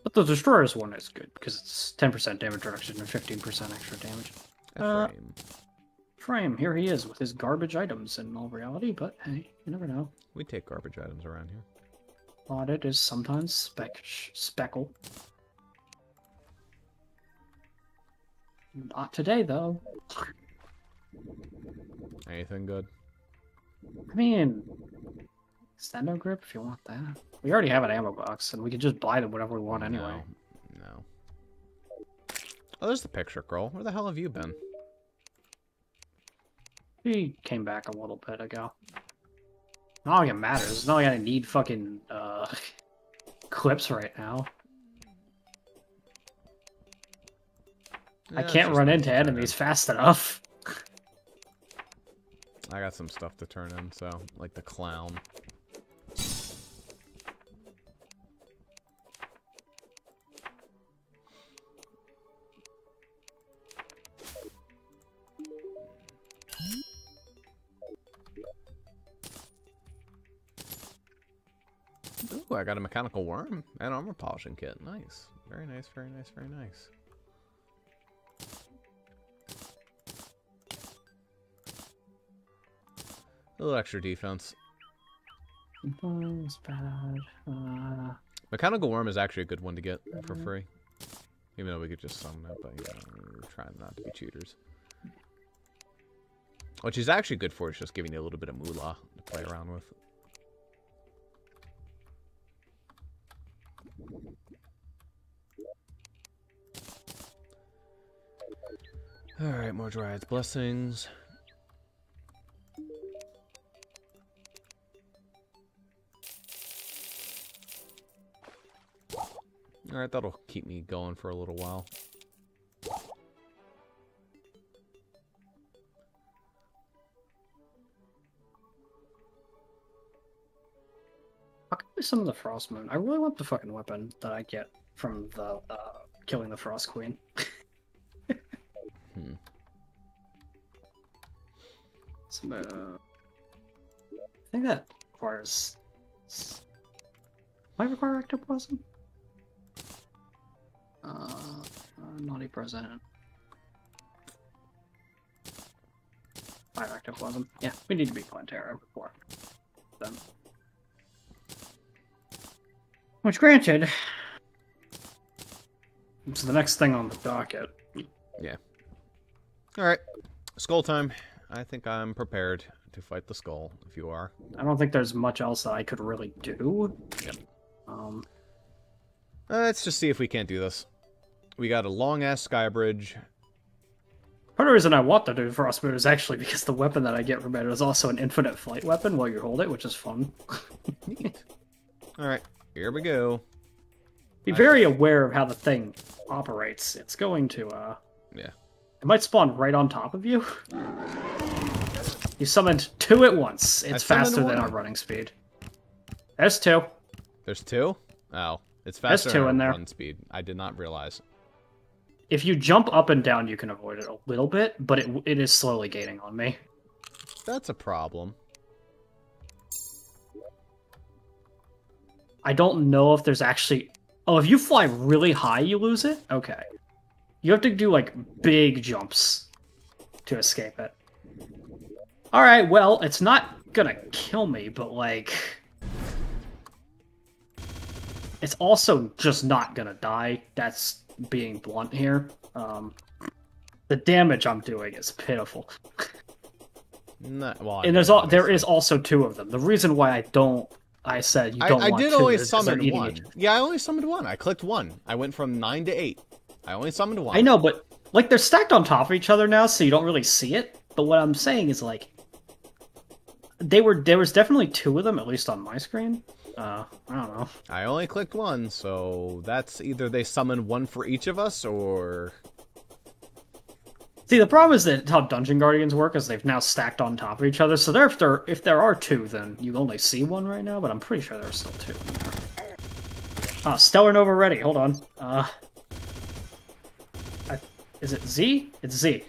But the Destroyers one is good, because it's 10% damage reduction and 15% extra damage. Frame, here he is with his garbage items in all reality, but hey, you never know. We take garbage items around here. Audit is sometimes speckle. Not today, though. Anything good? I mean, extendo grip if you want that. We already have an ammo box, and we can just buy them whatever we want anyway. No. Oh, there's the picture girl. Where the hell have you been? He came back a little bit ago. Not like it matters. It's not like I need fucking clips right now. Yeah, I can't run into enemies fast enough. I got some stuff to turn in, so, like the clown. Ooh, I got a mechanical worm and armor polishing kit. Nice. Very nice, very nice, very nice. A little extra defense. It's bad. Mechanical worm is actually a good one to get for free. Even though we could just summon it, but yeah, we're trying not to be cheaters. Which is actually good for, it's just giving you a little bit of moolah to play around with. Alright, more Dryad's Blessings. Alright, that'll keep me going for a little while. How can I summon the Frost Moon? I really want the fucking weapon that I get from the killing the Frost Queen. I think that requires... Might require ectoplasm? Naughty President. 5 ectoplasm. Yeah, we need to be Plantera before then. Which, granted, it's the next thing on the docket. Yeah. Alright. Skull time. I think I'm prepared to fight the skull, if you are. I don't think there's much else that I could really do. Yep. Let's just see if we can't do this. We got a long-ass sky bridge. Part of the reason I want to do Frost Moon is actually because the weapon that I get from it is also an infinite flight weapon while you hold it, which is fun. Neat. Alright, here we go. Be very aware of how the thing operates. It's going to, Yeah. It might spawn right on top of you. You summoned 2 at once. It's faster than our running speed. There's 2. There's 2? Oh. It's faster than than our run speed. I did not realize. If you jump up and down, you can avoid it a little bit, but it is slowly gaining on me. That's a problem. I don't know if there's actually... Oh, if you fly really high, you lose it? Okay. You have to do, like, big jumps to escape it. Alright, well, it's not gonna kill me, but, like... It's also just not gonna die. That's being blunt here. The damage I'm doing is pitiful. Well, and there is also 2 of them. The reason why I said you don't want I did 2 only is 'cause they're summon eating 1. each- Yeah, I only summoned 1. I clicked 1. I went from 9 to 8. I only summoned 1. I know, but like they're stacked on top of each other now, so you don't really see it. But what I'm saying is like there was definitely 2 of them, at least on my screen. I don't know. I only clicked 1, so that's either they summon 1 for each of us, or... See, the problem is that how Dungeon Guardians work is they've now stacked on top of each other. So if there are 2, then you only see 1 right now. But I'm pretty sure there's still 2 in there. Stellar Nova ready. Hold on. Is it Z? It's Z.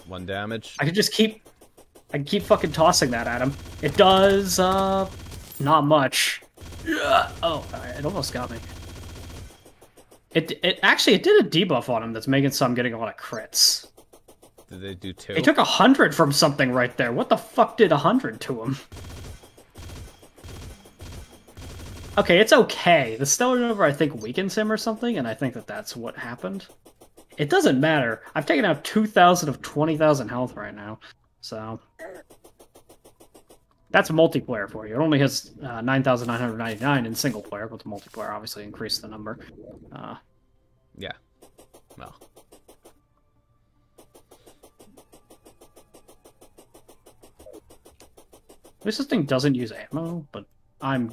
1 damage. I can keep fucking tossing that at him. It does, not much. Oh, it almost got me. It actually did a debuff on him that's making so I'm getting a lot of crits. Did they do 2? He took 100 from something right there. What the fuck did 100 to him? Okay, it's okay. The Stellar Nova, I think, weakens him or something, and I think that's what happened. It doesn't matter. I've taken out 2,000 of 20,000 health right now, so... That's multiplayer for you. It only has 9,999 in single player, but the multiplayer obviously increased the number. Yeah. Well. This thing doesn't use ammo, but I'm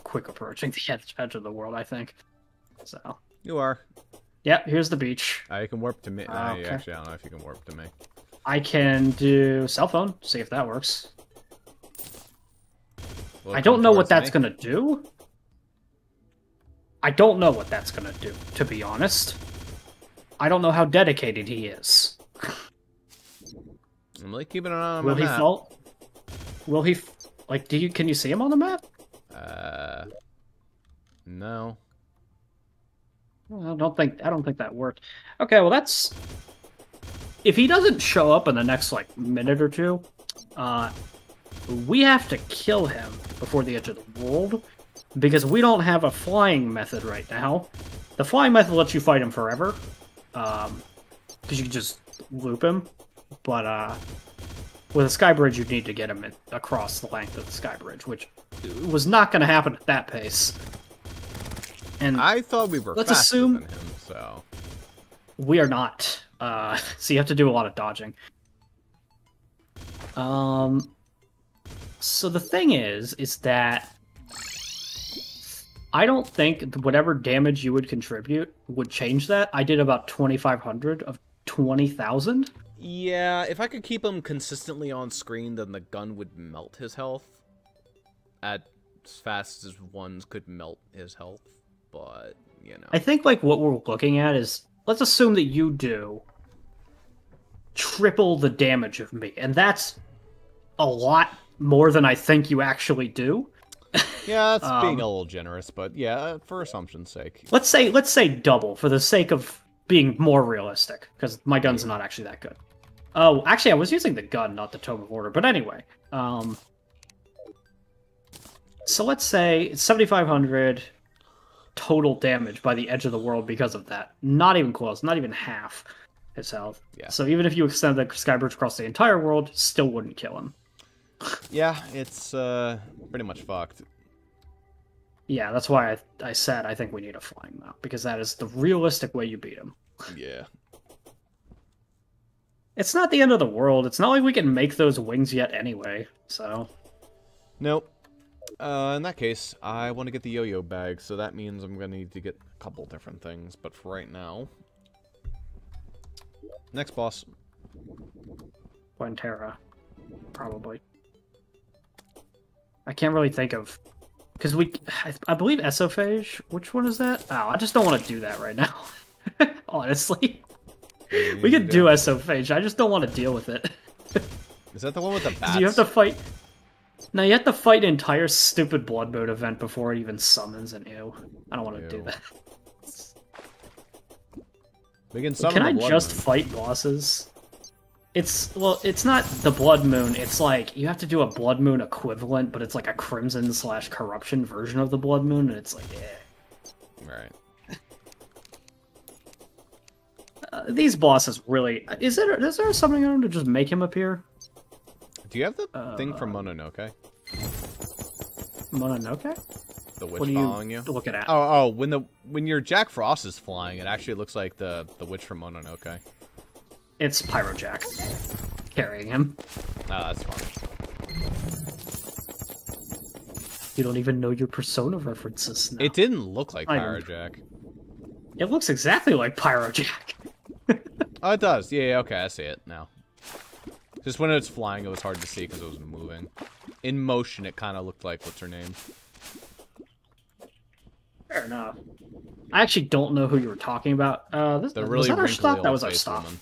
quick approaching the edge of the world, I think. So. You are. Yep, here's the beach. You can warp to me. Okay. Actually, I don't know if you can warp to me. I can do cell phone, see if that works. I don't know what that's gonna do. I don't know what that's gonna do, to be honest. I don't know how dedicated he is. I'm really keeping an eye on Will my he map. fall? Will he like can you see him on the map? No. Well, I don't think that worked. Okay, well that's if he doesn't show up in the next like minute or 2, we have to kill him before the edge of the world, because we don't have a flying method right now. The flying method lets you fight him forever, because you can just loop him, but with a sky bridge you need to get him across the length of the sky bridge, which was not going to happen at that pace. And I thought we were let's faster assume than him, so... We are not. So you have to do a lot of dodging. So the thing is that I don't think whatever damage you would contribute would change that. I did about 2,500 of 20,000. Yeah, if I could keep him consistently on screen, then the gun would melt his health as fast as ones could melt his health, but, you know. I think, like, what we're looking at is, let's assume that you do triple the damage of me, and that's a lot more than I think you actually do. Yeah, that's being a little generous, but yeah, for assumption's sake. Let's say double for the sake of being more realistic, because my gun's not actually that good. Oh, actually, I was using the gun, not the Tome of Order. But anyway, so let's say it's 7,500 total damage by the edge of the world because of that. Not even close, not even half his health. Yeah. So even if you extend the skybridge across the entire world, still wouldn't kill him. Yeah, it's pretty much fucked. Yeah, that's why I said I think we need a flying mount, because that is the realistic way you beat him. Yeah. It's not the end of the world. It's not like we can make those wings yet anyway, so... Nope. In that case, I want to get the yo-yo bag, so that means I'm going to need to get a couple different things. But for right now... Next boss. Terra, probably. I can't really think of... Because I believe Esophage. Which one is that? Oh, I just don't want to do that right now. Honestly. We could do Esophage. I just don't want to deal with it. Is that the one with the bats? You have to fight... No, you have to fight an entire stupid blood mode event before it even summons an ew. I don't want to do that. We can summon Can I the blood just moon. fight bosses? It's not the blood moon. It's like you have to do a blood moon equivalent, but it's like a crimson/corruption version of the blood moon, and it's like, yeah. Right. These bosses really. Is there something on him to just make him appear? Do you have the thing from Mononoke? Mononoke? The witch What are following you? looking at? Oh, when your Jack Frost is flying, it actually looks like the witch from Mononoke. It's Pyrojack carrying him. Oh, that's fun. You don't even know your Persona references now. It didn't look like Pyrojack. It looks exactly like Pyrojack. Oh, it does. Yeah, okay, I see it now. Just when it's flying, it was hard to see because it was moving. In motion, it kind of looked like, what's her name? Fair enough. I actually don't know who you were talking about. Was that our stop? That was our stop. Woman.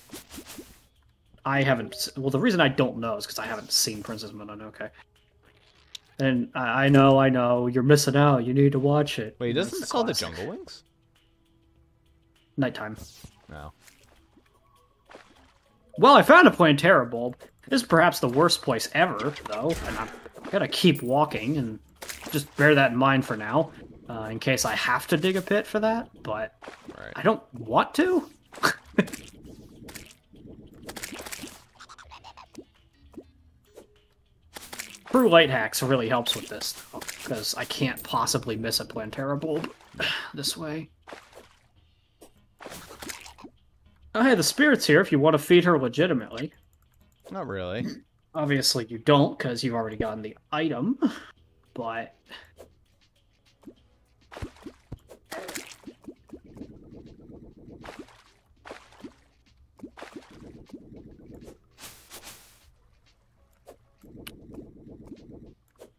I haven't... Well, the reason I don't know is because I haven't seen Princess Mononoke. And I know, you're missing out. You need to watch it. Wait, doesn't it call the Jungle Wings? Nighttime. No. Well, I found a Plantera bulb. This is perhaps the worst place ever, though, and I'm gonna keep walking, and just bear that in mind for now, in case I have to dig a pit for that, but Right. I don't want to. True light hacks really helps with this, because I can't possibly miss a Plantera bulb this way. Oh, hey, the spirit's here if you want to feed her legitimately. Not really. Obviously you don't, because you've already gotten the item, but...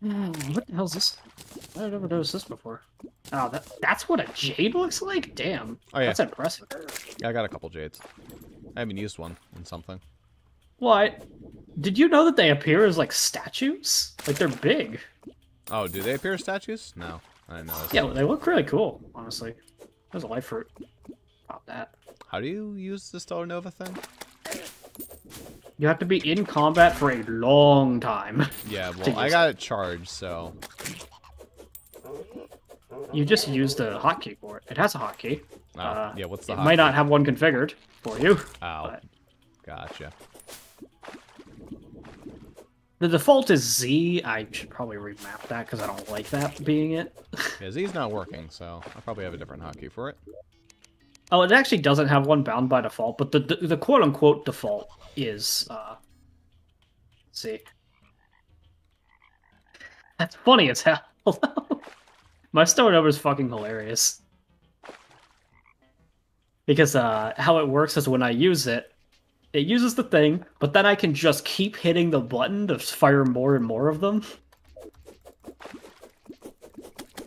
What the hell's this? I've never noticed this before. Oh, that's what a jade looks like? Damn. Oh, yeah. That's impressive. Yeah, I got a couple jades. I haven't used one in something. What? Did you know that they appear as, like, statues? Like, they're big. Oh, do they appear as statues? No, I didn't know. Yeah, well, they look really cool, honestly. There's a life fruit. Pop that. How do you use the Stellar Nova thing? You have to be in combat for a long time. Yeah, well, I got it charged, so... You just used a hotkey for it. It has a hotkey. Oh, yeah, what's the hotkey? It might not have one configured for you. Oh, but gotcha. the default is Z. I should probably remap that because I don't like that being it. Yeah, Z's not working, so I'll probably have a different hotkey for it. Oh, it actually doesn't have one bound by default, but the quote-unquote default is, let's see. That's funny as hell. My stone over is fucking hilarious. Because how it works is when I use it, it uses the thing, but then I can just keep hitting the button to fire more and more of them.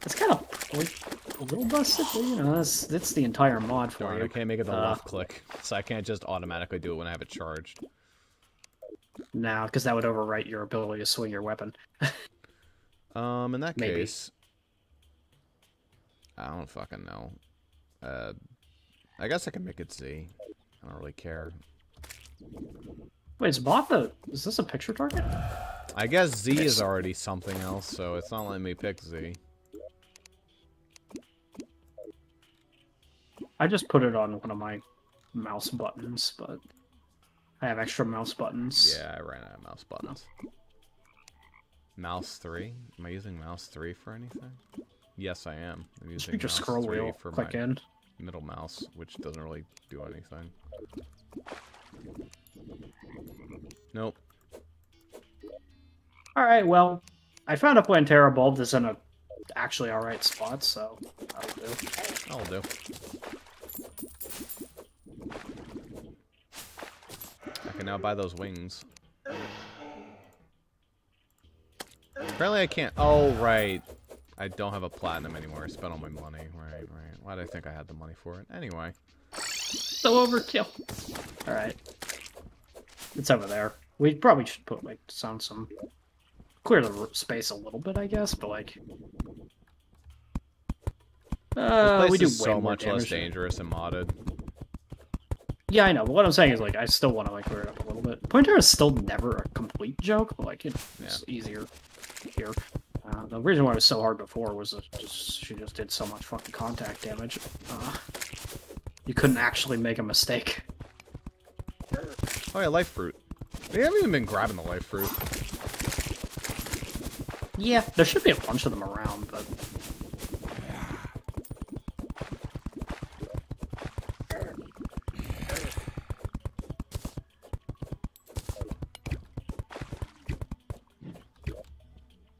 It's kind of like a little busted, but you know, that's the entire mod for Darn, you. I can't make it the left click, so I can't just automatically do it when I have it charged. No, because that would overwrite your ability to swing your weapon. In that Maybe. case... I don't fucking know. I guess I can make it Z. I don't really care. Wait, is this a picture target? I guess Z is already something else, so it's not letting me pick Z. I just put it on one of my mouse buttons, but I have extra mouse buttons. Yeah, I ran out of mouse buttons. Mouse 3? Am I using mouse 3 for anything? Yes, I am. I'm using Just mouse scroll 3 wheel, for click my in. middle mouse, which doesn't really do anything. Nope. Alright, well, I found a Plantera bulb that's in a actually alright spot, so that'll do. That'll do. I can now buy those wings. Apparently I can't. Oh, right. I don't have a platinum anymore. I spent all my money. Right. Why did I think I had the money for it? Anyway. So overkill. Alright. It's over there. We probably should put, like, some... Clear the space a little bit, I guess, but, like... This place we do is way so more much less damage. dangerous and modded. Yeah, I know, but what I'm saying is, like, I still want to, like, clear it up a little bit. Pointer is still never a complete joke, but, like, it's easier here. The reason why it was so hard before was that she just did so much fucking contact damage. You couldn't actually make a mistake. Oh yeah, life fruit. We haven't even been grabbing the life fruit. Yeah, there should be a bunch of them around, but...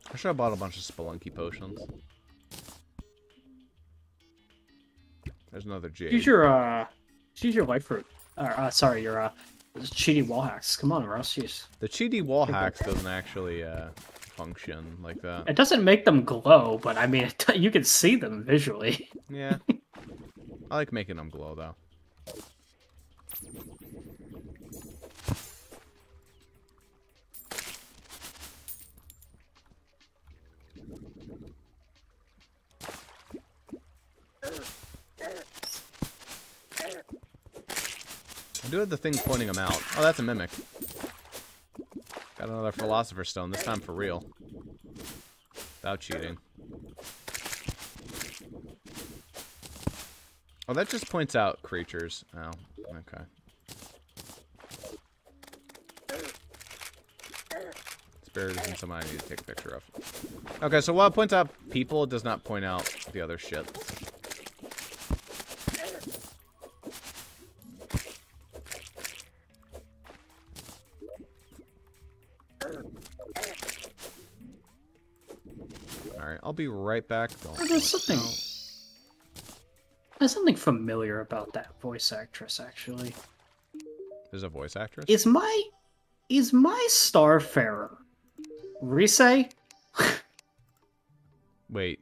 I should have bought a bunch of Spelunky potions. There's another Jade. Use your life fruit. Sorry, your cheaty wall hacks. Come on, Russ. Jeez. The cheaty wall hacks doesn't actually function like that. It doesn't make them glow, but I mean, you can see them visually. Yeah. I like making them glow, though. I do have the thing pointing them out. Oh, that's a mimic. Got another Philosopher's Stone, this time for real. Without cheating. Oh, that just points out creatures. Oh, okay. Spirit isn't someone I need to take a picture of. Okay, so while it points out people, it does not point out the other shit. Alright, I'll be right back. There's something familiar about that voice actress, actually. There's a voice actress? Is my Starfarer Rise? Wait,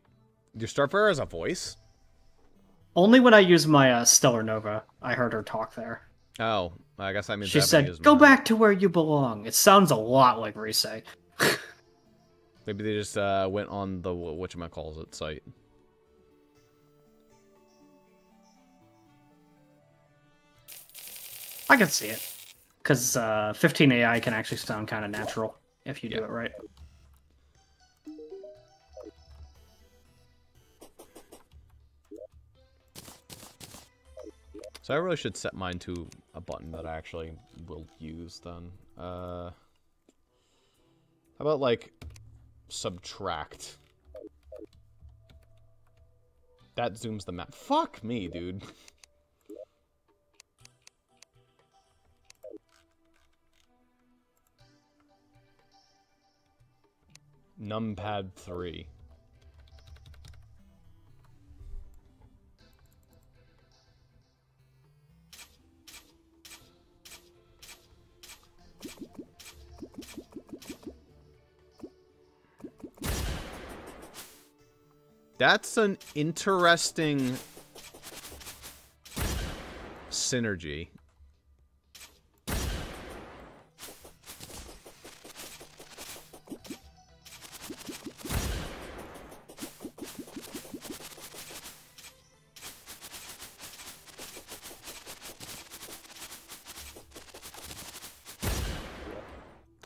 your Starfarer has a voice? Only when I use my Stellar Nova, I heard her talk there. Oh, I guess that means she said, "Go back to where you belong." It sounds a lot like Rise. Maybe they just went on the whatchamacallit site. I can see it. Because 15 AI can actually sound kind of natural if you do it right. So I really should set mine to a button that I actually will use then. How about, like, subtract? That zooms the map. Fuck me, dude. Numpad 3. That's an interesting synergy.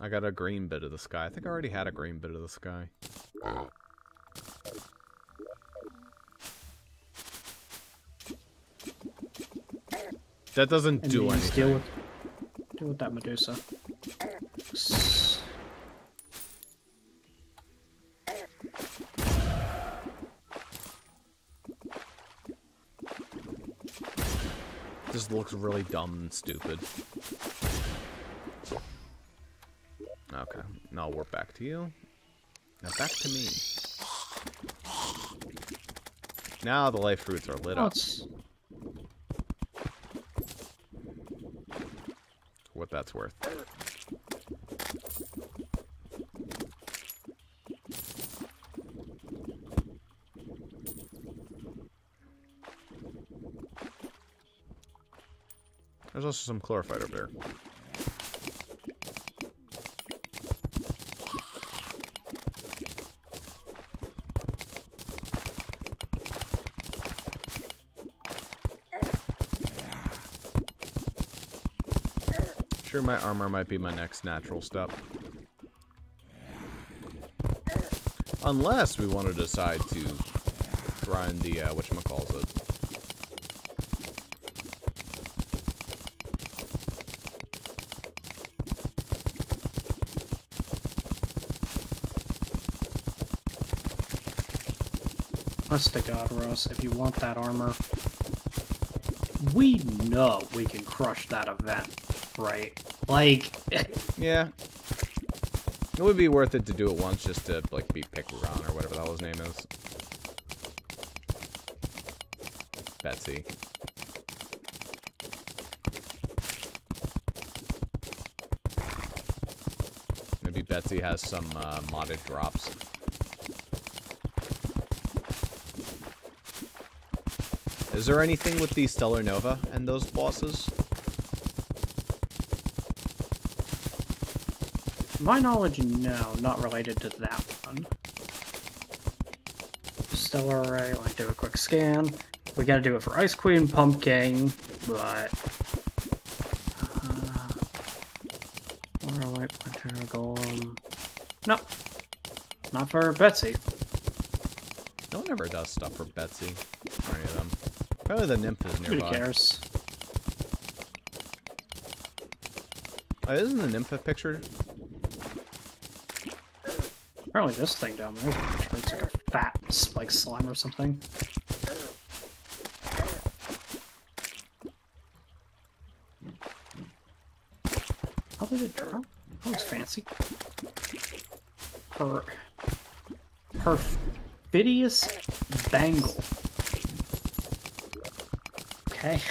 I got a green bit of the sky. I think I already had a green bit of the sky. That doesn't do anything. Deal with that Medusa. This looks really dumb and stupid. Okay, now I'll warp back to you. Now back to me. Now the life fruits are lit up. What that's worth. There's also some chlorophyte over there. Sure, my armor might be my next natural step. Unless we want to decide to grind the, whatchamacallit. Honest to God, Russ, if you want that armor, we know we can crush that event, right? Like... Yeah. It would be worth it to do it once just to, like, beat Pickeron or whatever the hell his name is. Betsy. Maybe Betsy has some, modded drops. Is there anything with the Stellar Nova and those bosses? My knowledge, no, not related to that one. Stellar Array, let me do a quick scan. We gotta do it for Ice Queen, Pumpkin, but... Light, Planty, Golem... No, not for Betsy. No one ever does stuff for Betsy, or any of them. Probably the nymph is nearby. Who cares? Oh, isn't the nymph a picture? Apparently this thing down there is a picture. It's like a fat, like, slime or something. How did it drop? That was fancy. Perfidious Bangle. Okay.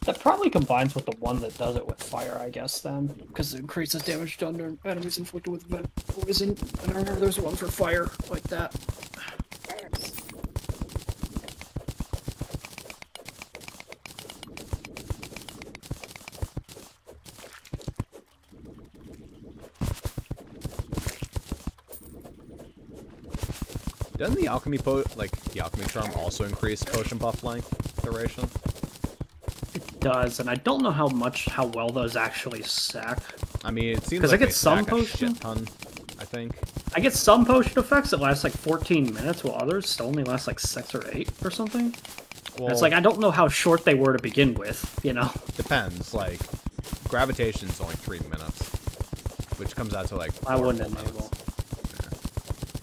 That probably combines with the one that does it with fire, I guess, then. Because it increases damage done to enemies inflicted with poison. And I remember there's one for fire, like that. Doesn't the alchemy the alchemy charm also increase potion buff length duration? It does, and I don't know how well those actually stack. I mean, it seems like I get some they stack a potion, shit ton, I think. I get some potion effects that last like 14 minutes, while others still only last like 6 or 8 or something. Well, it's like, I don't know how short they were to begin with, you know? Depends, like, gravitation's only 3 minutes, which comes out to like 4 I wouldn't minutes. enable.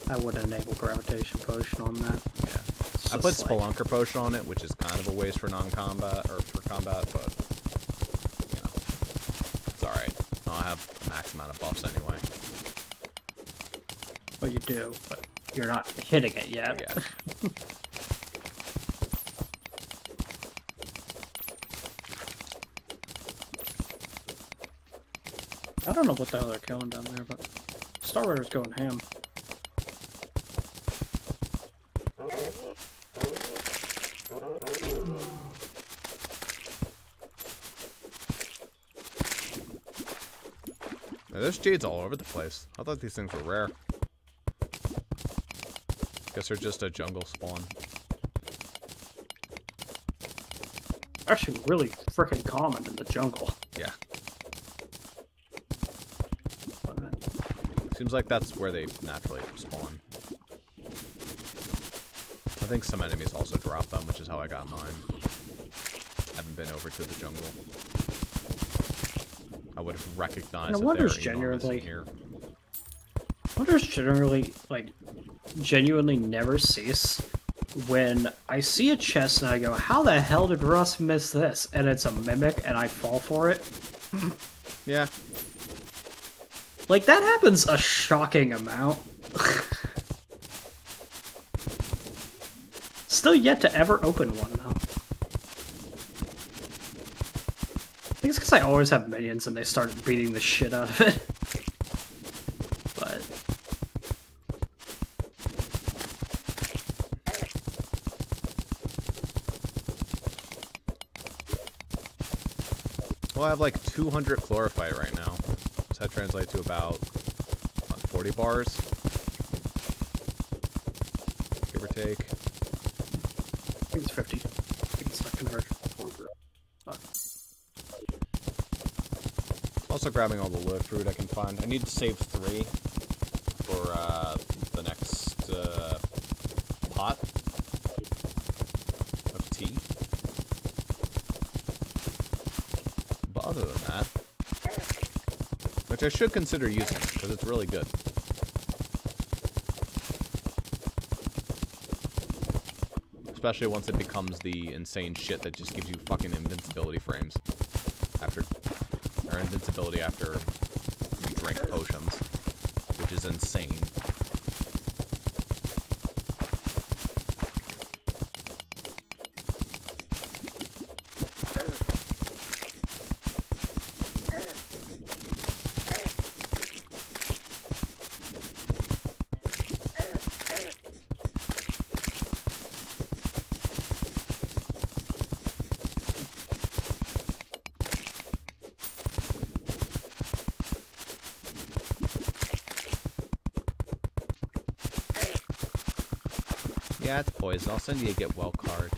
I would enable gravitation potion on that. Yeah. I put Spelunker potion on it, which is kind of a waste for non-combat, or for combat, but, you know, it's alright. I'll have a max amount of buffs anyway. Well, you do, but you're not hitting it yet. Yeah. I don't know what the hell they're killing down there, but Star Raider's going ham. There's jades all over the place. I thought these things were rare. Guess they're just a jungle spawn. Actually, really freaking common in the jungle. Yeah. Seems like that's where they naturally spawn. I think some enemies also drop them, which is how I got mine. Haven't been over to the jungle. I would have recognized that Wonder's they're enormous in generally here. Wonder's generally like genuinely never cease when I see a chest and I go, how the hell did Russ miss this? And it's a mimic and I fall for it. Yeah. Like, that happens a shocking amount. Still yet to ever open one, though. I think it's because I always have minions and they start beating the shit out of it. But... Well, I have like 200 chlorophyte right now. So that translates to about, what, 40 bars? Give or take. I think it's 50. I think it's not converted. Also grabbing all the low fruit I can find. I need to save 3 for the next pot of tea. But other than that, which I should consider using because it's really good. Especially once it becomes the insane shit that just gives you fucking invincibility frames after. Or invincibility after you drink potions, which is insane. Yeah, it's poison. I'll send you a get well card.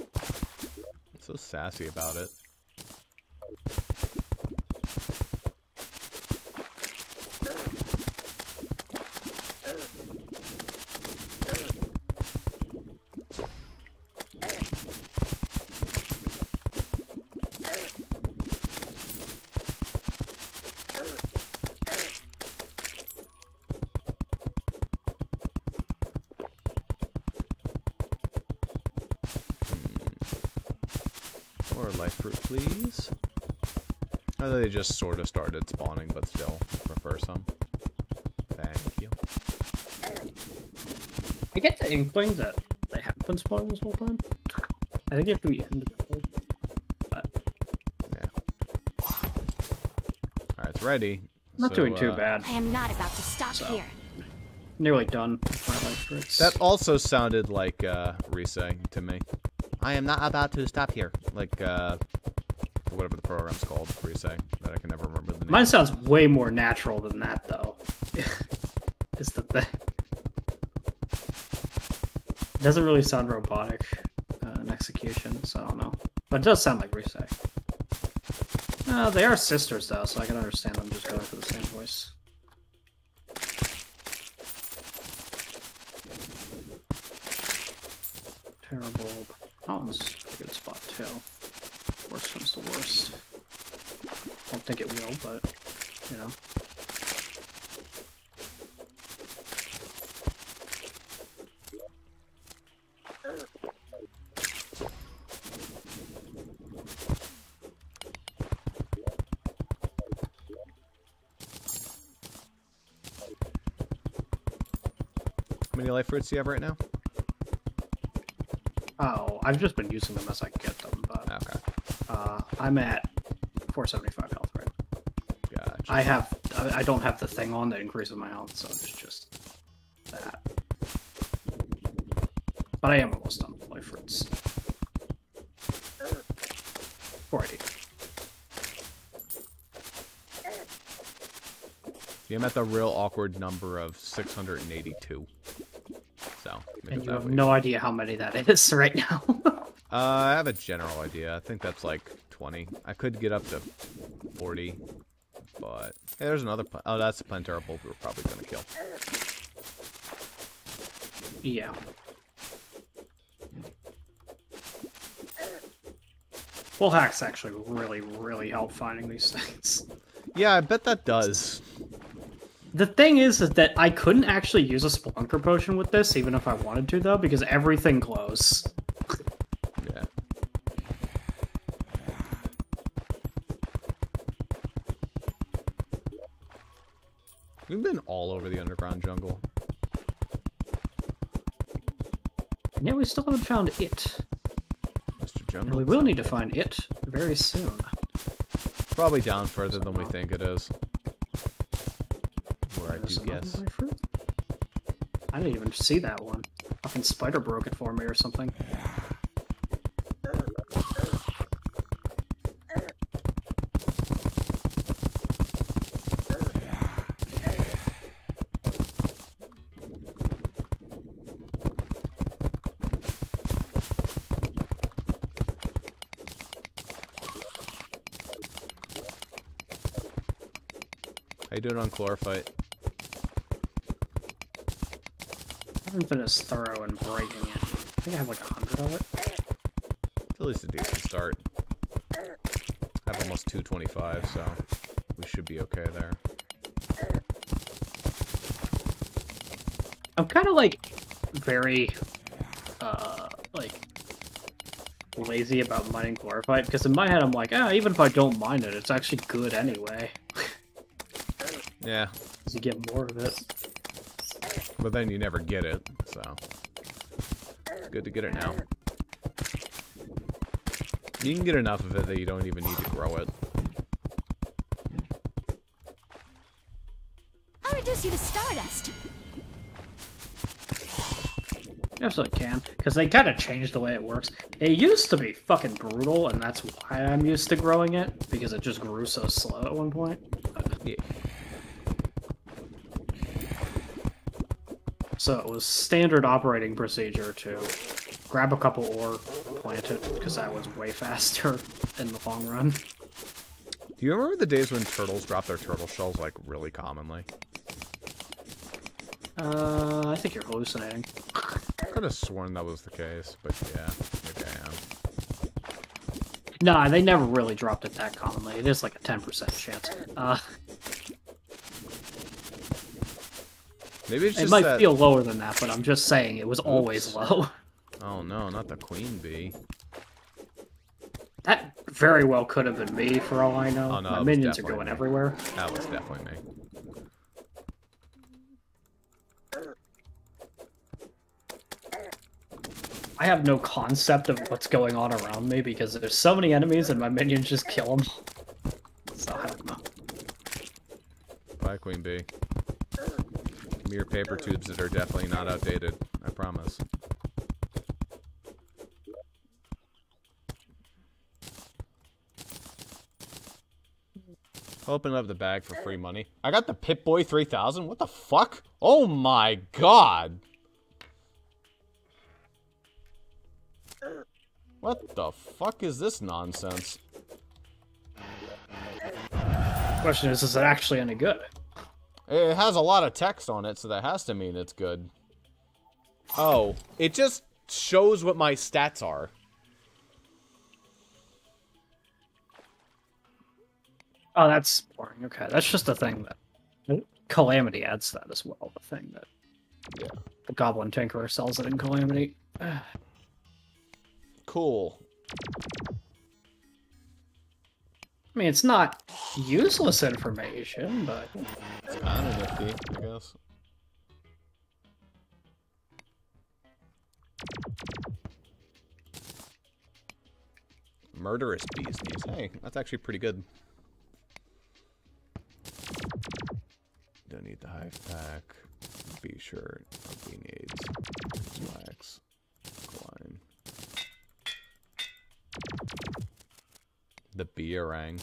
I'm so sassy about it. More life fruit, please. I know they just sort of started spawning, but still, prefer some. Thank you. I get the inkling that they haven't been spawning this whole time. I think you have to be individual. But... yeah. Alright, it's ready. Not so, doing too bad. I am not about to stop here. Nearly done with my life fruits. That also sounded like Rise to me. I am not about to stop here. Like, whatever the program's called, Rise, that I can never remember the name. Mine sounds way more natural than that, though. Is the thing. It doesn't really sound robotic in execution, so I don't know. But it does sound like Rise. They are sisters, though, so I can understand them just going for the same voice. Terrible. That one's a good spot, too. Worst comes to worst. Don't think it will, but, you know. How many life fruits do you have right now? Oh, I've just been using them as I get them, but Okay. I'm at 475 health right now. Gotcha. I don't have the thing on that increases my health, so it's just that. But I am almost done with life fruits. 480. Yeah, I'm at the real awkward number of 682. So, And you have no idea how many that is right now. I have a general idea. I think that's like 20. I could get up to 40, but hey, there's another. Oh, that's the Planty we were probably gonna kill. Yeah. Full hacks actually really help finding these things. Yeah, I bet that does. The thing is that I couldn't actually use a Spelunker potion with this, even if I wanted to, though, because everything glows. Yeah. We've been all over the underground jungle. And yet we still haven't found it. Mr. Jungle. And we will need to find it very soon. Probably down further than we think it is. Where I There's do another guess. fruit? I didn't even see that one. Fucking spider broke it for me or something. How you doing on chlorophyte? I haven't been as thorough in breaking it. I think I have like 100 of it. It's at least a decent start. I have almost 225, so we should be okay there. I'm kind of like very like lazy about mining chlorophyte because in my head I'm like, even if I don't mine it, it's actually good anyway. Yeah. Because you get more of it. But then you never get it, so it's good to get it now. You can get enough of it that you don't even need to grow it. I'll reduce you to stardust. Absolutely can, because they kind of changed the way it works. It used to be fucking brutal, and that's why I'm used to growing it, because it just grew so slow at one point. Yeah. So it was standard operating procedure to grab a couple ore, plant it, because that was way faster in the long run. Do you remember the days when turtles dropped their turtle shells, like, really commonly? I think you're hallucinating. I could have sworn that was the case, but yeah, maybe I am. Nah, they never really dropped it that commonly. It is like a 10% chance. Maybe it's just it might that... feel lower than that, but I'm just saying it was always low. Oh no, not the queen bee. That very well could have been me, for all I know. Oh, no, My it was minions are definitely going me. everywhere. That was definitely me. I have no concept of what's going on around me because there's so many enemies and my minions just kill them. So I don't know. Bye, queen bee. Give me your paper tubes that are definitely not outdated. I promise. Open up the bag for free money. I got the Pip-Boy 3000? What the fuck? Oh my god! What the fuck is this nonsense? Question is it actually any good? It has a lot of text on it, so that has to mean it's good. Oh, it just shows what my stats are. Oh, that's boring. Okay, that's just a thing that Calamity adds that as well. The thing that the Goblin Tinkerer sells it in Calamity. Cool. I mean, it's not useless information, but It's kind of nifty, I guess. Murderous bees knees. Hey, that's actually pretty good. Don't need the hive pack. Bee shirt. Bee needs. Wax. Line. The bee orang.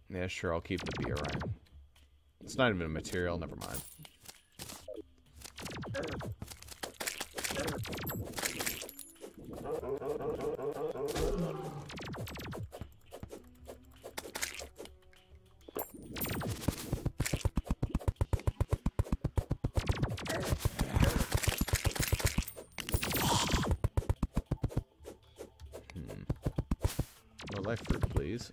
Yeah, sure, I'll keep the bee orang. It's not even a material, never mind. No life fruit, please.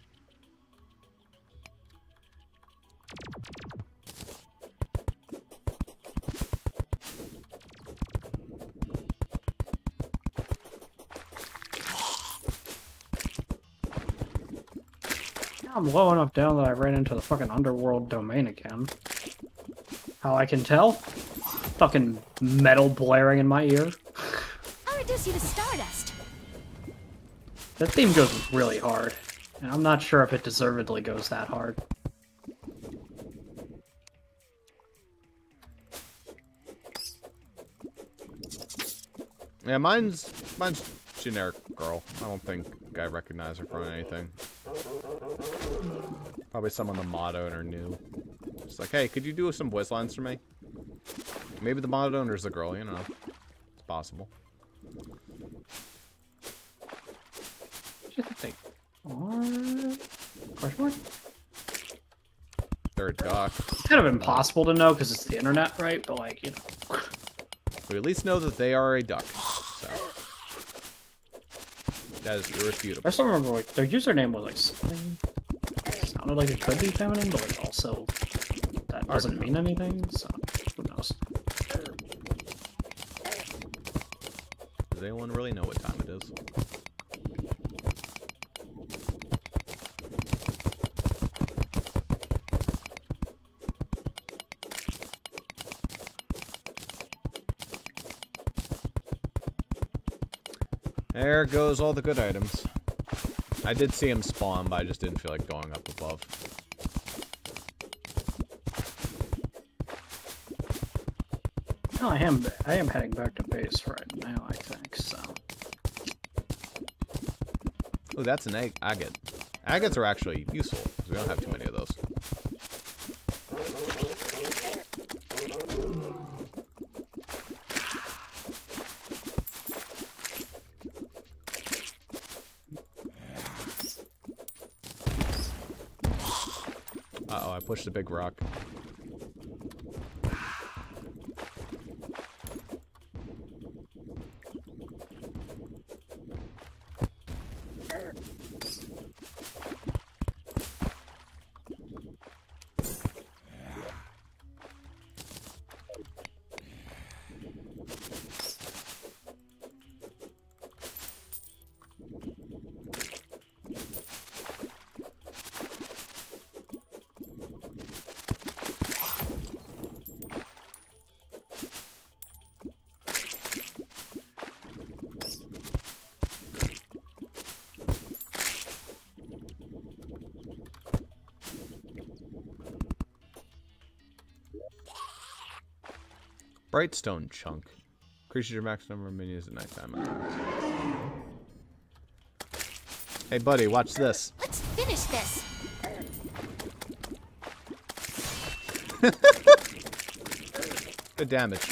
I'm low enough down that I ran into the fucking underworld domain again. How I can tell? Fucking metal blaring in my ear. I'll reduce you to stardust. That theme goes really hard, and I'm not sure if it deservedly goes that hard. Yeah, mine's generic girl. I don't think I recognize her from anything. Probably someone the mod owner knew. It's like, hey, could you do some voice lines for me? Maybe the mod owner's the girl, you know. It's possible. What do you think they are? Question mark? They're a duck. It's kind of impossible to know because it's the internet, right? But like, you know. We at least know that they are a duck. So that is irrefutable. I still remember like their username was like something. It sounded like it could be feminine, but like also that doesn't mean anything. So who knows? Does anyone really know what time it is? There goes all the good items. I did see him spawn, but I just didn't feel like going up above. No, I am heading back to base right now, I think, so. Oh, that's an agate. Agates are actually useful, because we don't have too many of those. Uh-oh, I pushed a big rock. Brightstone chunk. Increases your max number of minions at nighttime. Hey buddy, watch this. Let's finish this. Good damage.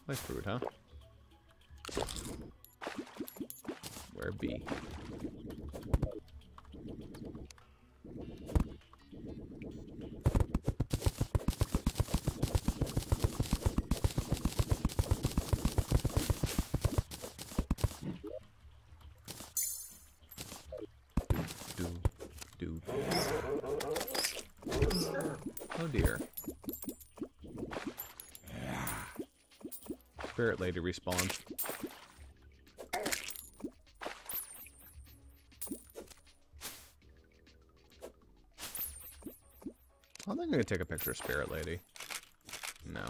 Nice fruit, huh? Where B? Do. Oh dear. Spirit Lady respawned. I think I'm gonna take a picture of Spirit Lady. No.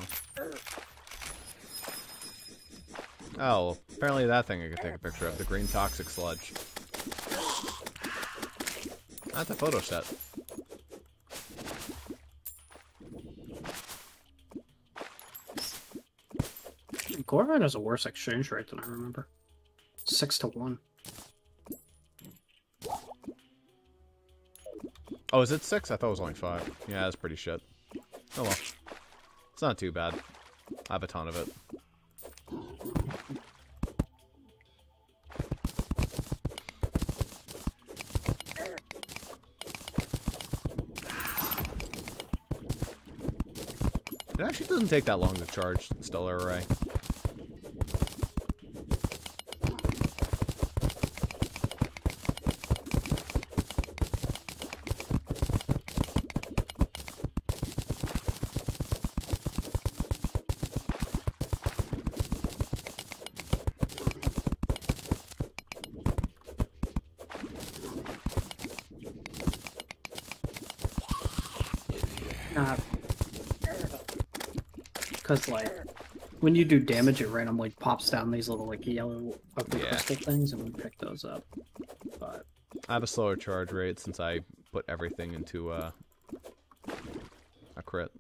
Oh, apparently that thing I could take a picture of, the green toxic sludge. That's a photo set. Gorman has a worse exchange rate than I remember. 6-1. Oh, is it 6? I thought it was only 5. Yeah, that's pretty shit. Oh well. It's not too bad. I have a ton of it. It actually doesn't take that long to charge Stellar Array. Because, like, when you do damage, it randomly pops down these little, like, yellow ugly crystal things, and we pick those up. But I have a slower charge rate since I put everything into a crit.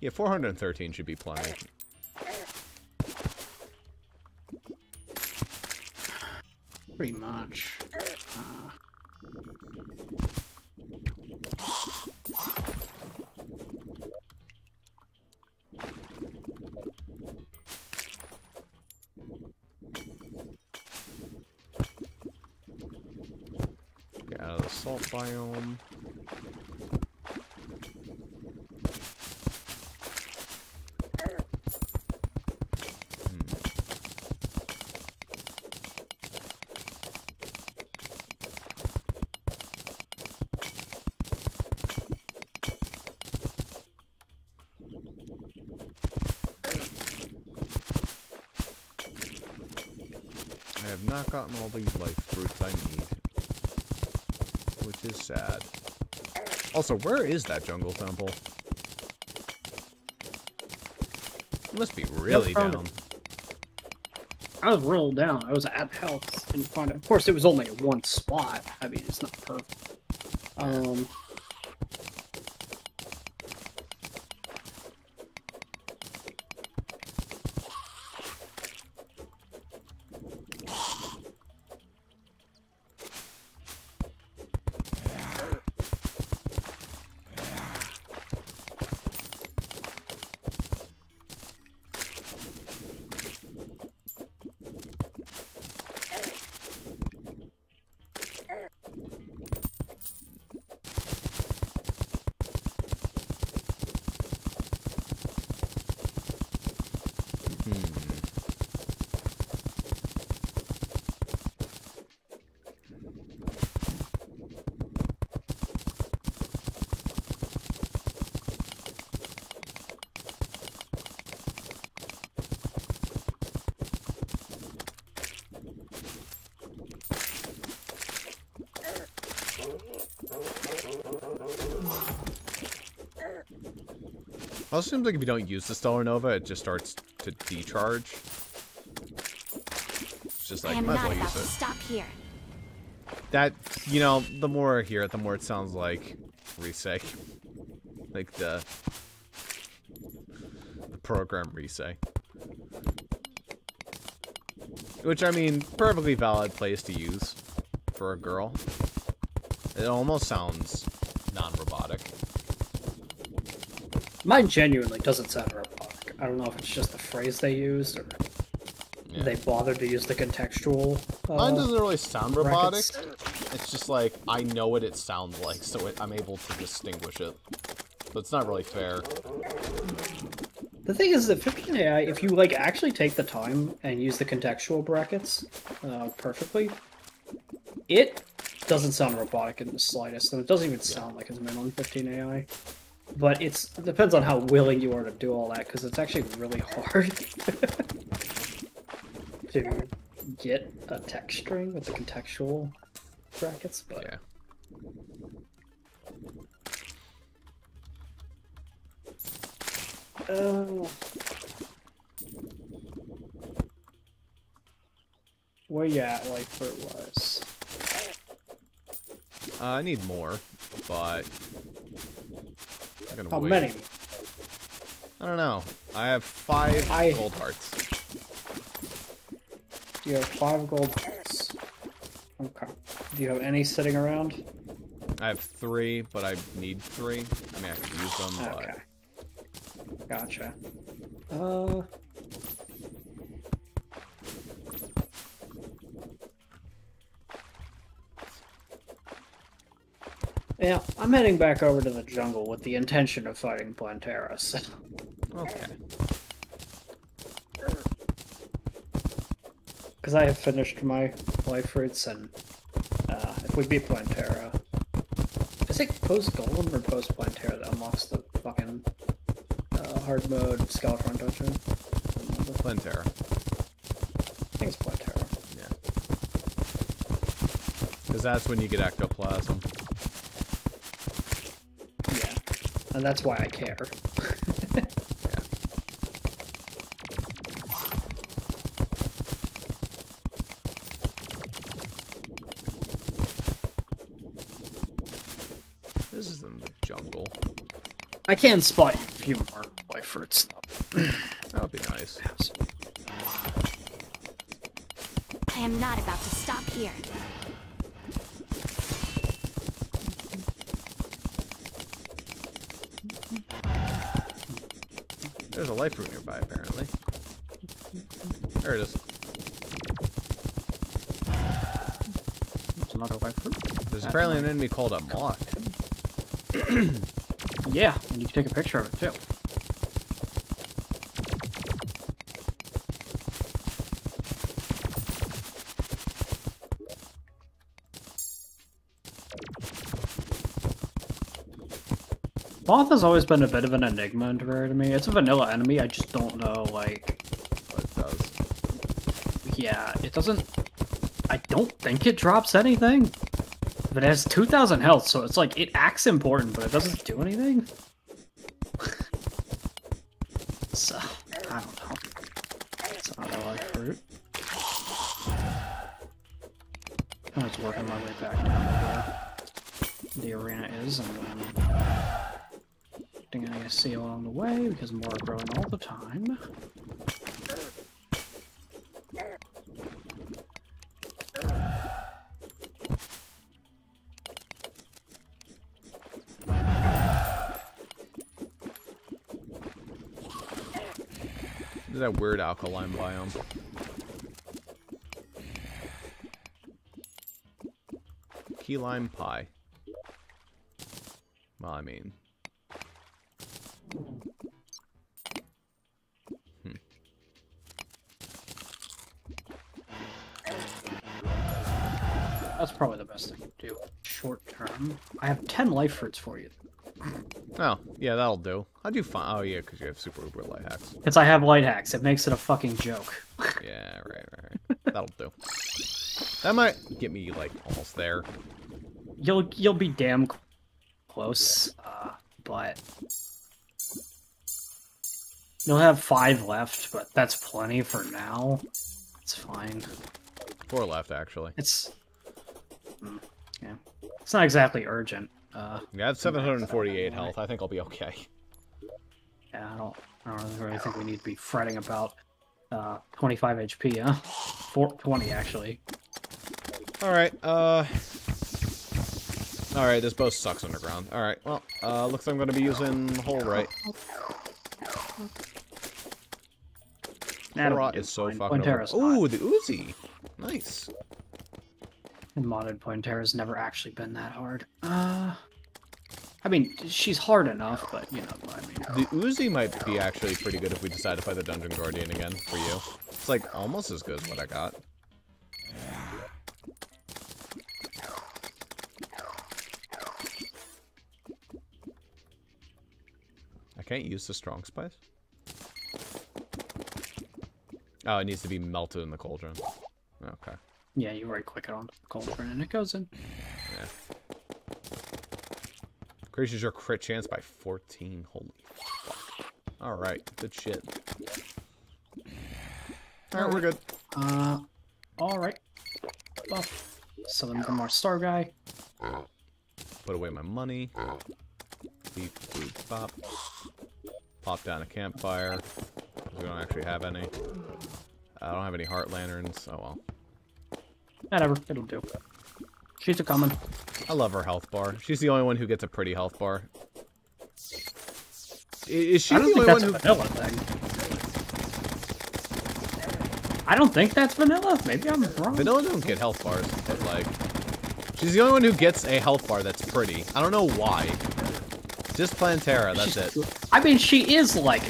Yeah, 413 should be plenty. pretty much. Get out of the salt biome. I have not gotten all the life fruits I need, which is sad. Also, where is that jungle temple? It must be really down. I was real down. I was at health and find it. Of course, it was only at one spot. I mean, it's not perfect. Also seems like if you don't use the Stellar Nova, it just starts to decharge. It's just like, might as well use it. Stop here. That, you know, the more I hear it, the more it sounds like Risei. Like the program Risei. Which, I mean, perfectly valid place to use for a girl. It almost sounds non-robotic. Mine genuinely doesn't sound robotic. I don't know if it's just the phrase they used or they bothered to use the contextual. Mine doesn't really sound robotic. brackets. It's just like, I know what it sounds like, so I'm able to distinguish it. So it's not really fair. The thing is that 15 AI, if you like actually take the time and use the contextual brackets perfectly, it doesn't sound robotic in the slightest, and it doesn't even sound like it's meant on 15 AI. But it depends on how willing you are to do all that, because it's actually really hard to get a text string with the contextual brackets, but Yeah. Where you at, like, where it was? I need more, but I'm gonna How wait. many? I don't know. I have 5 gold hearts. You have 5 gold hearts. Okay. Do you have any sitting around? I have 3, but I need 3. I mean, I could use them, but... Okay. Gotcha. Yeah, I'm heading back over to the jungle with the intention of fighting Planteras. Okay. Because I have finished my life fruits, and if we beat Plantera... Is it post-Golem or post-Plantera that unlocks the fucking hard mode Skeletron dungeon? Plantera. I think it's Plantera. Yeah. Because that's when you get ectoplasm. Yeah. And that's why I care. Yeah. This is in the jungle. I can spot you a few more life fruits. That would be nice. I am not about to stop here. There's a life fruit nearby, apparently. There it is. There's another life fruit. There's apparently an enemy called a moth. Yeah, and you can take a picture of it too. Moth has always been a bit of an enigma in Terraria to me. It's a vanilla enemy, I just don't know, like... What it does. Yeah, it doesn't... I don't think it drops anything. But it has 2,000 health, so it's like, it acts important, but it doesn't do anything. So, I don't know. It's another life fruit. I'm just working my way back down to where the arena is, and then... I'm gonna see along the way, because more are growing all the time. There's that weird alkaline biome. Key lime pie. Well, I mean... That's probably the best thing to do. Short term. I have 10 life fruits for you. Oh, yeah, that'll do. How'd you find... Oh, yeah, because you have super uber light hacks. Because I have light hacks. It makes it a fucking joke. Yeah, right. That'll do. That might get me, like, almost there. You'll be damn close, but... You'll have 5 left, but that's plenty for now. It's fine. 4 left, actually. It's... Yeah. It's not exactly urgent. Yeah, I have 748 health. I think I'll be okay. Yeah, I don't really think we need to be fretting about 25 HP, huh? 420 actually. Alright, Alright, this bow sucks underground. Alright, well, looks like I'm gonna be using Hole Right. Rot is so fucking over. Ooh, the Uzi! Nice. And modded Pointera's never actually been that hard. I mean, she's hard enough, but you know what I mean. The Uzi might be actually pretty good if we decide to fight the Dungeon Guardian again for you. It's like almost as good as what I got. I can't use the strong spice? Oh, it needs to be melted in the cauldron. Okay. Yeah, you right click it on the cauldron and it goes in. Yeah. Increases your crit chance by 14. Holy fuck. Alright, good shit. Alright, we're good. Alright. Buff. Summon from our star guy. Put away my money. Beep, boop, bop. Pop down a campfire. We don't actually have any. I don't have any heart lanterns. Oh well. Whatever, it'll do. She's a coming. I love her health bar. She's the only one who gets a pretty health bar. Is she I don't the think only that's one a vanilla thing. I don't think that's vanilla. Maybe I'm wrong. Vanilla don't get health bars, but like, she's the only one who gets a health bar that's pretty. I don't know why. Just Plantera, that's it. I mean, she is like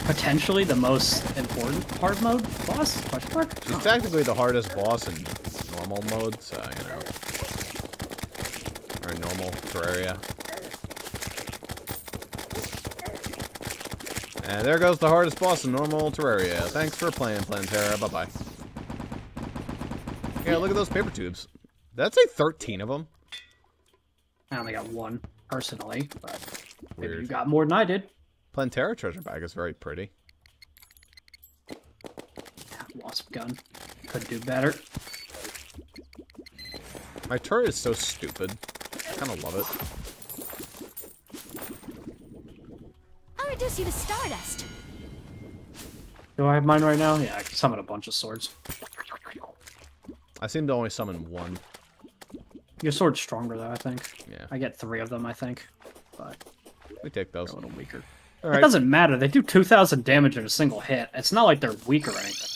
potentially the most important hard mode boss? Question mark? She's technically the hardest boss in normal mode, so you know, or normal Terraria. And there goes the hardest boss in normal Terraria. Thanks for playing, Plantera. Bye-bye. Yeah, look at those paper tubes. That's like 13 of them. I only got one, personally, but maybe Weird. you got more than I did. Plantera treasure bag is very pretty. Wasp gun. Could do better. My turret is so stupid. I kind of love it. I'll reduce you to stardust. Do I have mine right now? Yeah, I can summon a bunch of swords. I seem to only summon one. Your sword's stronger, though, I think. Yeah. I get 3 of them, I think. But We take those. they're a little weaker. All It right. doesn't matter. They do 2,000 damage in a single hit. It's not like they're weak or anything.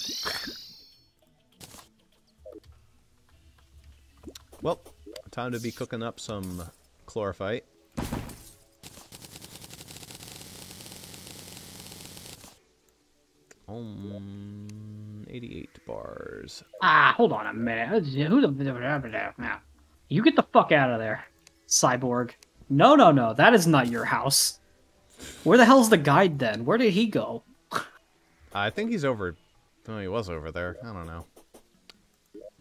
Well, time to be cooking up some chlorophyte. Um, 88 bars. Ah, hold on a minute. Who the... You get the fuck out of there, Cyborg. No, no, no. That is not your house. Where the hell's the guide, then? Where did he go? I think he's over... Oh, he was over there. I don't know.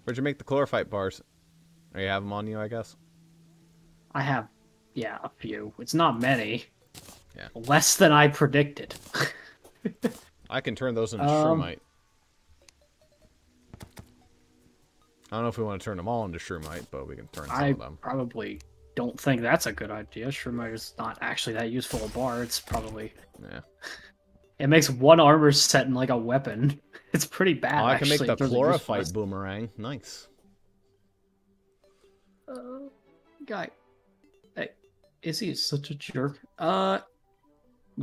Where'd you make the chlorophyte bars? Or you have them on you, I guess? I have, yeah, a few. It's not many. Yeah. Less than I predicted. I can turn those into shroomite. I don't know if we want to turn them all into shroomite, but we can turn some I of them. probably don't think that's a good idea. Shroomite is not actually that useful a bar. It's probably... Yeah. It makes one armor set in like a weapon. It's pretty bad, Oh, I can make actually, the in terms of chlorophyte usefulness. boomerang. Nice. Guy. Hey, is he such a jerk?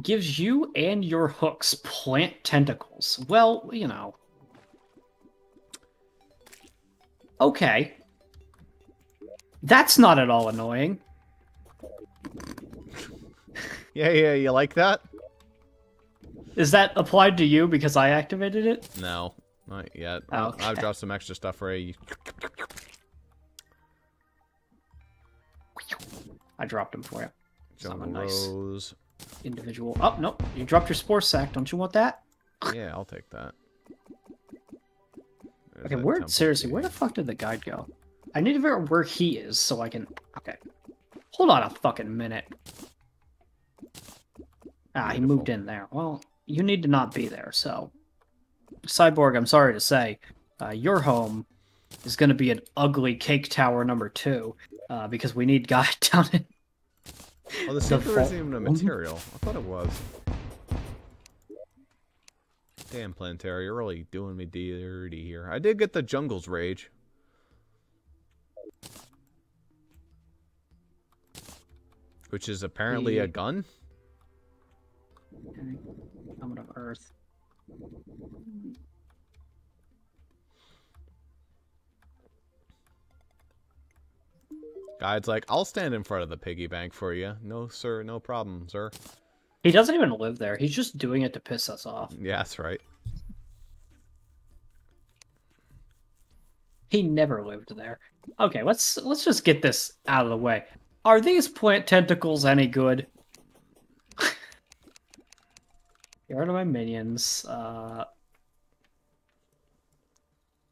Gives you and your hooks plant tentacles. Well, you know. Okay. That's not at all annoying. Yeah, you like that? Is that applied to you because I activated it? No, not yet. Oh, okay. I've dropped some extra stuff for you. I dropped them for you. Jungle Summon nice Rose. individual. Oh, no. You dropped your spore sack. Don't you want that? Yeah, I'll take that. There's Okay, that where... temple Seriously, key. where the fuck did the guide go? I need to figure out where he is so I can... Okay. Hold on a fucking minute. Ah, he moved in there. Well, you need to not be there, so... Cyborg, I'm sorry to say, your home is going to be an ugly cake tower number 2, because we need guide down in... Oh, the silver isn't even a material. I thought it was. Damn, Plantera, you're really doing me dirty here. I did get the Jungle's Rage. Which is apparently a gun? Okay. Element of Earth. Guide's like, I'll stand in front of the piggy bank for you. No, sir, no problem, sir. He doesn't even live there. He's just doing it to piss us off. Yeah, that's right. He never lived there. Okay, let's just get this out of the way. Are these plant tentacles any good? Here are my minions.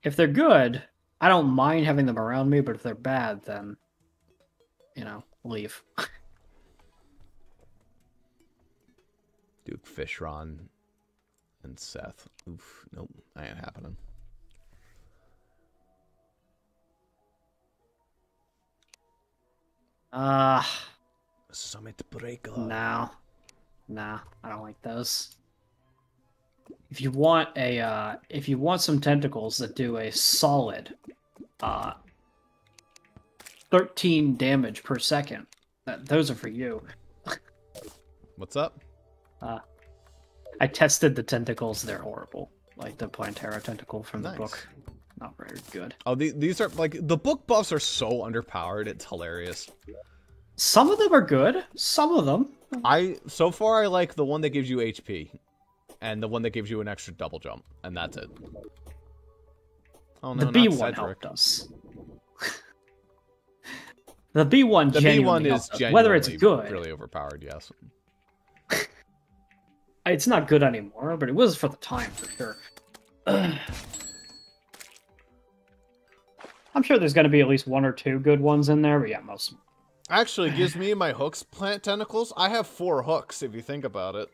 If they're good, I don't mind having them around me, but if they're bad, then, you know, leave. Duke, Fishron, and Seth. Oof, nope, that ain't happening. Summit Breaker. No. Nah, I don't like those. If you want some tentacles that do a solid 13 damage per second, those are for you. What's up? I tested the tentacles, they're horrible. Like the Plantera tentacle from the Nice. book. Not very good. Oh, these are, like, the book buffs are so underpowered, it's hilarious. Some of them are good, some of them. So far, I like the one that gives you HP. And the one that gives you an extra double jump. And that's it. Oh, no, The B not one Cedric. helped us. The B1 The genuinely B1 is helped us. genuinely Whether it's good, really overpowered, yes. it's not good anymore, but it was for the time for sure. I'm sure there's going to be at least one or two good ones in there, but yeah, most. Actually, gives me my hooks plant tentacles. I have 4 hooks, if you think about it.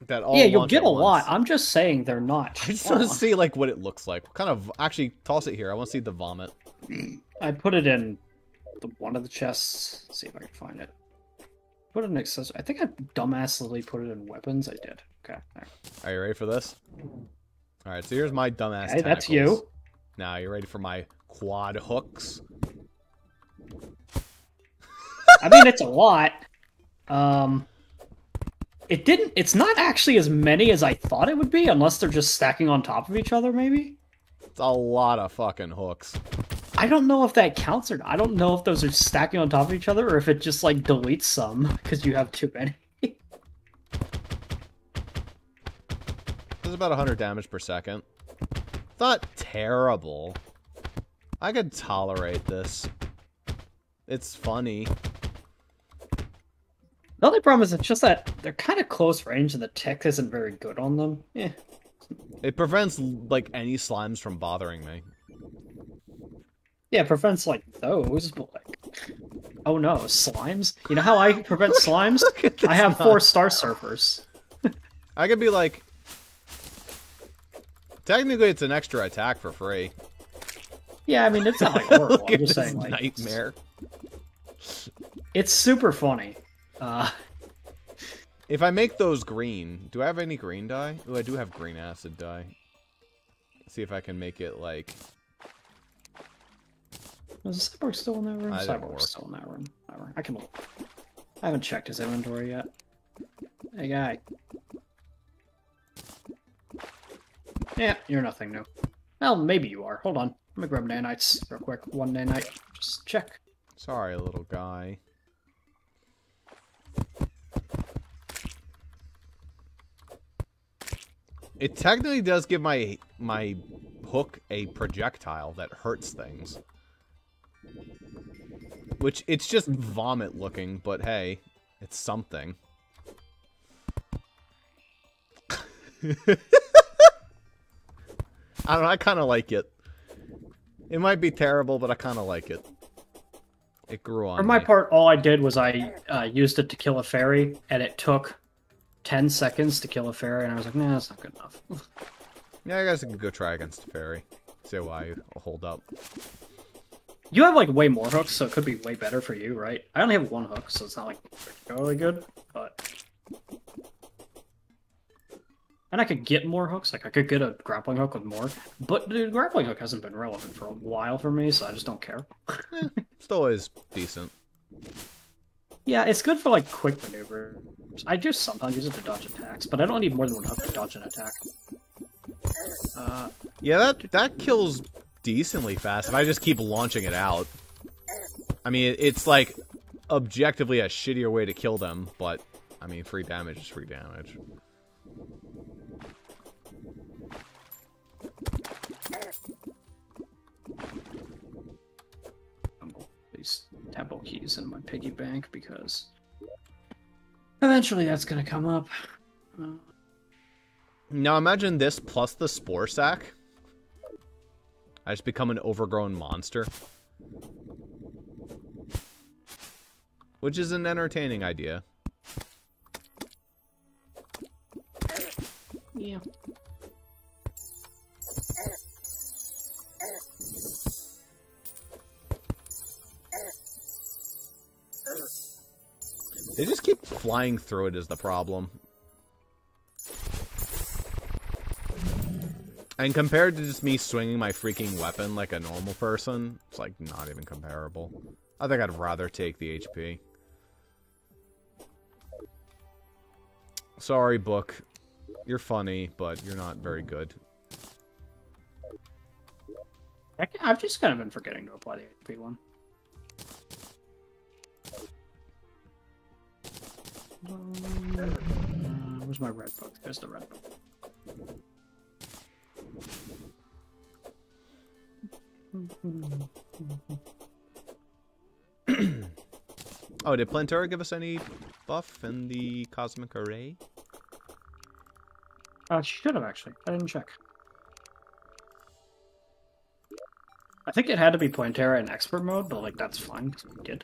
That all Yeah, you'll launch get at a once. lot. I'm just saying they're not. I just want to see, like, what it looks like. What kind of... Actually, toss it here. I want to see the vomit. I put it in one of the chests. Let's see if I can find it. Put it in accessory. I think I dumbassly put it in weapons. I did. Okay. There. Are you ready for this? Alright, so here's my dumbass Hey, tentacles. that's you. Now, you ready for my quad hooks? I mean, it's a lot. It's not actually as many as I thought it would be, unless they're just stacking on top of each other, maybe? It's a lot of fucking hooks. I don't know if that counts or not. I don't know if those are stacking on top of each other, or if it just, like, deletes some, because you have too many. This is about 100 damage per second. It's not terrible. I could tolerate this. It's funny. The only problem is it's just that they're kind of close range and the tech isn't very good on them. Yeah. It prevents, like, any slimes from bothering me. Yeah, it prevents, like, those, but, like... Oh no, slimes? You know how I prevent slimes? I have 4 Star Surfers. I could be like... Technically, it's an extra attack for free. Yeah, I mean, it's not, like, horrible. Look I'm at just this saying, like... nightmare. It's super funny. If I make those green, do I have any green dye? Oh, I do have green acid dye. Let's see if I can make it, like... Is the Cyborg still in that room? I didn't Cyborg's work. still in that room. Whatever. I can look. I haven't checked his inventory yet. Hey, guy. Yeah, you're nothing new. Well, maybe you are. Hold on. Let me grab nanites real quick. 1 nanite. Just check. Sorry, little guy. It technically does give my hook a projectile that hurts things. Which, it's just vomit looking, but hey, it's something. I don't know, I kind of like it. It might be terrible, but I kind of like it. It grew on For my me. part, all I did was I used it to kill a fairy, and it took 10 seconds to kill a fairy, and I was like, nah, that's not good enough. Yeah, I guess I could go try against the fairy. See why you hold up. You have, like, way more hooks, so it could be way better for you, right? I only have 1 hook, so it's not, like, particularly good, but... And I could get more hooks, like, I could get a grappling hook with more, but the grappling hook hasn't been relevant for a while for me, so I just don't care. Still is decent. Yeah, it's good for, like, quick maneuvers. I do sometimes use it to dodge attacks, but I don't need more than 1 hook to dodge an attack. Yeah, that kills decently fast if I just keep launching it out. I mean, it's like objectively a shittier way to kill them, but I mean, free damage is free damage. These tempo keys in my piggy bank because eventually that's gonna come up. Now imagine this plus the spore sack. I just become an overgrown monster. Which is an entertaining idea. Yeah. They just keep flying through it is the problem. And compared to just me swinging my freaking weapon like a normal person, it's like not even comparable. I think I'd rather take the HP. Sorry, book. You're funny, but you're not very good. I've just kind of been forgetting to apply the HP one. Where's my red book? There's the red book. Oh, did Planty give us any buff in the Cosmic Array? She should have, actually. I didn't check. I think it had to be Planty in expert mode, but, like, that's fine, because we did.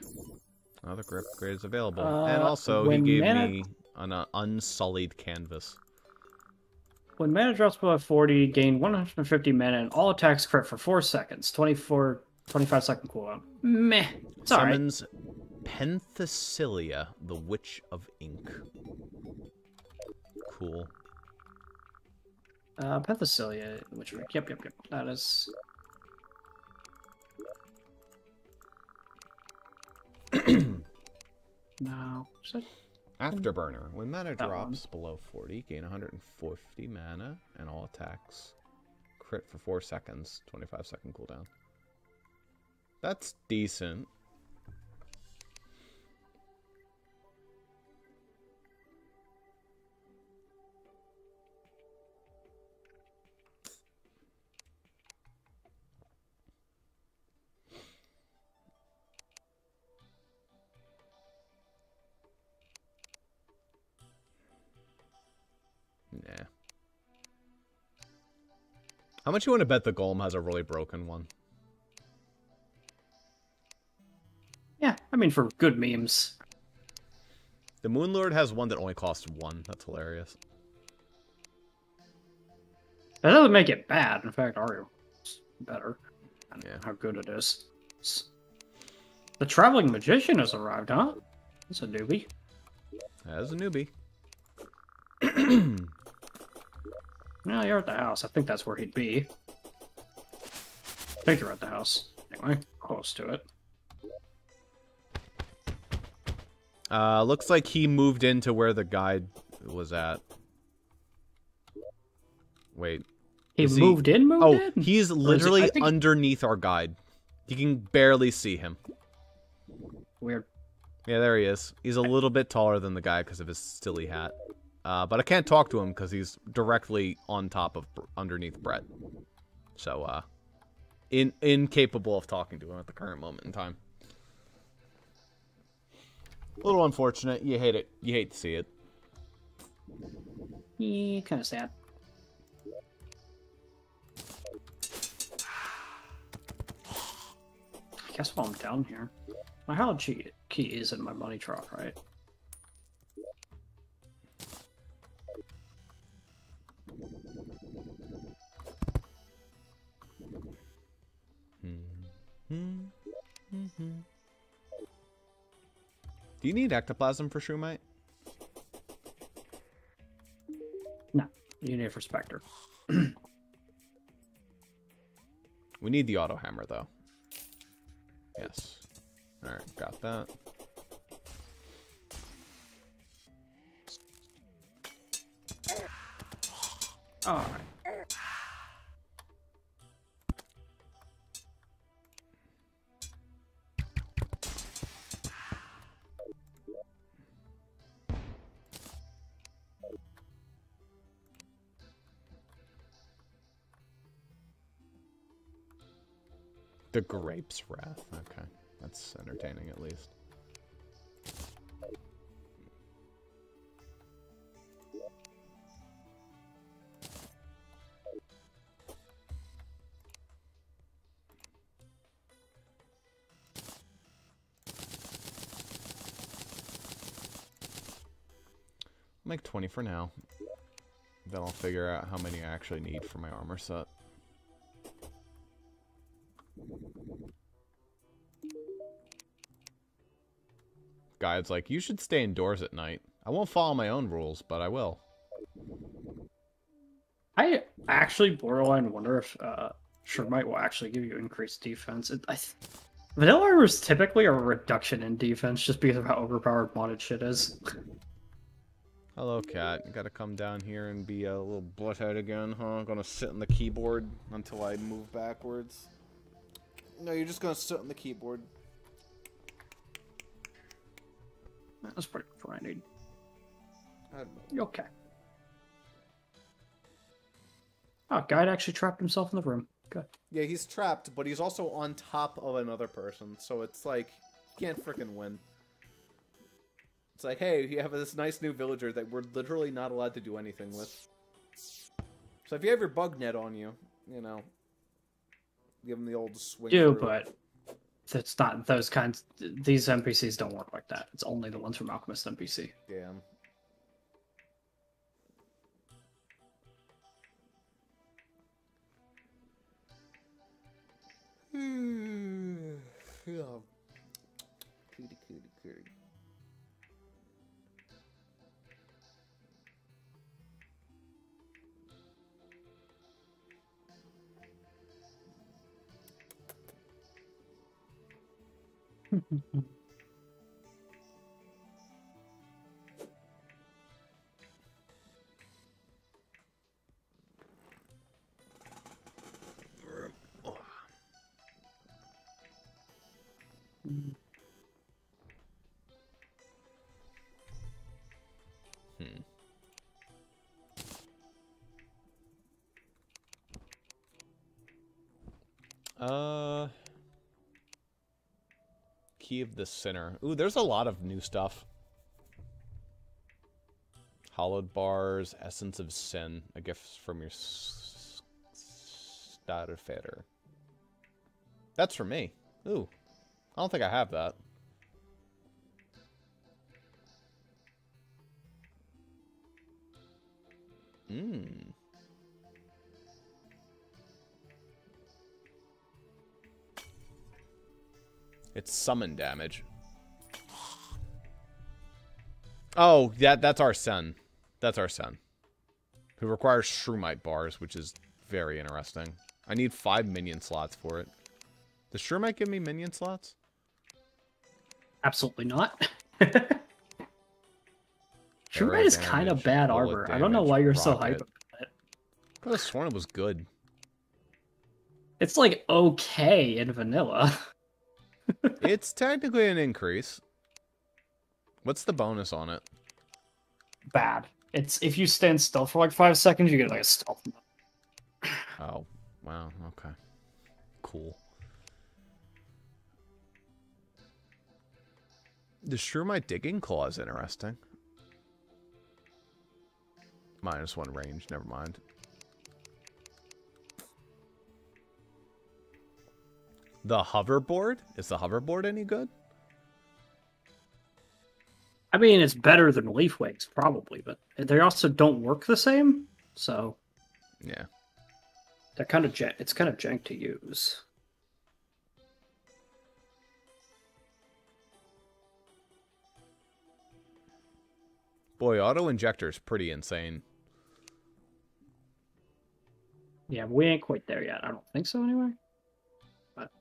Oh, the grip upgrade is available. And also, he gave me an unsullied canvas. When mana drops below 40, gain 150 mana and all attacks crit for 4 seconds. 25 second cooldown. Meh. It's alright. Summons Penthesilea, the Witch of Ink. Cool. Penthesilea, which... Yep. That is... No. Afterburner. When mana drops below 40, gain 150 mana and all attacks crit for 4 seconds. 25 second cooldown. That's decent. Nah. How much you want to bet the Golem has a really broken one? Yeah, I mean, for good memes. The Moonlord has one that only costs 1. That's hilarious. That doesn't make it bad. In fact, Ario is better. I don't know how good it is. The Traveling Magician has arrived, huh? That's a newbie. As a newbie. Well, you're at the house. I think that's where he'd be. I think you're at the house. Anyway, close to it. Looks like he moved into where the guide was at. Wait. He moved in? He's literally underneath our guide. You can barely see him. Weird. Yeah, there he is. He's a little bit taller than the guy because of his silly hat. But I can't talk to him because he's directly on top of, underneath Brett. So, incapable of talking to him at the current moment in time. A little unfortunate. You hate it. You hate to see it. Yeah, kind of sad. I guess while I'm down here, my hallowed key is in my money trough, right? Do you need ectoplasm for Shroomite? No, you need it for Spectre. We need the auto hammer, though. Yes. Alright, got that. Alright. The Grape's Wrath. Okay. That's entertaining, at least. make 20 for now. Then I'll figure out how many I actually need for my armor set. Guide's like, you should stay indoors at night. I won't follow my own rules, but I will. I actually borderline wonder if Shermite will actually give you increased defense. Vanilla armor is typically a reduction in defense just because of how overpowered modded shit is. Hello, cat. You gotta come down here and be a little bloodhead again, huh? Gonna sit on the keyboard until I move backwards. No, you're just gonna sit on the keyboard. That's pretty much what I need. I don't know. You okay? Oh, Guide actually trapped himself in the room. Good. Yeah, he's trapped, but he's also on top of another person, so it's like, you can't frickin' win. It's like, hey, you have this nice new villager that we're literally not allowed to do anything with. So if you have your bug net on you, you know, give him the old swing through. But it's not those kinds. These NPCs don't work like that. It's only the ones from Alchemist NPC. Damn. Yeah. Cootie, cootie, cootie. Key of the Sinner. Ooh, there's a lot of new stuff. Hollowed bars, Essence of Sin, a gift from your Starfader. That's for me. Ooh, I don't think I have that. Mmm. It's summon damage. Oh, that's our son. That's our son. Who requires Shroomite bars, which is very interesting. I need 5 minion slots for it. Does Shroomite give me minion slots? Absolutely not. Shroomite is kind of bad armor. I don't know why you're so hyped about it. I could have sworn it was good. It's like okay in vanilla. It's technically an increase. What's the bonus on it? Bad. It's if you stand still for like 5 seconds, you get like a stealth mode. Oh, wow. Okay. Cool. The Shroomite Digging Claw is interesting. -1 range, never mind. The hoverboard? Is the hoverboard any good? I mean, it's better than leaf wings, probably, but they also don't work the same, so yeah, they're kind of it's kind of jank to use. Boy, auto injector is pretty insane. Yeah, we ain't quite there yet. I don't think so, anyway. But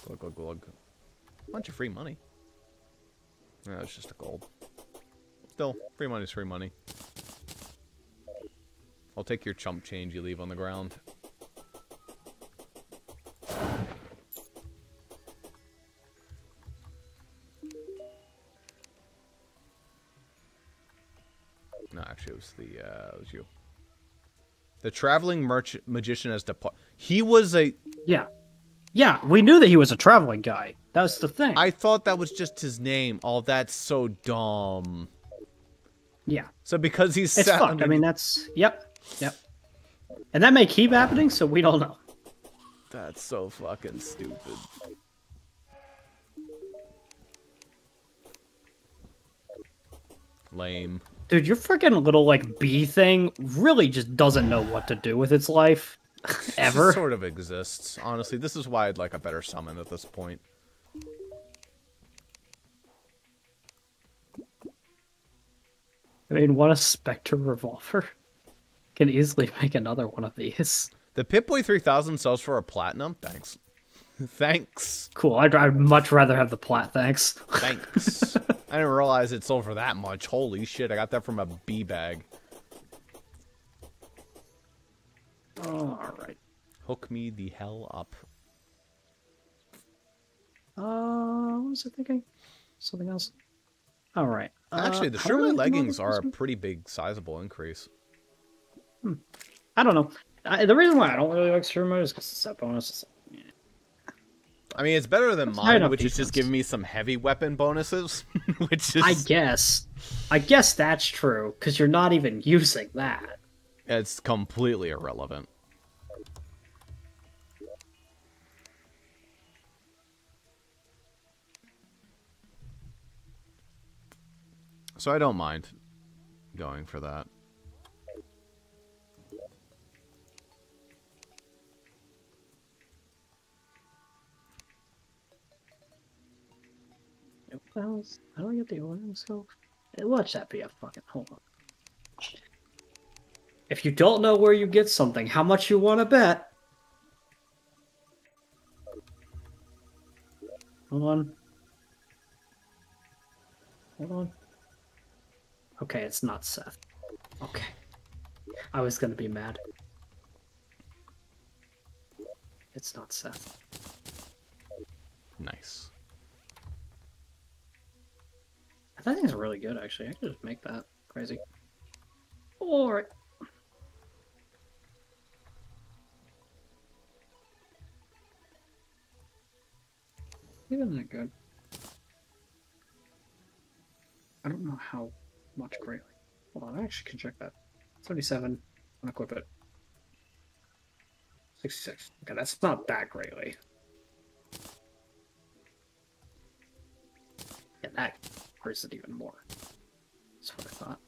Glug, glug, glug. Bunch of free money. No, it's just a gold. Still, free money's free money. I'll take your chump change you leave on the ground. actually, it was you. The traveling magician has departed. He was a... Yeah. Yeah, we knew that he was a traveling guy. That's the thing. I thought that was just his name. Oh, that's so dumb. Yeah. So because he's... It's fucked. I mean, that's... Yep. Yep. And that may keep happening, so we don't know. That's so fucking stupid. Lame. Dude, your freaking little, like, bee thing really just doesn't know what to do with its life. Ever. It sort of exists. Honestly, this is why I'd like a better summon at this point. I mean, what a Spectre Revolver. Can easily make another one of these. The Pip-Boy 3000 sells for a platinum? Thanks. Thanks. Cool, I'd much rather have the plat, thanks. Thanks. I didn't realize it sold for that much. Holy shit, I got that from a bee bag. Oh, alright. Hook me the hell up. What was I thinking? Something else? Alright. Actually, the how do I Sherman get leggings more are a of this? pretty big, sizable increase. I don't know. The reason why I don't really like Sherman is because it's that bonus. I mean, it's better than high mine, enough which is just defense. giving me some heavy weapon bonuses. Which is... I guess that's true, because you're not even using that. It's completely irrelevant. So I don't mind going for that. How do I get the orange scope? Watch that be a fucking... Hold on. If you don't know where you get something, how much you want to bet? Hold on. Hold on. Okay, it's not Seth. Okay. I was gonna be mad. It's not Seth. Nice. That thing's really good, actually. I could just make that crazy. Alright. Even that good. I don't know how much greatly. Hold on, I actually can check that. 77. Unequip it. 66. Okay, that's not that greatly. Yeah, that hurts it even more. That's what I thought.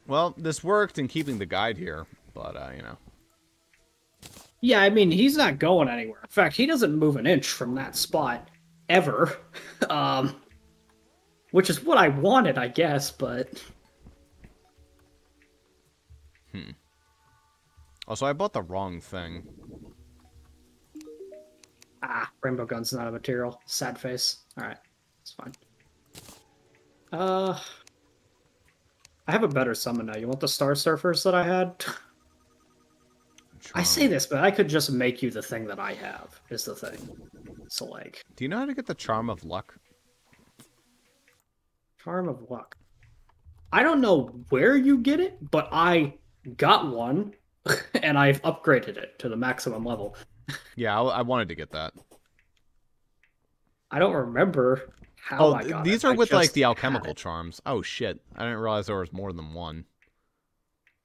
Well, this worked in keeping the guide here, but, you know. Yeah, I mean, he's not going anywhere. In fact, he doesn't move an inch from that spot, ever. Which is what I wanted, I guess, but... Also, I bought the wrong thing. Ah, Rainbow Gun's not a material. Sad face. Alright, it's fine. I have a better summon now. You want the Star Surfers that I had? I say this, but I could just make you the thing that I have, is the thing. So, like... Do you know how to get the Charm of Luck? Charm of Luck. I don't know where you get it, but I got one, and I've upgraded it to the maximum level. Yeah, I wanted to get that. I don't remember how I got these it. are I with, like, just the had alchemical it. charms. Oh, shit. I didn't realize there was more than one.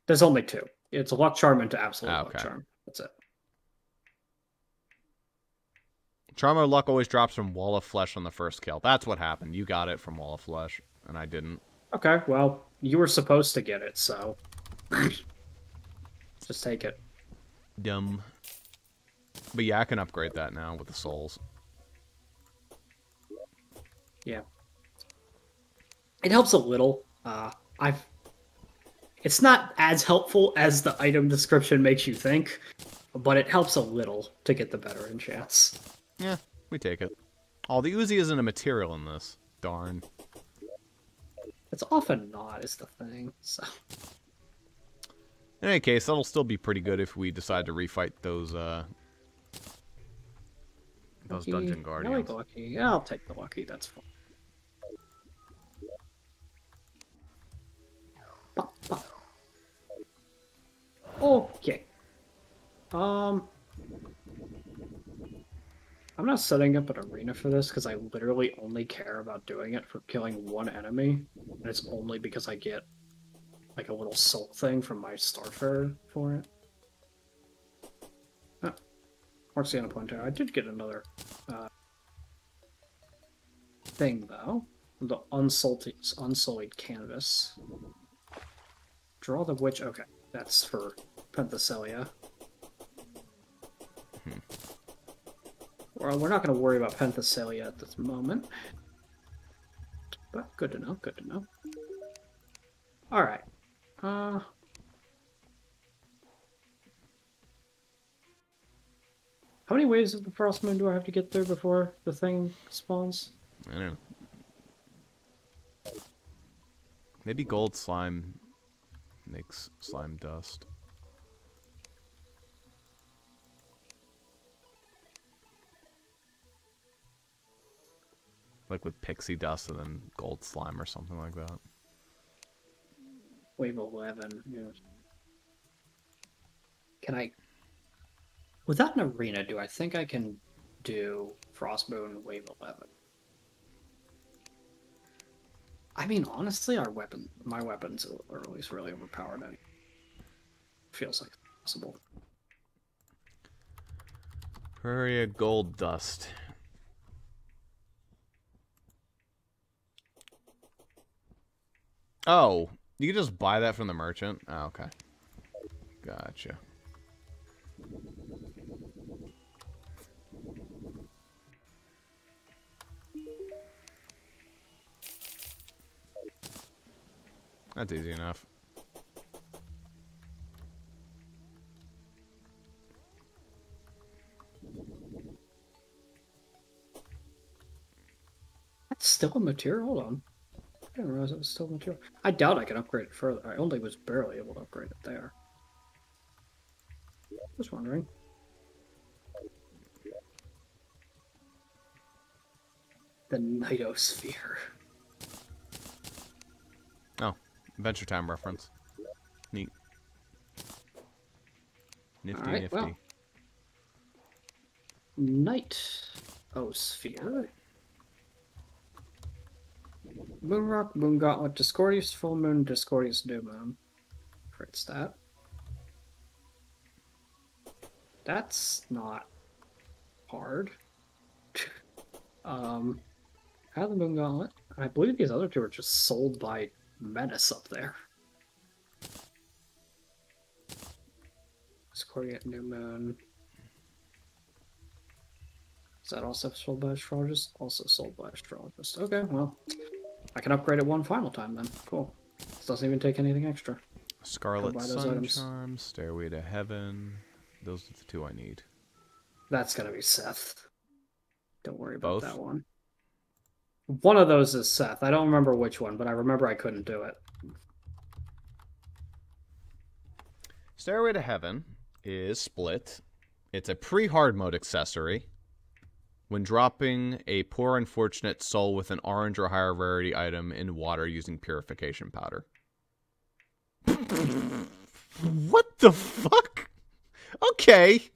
There's only two. It's a Luck Charm into Absolute Luck Okay. Charm. That's it. Charm of Luck always drops from Wall of Flesh on the first kill. That's what happened. You got it from Wall of Flesh, and I didn't. Okay, well, you were supposed to get it, so... just take it. Dumb. But yeah, I can upgrade that now with the souls. Yeah. It helps a little. It's not as helpful as the item description makes you think, but it helps a little to get the better enchants. Yeah, we take it. Oh, the Uzi isn't a material in this. Darn. It's often not, is the thing, so... In any case, that'll still be pretty good if we decide to refight those dungeon I guardians. like the lucky. Yeah, I'll take the lucky. That's fine. Pop, pop. Okay. I'm not setting up an arena for this because I literally only care about doing it for killing one enemy, and it's only because I get like a little soul thing from my Starfarer for it. Oh, Marciana Pointer. I did get another thing though. The unsullied canvas. Draw the witch. Okay, that's for Penthesilea. Well, we're not going to worry about Penthesilea at this moment. But good to know, good to know. Alright. How many waves of the Frost Moon do I have to get through before the thing spawns? I don't know. Maybe gold slime makes slime dust. Like with pixie dust and then gold slime or something like that. Wave 11, yes. Can I... Without an arena, do I think I can do Frostmoon Wave 11? I mean, honestly, my weapons are at least really overpowered. Feels like it's possible. Terraria gold dust. Oh, you can just buy that from the merchant? Oh, okay. Gotcha. That's easy enough. That's still a material? Hold on. I didn't realize it was still a material. I doubt I can upgrade it further. I only was barely able to upgrade it there. Just wondering. The Nightosphere. Oh, Adventure Time reference. Neat. Nifty, Right, nifty. well. Nightosphere. Moonrock, Moon Gauntlet, Discordius Full Moon, Discordius New Moon. Fritz that. That's not hard. Have the Moon Gauntlet. I believe these other two are just sold by Menace up there. Discordius New Moon. Is that also sold by Astrologist? Also sold by Astrologist. Okay, well, I can upgrade it one final time then. Cool. This doesn't even take anything extra. Scarlet buy those Sun items. Charm, Stairway to Heaven. Those are the two I need. That's gonna be Seth. Don't worry about Both? that one. One of those is Seth. I don't remember which one, but I remember I couldn't do it. Stairway to Heaven is split. It's a pre-hard mode accessory. When dropping a poor unfortunate soul with an orange or higher rarity item in water using purification powder. What the fuck? Okay.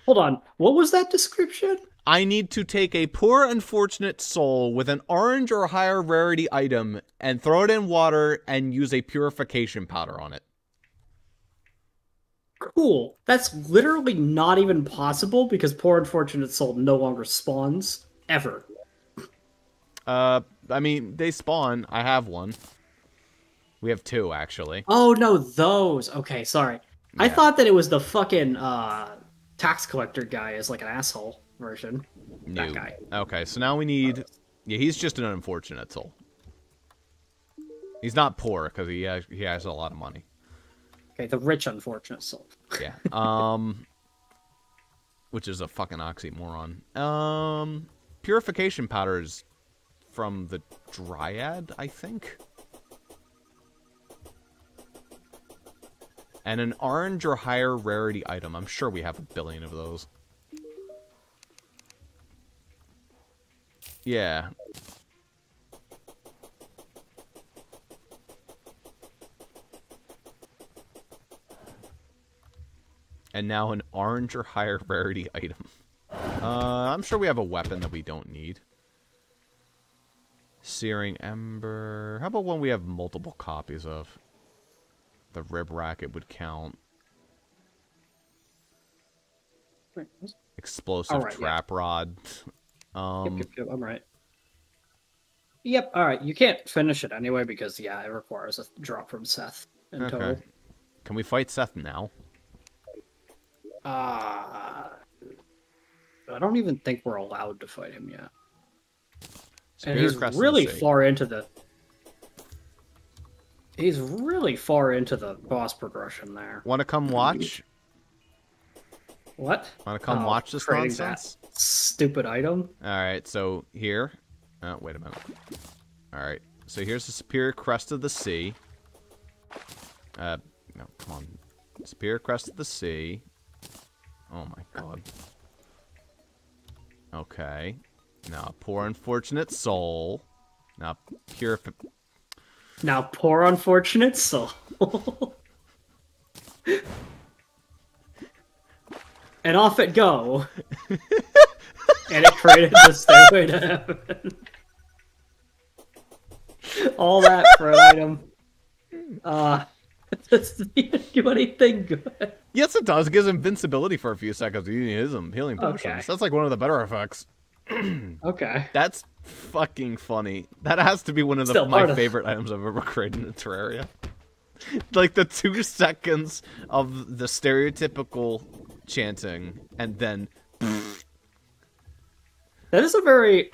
Hold on. What was that description? I need to take a poor unfortunate soul with an orange or higher rarity item and throw it in water and use a purification powder on it. Cool. That's literally not even possible because Poor Unfortunate Soul no longer spawns. Ever. I mean, they spawn. I have one. We have two, actually. Oh, no, those. Okay, sorry. I Yeah. thought that it was the fucking tax collector guy as like an asshole version. No. That guy. Okay, so now we need... Yeah, he's just an unfortunate soul. He's not poor, because he has a lot of money. Okay, the rich unfortunate soul. Yeah. Which is a fucking oxymoron. Purification powders from the Dryad, I think. And an orange or higher rarity item. I'm sure we have a billion of those. Yeah. And now an orange or higher rarity item. I'm sure we have a weapon that we don't need. Searing Ember. How about one we have multiple copies of? The rib racket would count. Explosive trap rod. Yep, I'm right. Yep, alright. You can't finish it anyway because, yeah, it requires a drop from Seth in total. Can we fight Seth now? I don't even think we're allowed to fight him yet. And he's really far into the... He's really far into the boss progression there. Want to come watch? What? Want to come watch this nonsense? Stupid item? Alright, so here... Oh, wait a minute. Alright, so here's the Superior Crest of the Sea. No, come on. Superior Crest of the Sea. Oh my god. Okay. Now, Poor Unfortunate Soul. Now, Now, Poor Unfortunate Soul. And off it go. And it created the Stairway to Heaven. All that for an item. Doesn't even do anything good. Yes, it does. It gives invincibility for a few seconds. You use them healing potions. Okay. That's like one of the better effects. Okay. That's fucking funny. That has to be one of my favorite items I've ever created in Terraria. Like the 2 seconds of the stereotypical chanting, and then... That is a very...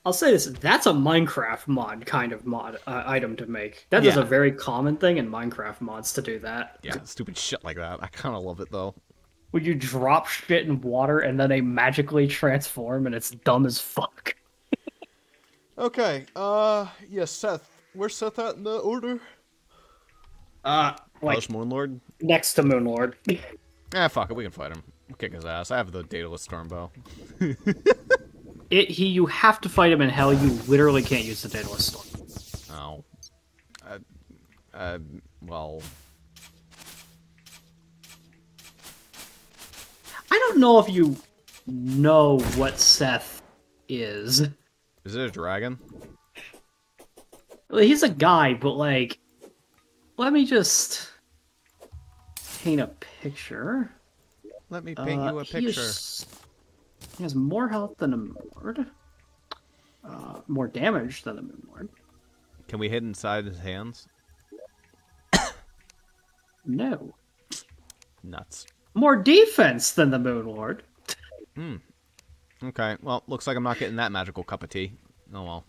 I'll say this, that's a Minecraft mod kind of item to make. That is a very common thing in Minecraft mods to do that. Yeah, stupid shit like that. I kind of love it, though. When you drop shit in water and then they magically transform and it's dumb as fuck. Okay, yeah, Seth. Where's Seth at in the order? Like, Moonlord? Next to Moonlord. Fuck it, we can fight him. We'll kick his ass. I have the Daedalus Stormbow. You have to fight him in hell. You literally can't use the Daedalus Storm. Oh. Well... I don't know if you know what Seth is. Is it a dragon? Well, he's a guy, but like... Let me just... paint a picture. Let me paint you a picture. He has more health than a Moonlord. More damage than a Moonlord. Can we hit inside his hands? No. Nuts. More defense than the Moonlord. Okay, well, looks like I'm not getting that magical cup of tea. Oh well.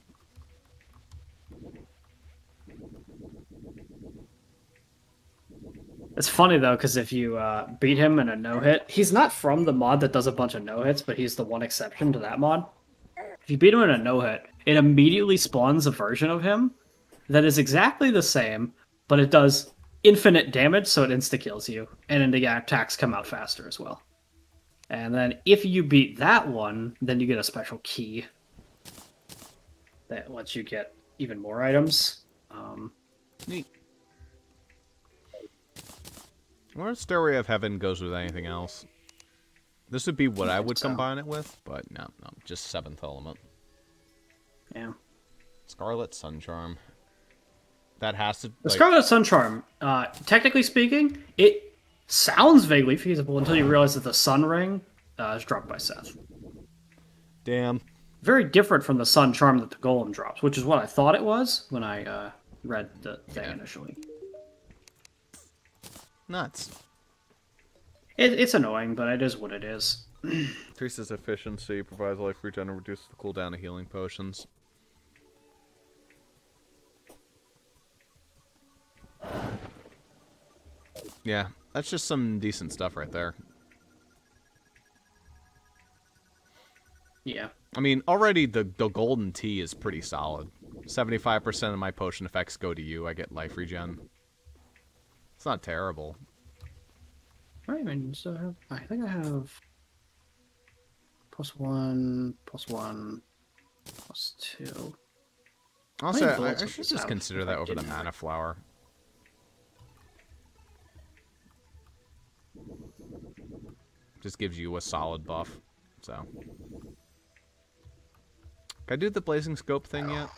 It's funny, though, because if you beat him in a no-hit... He's not from the mod that does a bunch of no-hits, but he's the one exception to that mod. If you beat him in a no-hit, it immediately spawns a version of him that is exactly the same, but it does infinite damage, so it insta-kills you. And then the attacks come out faster as well. And then if you beat that one, then you get a special key that lets you get even more items. Neat. I wonder if Stairway of Heaven goes with anything else. This would be what I would combine it with, but no, just 7th element. Yeah. Scarlet Sun Charm. That has to... The Scarlet Sun Charm, technically speaking, it sounds vaguely feasible until you realize that the Sun Ring is dropped by Seth. Damn. Very different from the Sun Charm that the Golem drops, which is what I thought it was when I read the thing initially. Nuts. It's annoying, but it is what it is. Increases efficiency, provides life regen, and reduces the cooldown of healing potions. Yeah, that's just some decent stuff right there. Yeah. I mean, already the golden tea is pretty solid. 75% of my potion effects go to you. I get life regen. It's not terrible. Right, I mean, so have, I think I have +1, +1, +2. Also, many I bullets would should this just have consider if that I over the didn't mana flower. Just gives you a solid buff. So, can I do the blazing scope thing yet?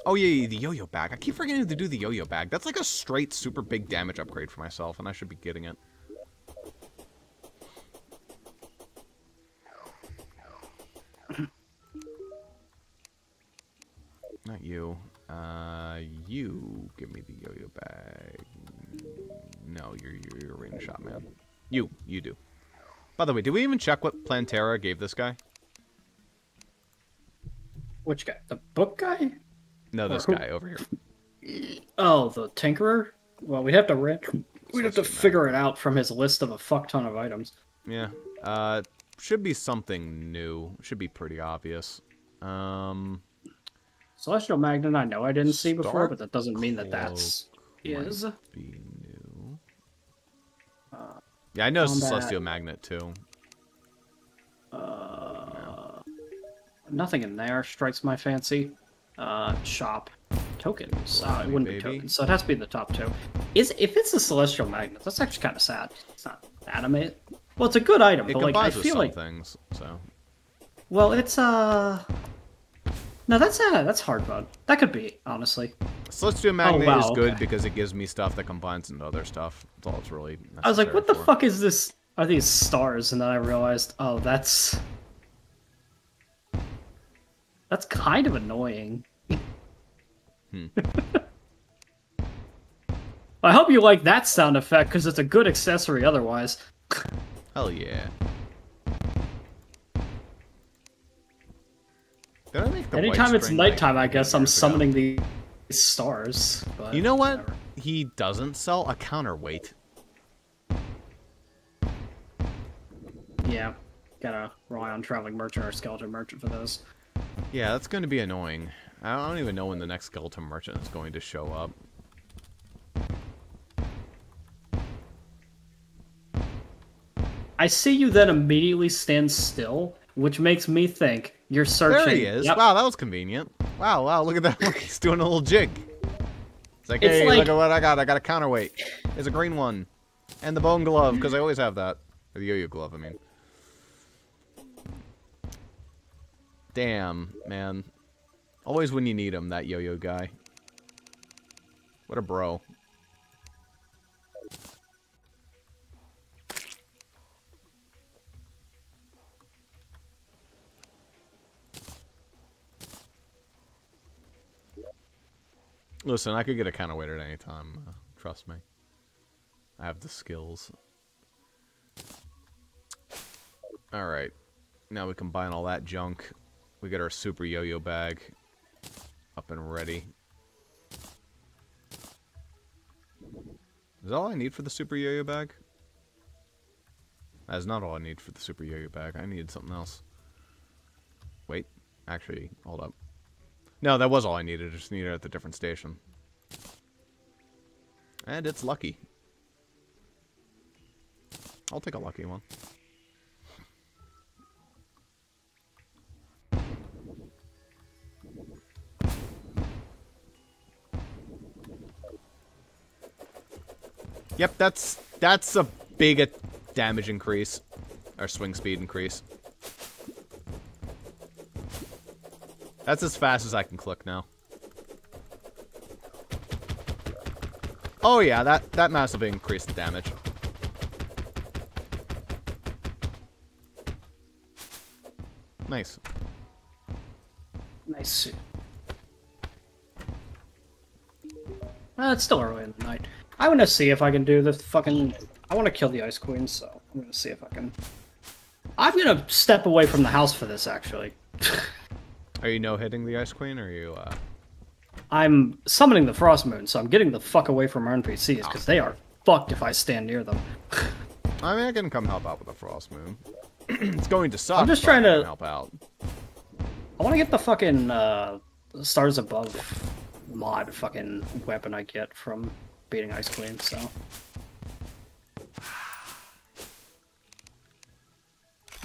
Oh yeah, the yo-yo bag. I keep forgetting to do the yo-yo bag. That's like a straight super big damage upgrade for myself, and I should be getting it. Not you. You give me the yo-yo bag. No, you're a range shot man. You do. By the way, did we even check what Plantera gave this guy? Which guy? The book guy? No, this guy over here. Oh, the Tinkerer? Well, we'd have to figure it out from his list of a fuck ton of items. Yeah. Should be something new. Should be pretty obvious. Celestial Magnet, I know I didn't see before, Star but that doesn't mean that that's is. Be new. Yeah, I noticed the combat. Celestial Magnet too. Nothing in there strikes my fancy. Shop. Tokens. It wouldn't be baby. tokens, so it has to be in the top two. If it's a Celestial Magnet, that's actually kind of sad. It's not animate. Well, it's a good item, It but like I combines with feel some like things, so. well, it's no, that's hard mode. That could be, honestly. Celestial Magnet wow, is good okay. because it gives me stuff that combines into other stuff. That's all it's really necessary I was like, what the for. fuck is this? Are these stars? And then I realized, oh, that's kind of annoying. I hope you like that sound effect, because it's a good accessory otherwise. Hell yeah. Did I make the Anytime white it's string nighttime, I like guess I'm years ago? summoning these stars. But You know what? whatever. He doesn't sell a counterweight. Yeah, gotta rely on Traveling Merchant or Skeleton Merchant for those. Yeah, that's going to be annoying. I don't even know when the next Skeleton Merchant is going to show up. I see you then immediately stand still, which makes me think you're searching. There he is. Yep. Wow, that was convenient. Wow, look at that. Look, he's doing a little jig. It's like, It's hey, like- look at what I got. I got a counterweight. There's a green one. And the bone glove, because I always have that. Or the yo-yo glove, I mean. Damn, man. Always when you need him, that yo-yo guy. What a bro. Listen, I could get a counterweight at any time. Trust me. I have the skills. Alright. Now we combine all that junk. We get our super yo-yo bag up and ready. Is that all I need for the super yo-yo bag? That is not all I need for the super yo-yo bag. I needed something else. Wait. Actually, hold up. No, that was all I needed. I just needed it at the different station. And it's lucky. I'll take a lucky one. Yep, that's a big damage increase. Or swing speed increase. That's as fast as I can click now. Oh yeah, that massively increased the damage. Nice. Nice. It's still early in the night. I want to see if I can do the fucking... I want to kill the Ice Queen, so I'm going to see if I can... I'm going to step away from the house for this, actually. Are you no-hitting the Ice Queen, or are you, I'm summoning the Frost Moon, so I'm getting the fuck away from our NPCs, because they are fucked if I stand near them. I mean, I can come help out with the Frost Moon. It's going to suck, I'm just but trying I to- can help out. I want to get the fucking Stars Above mod fucking weapon I get from beating Ice Queen, so.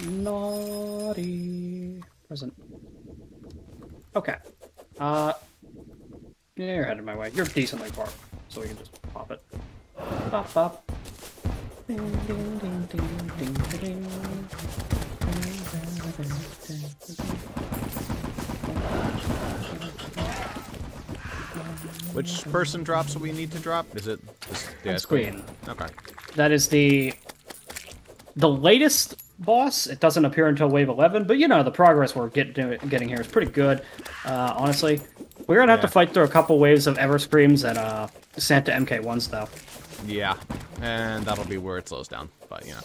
Naughty present. Okay. Yeah, you're headed my way. You're decently far, so we can just pop it. Pop, pop. Ding, ding, ding, ding, ding, ding. Which person drops what we need to drop? Is it the Ice Queen? Okay. That is the latest boss. It doesn't appear until wave 11, but you know, the progress we're getting here is pretty good. Honestly, we're gonna have to fight through a couple waves of Ever Screams and Santa MK1s though. Yeah, and that'll be where it slows down, but you know.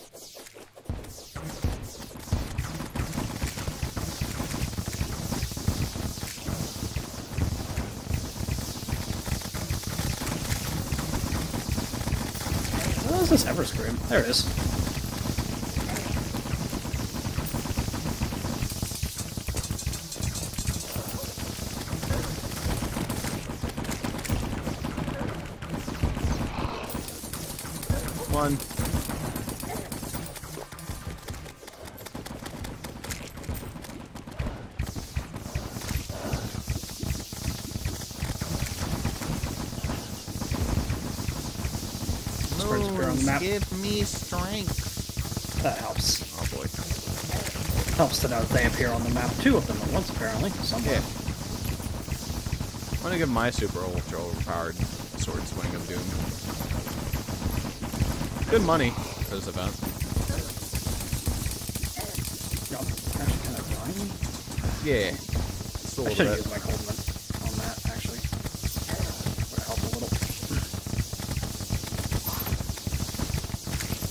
What is this Ever Scream? There it is. One. Map. Give me strength. That helps. Oh boy. Helps to know that they appear on the map. Two of them at once, apparently. Somewhere. Yeah. I'm gonna give my super ultra overpowered sword swing of doom. Good money for this event. Yeah, actually kind of dying. Yeah. Just a I little should have bit. used my Coldman on that, actually. Would help a little.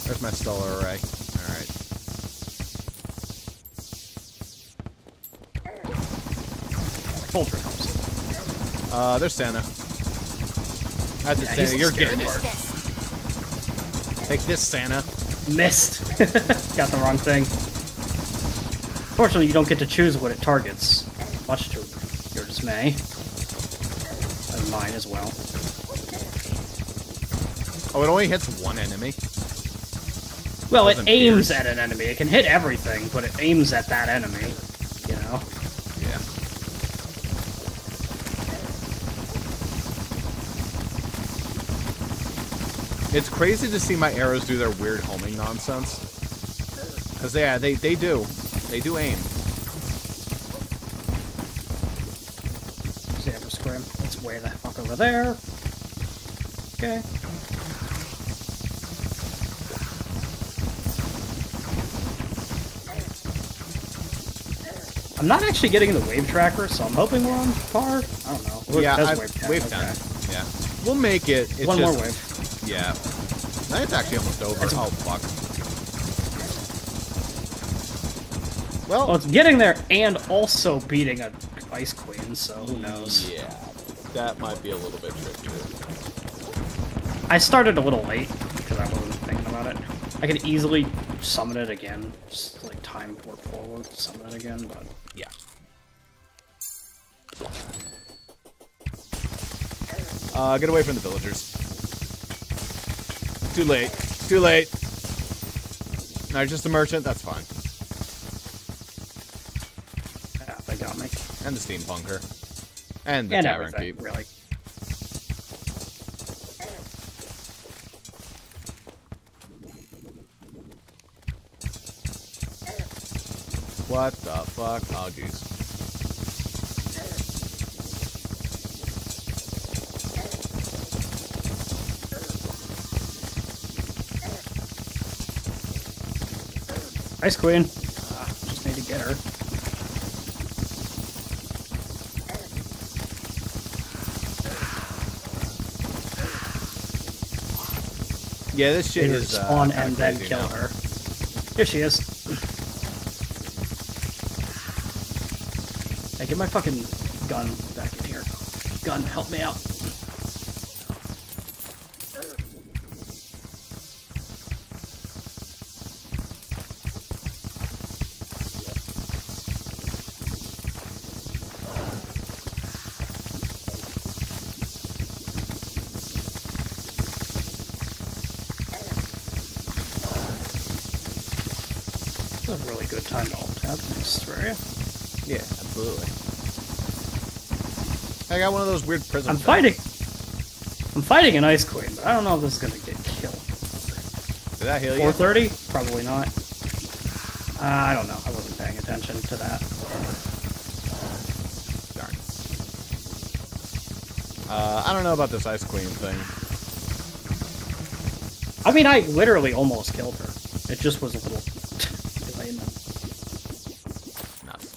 There's my stellar array. Alright. Vulture helps. There's Santa. That's it, Yeah, Santa. he's You're the scary getting part. it. Take this, Santa. Missed. Got the wrong thing. Fortunately, you don't get to choose what it targets. Much to your dismay. And mine as well. Oh, it only hits one enemy? Well, it Doesn't aims pierce. at an enemy. It can hit everything, but it aims at that enemy. You know? Yeah. It's crazy to see my arrows do their weird homing nonsense. Because, yeah, they do. They do aim. See, Ever Scream. It's way the fuck over there. Okay. I'm not actually getting the wave tracker, so I'm hoping we're on par. I don't know. Yeah, There's wave 10. Okay. Yeah. We'll make it. It's One just, more wave. Yeah. Now it's actually almost over. Oh, fuck. Well, it's getting there and also beating a Ice Queen, so who knows. Yeah. That might be a little bit tricky. I started a little late, because I wasn't thinking about it. I could easily summon it again. Just, like, time work forward, summon it again, but... Yeah. Get away from the villagers. Too late. Too late. No, just a merchant. That's fine. Yeah, they got me. And the steampunker. And the And tavern everything, keep. really. What the fuck? Oh, jeez. Ice Queen. Just need to get her. Yeah, this shit is Spawn kinda and then crazy kill now. her. Here she is. Hey, get my fucking gun back in here. Gun, help me out. really good time to alt tab. Thanks, Terraria. Yeah, absolutely. I got one of those weird prism things. I'm fighting an Ice Queen, but I don't know if this is gonna get killed. Did that heal you? 430? Probably not. I don't know. I wasn't paying attention to that. Darn. I don't know about this Ice Queen thing. I mean, I literally almost killed her. It just was a little delayed. Nuts.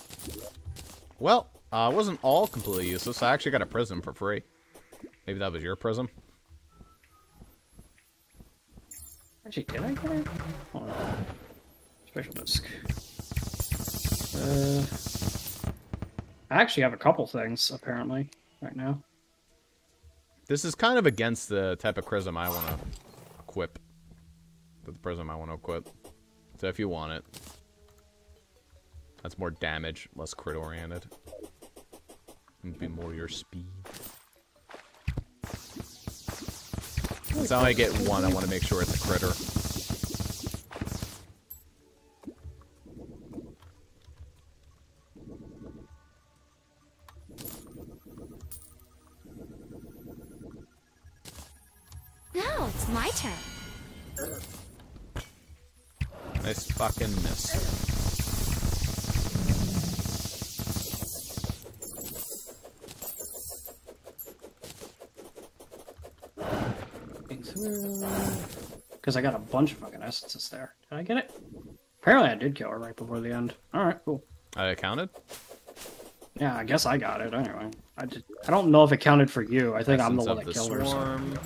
Well, it wasn't all completely useless. I actually got a prism for free. Maybe that was your prism? Actually, did I get it? Hold on. Special disc. I actually have a couple things, apparently, right now. This is kind of against the type of prism I want to equip. The prism I want to equip. So if you want it. That's more damage, less crit oriented. And be more your speed. So I get one, I want to make sure it's a critter. Now it's my turn. Nice fucking miss. Because I got a bunch of fucking essences there. Did I get it? Apparently I did kill her right before the end. Alright, cool. I counted? Yeah, I guess I got it anyway. I don't know if it counted for you. I think I'm the Essence one of that killed her. swarm. So.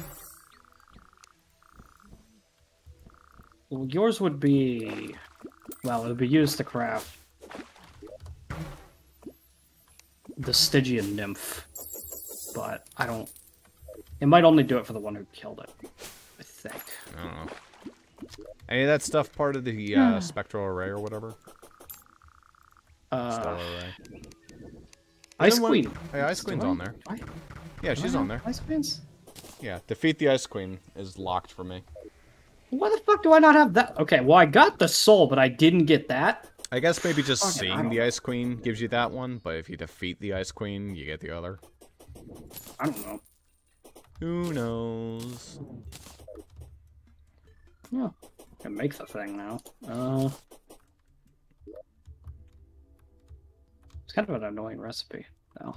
Well, yours would be... Well, it would be used to craft the Stygian Nymph. But I don't... It might only do it for the one who killed it. I think. I don't know. Any of that stuff part of the spectral array or whatever? Stellar array. Ice Queen. Hey, Ice Queen's on there. Yeah, she's on there. Ice Queens? Yeah, defeat the Ice Queen is locked for me. Why the fuck do I not have that? Okay, well, I got the soul, but I didn't get that. I guess maybe just Okay, seeing the Ice Queen gives you that one, but if you defeat the Ice Queen, you get the other. I don't know. Who knows? Yeah, I can make the thing now. It's kind of an annoying recipe, though.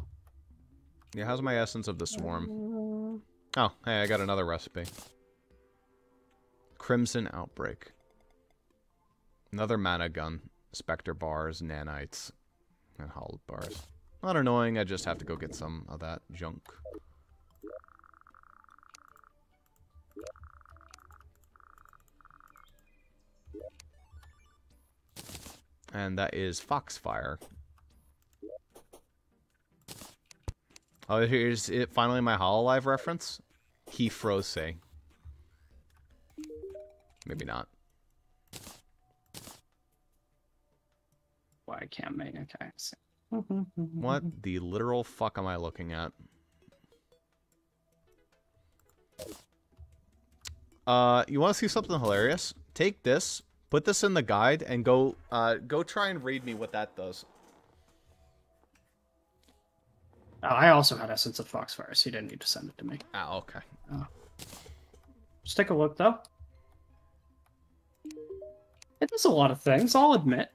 Yeah, how's my essence of the swarm? Oh, hey, I got another recipe. Crimson Outbreak. Another mana gun. Spectre bars, nanites, and hollowed bars. Not annoying, I just have to go get some of that junk. And that is Foxfire. Oh, here's it. Finally, my Hololive reference. Kefrose. Maybe not. Why I can't make it. Okay. What the literal fuck am I looking at? You want to see something hilarious? Take this, put this in the guide, and go try and read me what that does. I also had Essence of Foxfire, so you didn't need to send it to me. Ah, okay. Just take a look, though. It does a lot of things, I'll admit.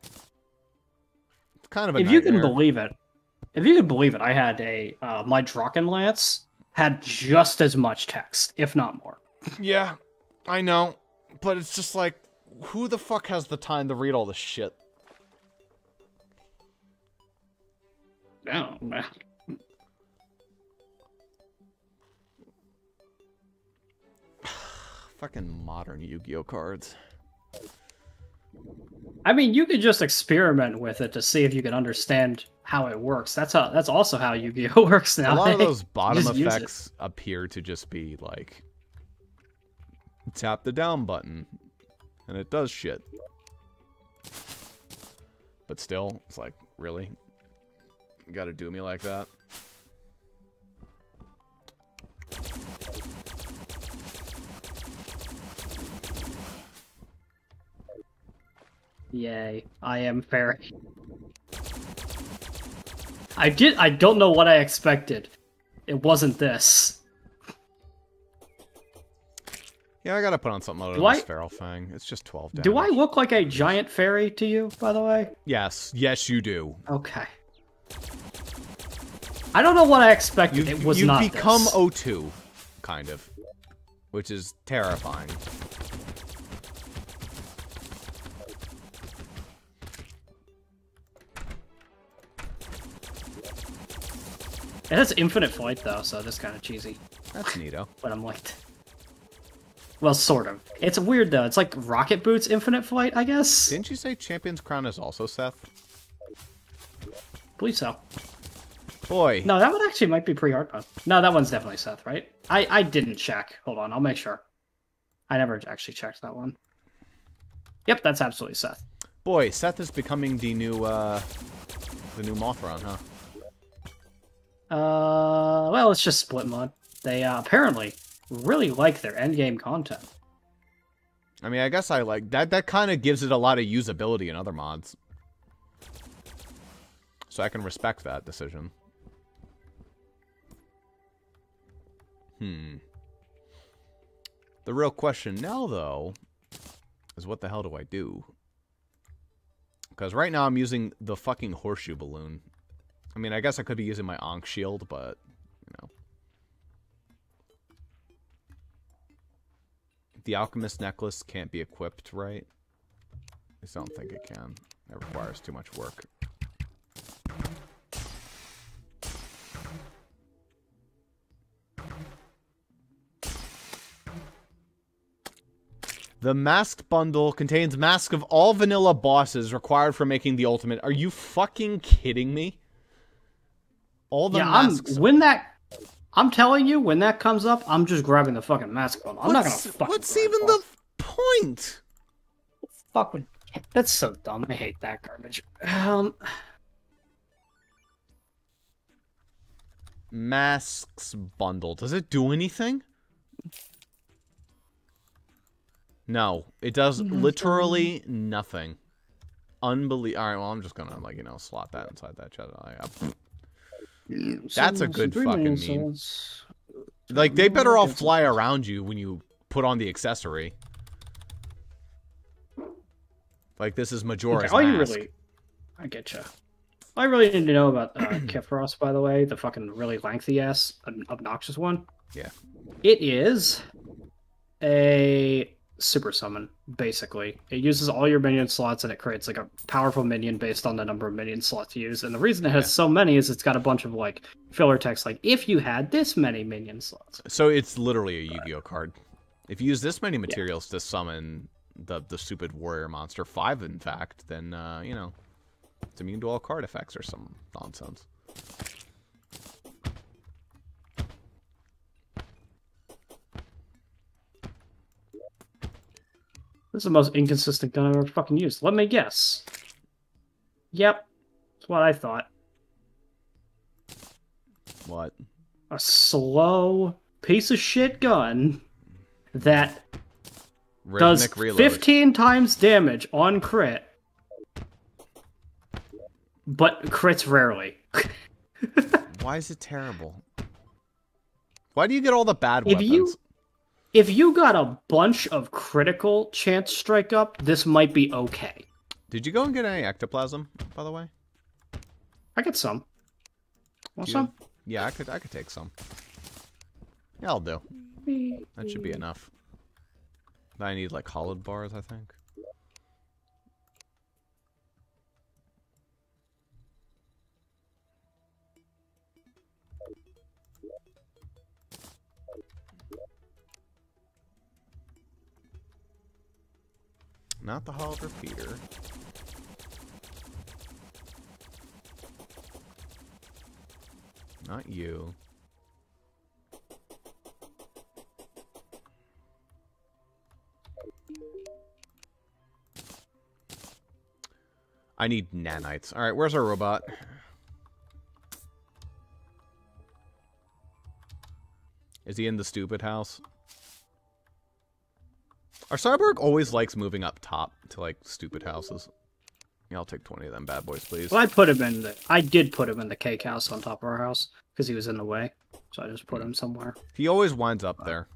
It's kind of a If you can believe it, I had a my Drakenlance had just as much text, if not more. Yeah, I know, but it's just like, who the fuck has the time to read all this shit? Oh, man. Fucking modern Yu-Gi-Oh cards. I mean, you could just experiment with it to see if you can understand how it works. That's also how Yu-Gi-Oh works now. A lot of those bottom Just use effects appear to just be like, tap the down button, and it does shit. But still, it's like, really? You gotta do me like that? Yay. I am fairy. I don't know what I expected. It wasn't this. Yeah, I gotta put on something other than this Feral Fang. It's just 12 damage. Do I look like a giant fairy to you, by the way? Yes. Yes, you do. Okay. I don't know what I expected. It was not You've become this. O2, kind of. Which is terrifying. It has infinite flight, though, so that's kind of cheesy. That's neato. But I'm like... Well, sort of. It's weird, though. It's like Rocket Boots infinite flight, I guess? Didn't you say Champion's Crown is also Seth? Believe so. Boy. No, that one actually might be pre-hard mode. No, that one's definitely Seth, right? I didn't check. Hold on, I'll make sure. I never actually checked that one. Yep, that's absolutely Seth. Boy, Seth is becoming the new Mothron, huh? Well, it's just split mod. They apparently really like their endgame content. I mean, I guess I like that. That kind of gives it a lot of usability in other mods. So I can respect that decision. The real question now, though, is what the hell do I do? Because right now I'm using the fucking horseshoe balloon. I mean, I guess I could be using my Ankh shield, but, you know. The alchemist necklace can't be equipped, right? I just don't think it can. It requires too much work. The mask bundle contains masks of all vanilla bosses required for making the ultimate. Are you fucking kidding me? All the masks. I'm telling you, when that comes up, I'm just grabbing the fucking mask bundle. I'm not gonna fucking. What's even the point? Fuck with. That's so dumb. I hate that garbage. Masks bundle. Does it do anything? No, it does literally nothing. Unbelievable. All right, well, I'm just gonna slot that inside that chest. That's a good fucking meme. Like, they better all fly around you when you put on the accessory. Like, this is Majora's mask. I getcha. I really need to know about Kefros, by the way, the fucking really lengthy ass, obnoxious one. Yeah. It is a super summon, basically. It uses all your minion slots and it creates like a powerful minion based on the number of minion slots you use. And the reason it has so many is it's got a bunch of like filler text like, if you had this many minion slots. So it's literally a Yu-Gi-Oh card. If you use this many materials to summon the stupid warrior monster, 5 in fact, then it's immune to all card effects or some nonsense. This is the most inconsistent gun I've ever fucking used. Let me guess. Yep. That's what I thought. What? A slow piece of shit gun that does 15 times damage on crit, but crits rarely. Why is it terrible? Why do you get all the bad weapons? If you got a bunch of critical chance strike up, this might be okay. Did you go and get any ectoplasm, by the way? I get some. Want some? Yeah, I could take some. Yeah, I'll do. That should be enough. I need like hollowed bars, I think. Not the hollowed repeater. Not you. I need nanites. Alright, where's our robot? Is he in the stupid house? Our cyborg always likes moving up top to, like, stupid houses. Yeah, I'll take 20 of them bad boys, please. Well, I did put him in the cake house on top of our house because he was in the way. So I just put him somewhere. He always winds up there.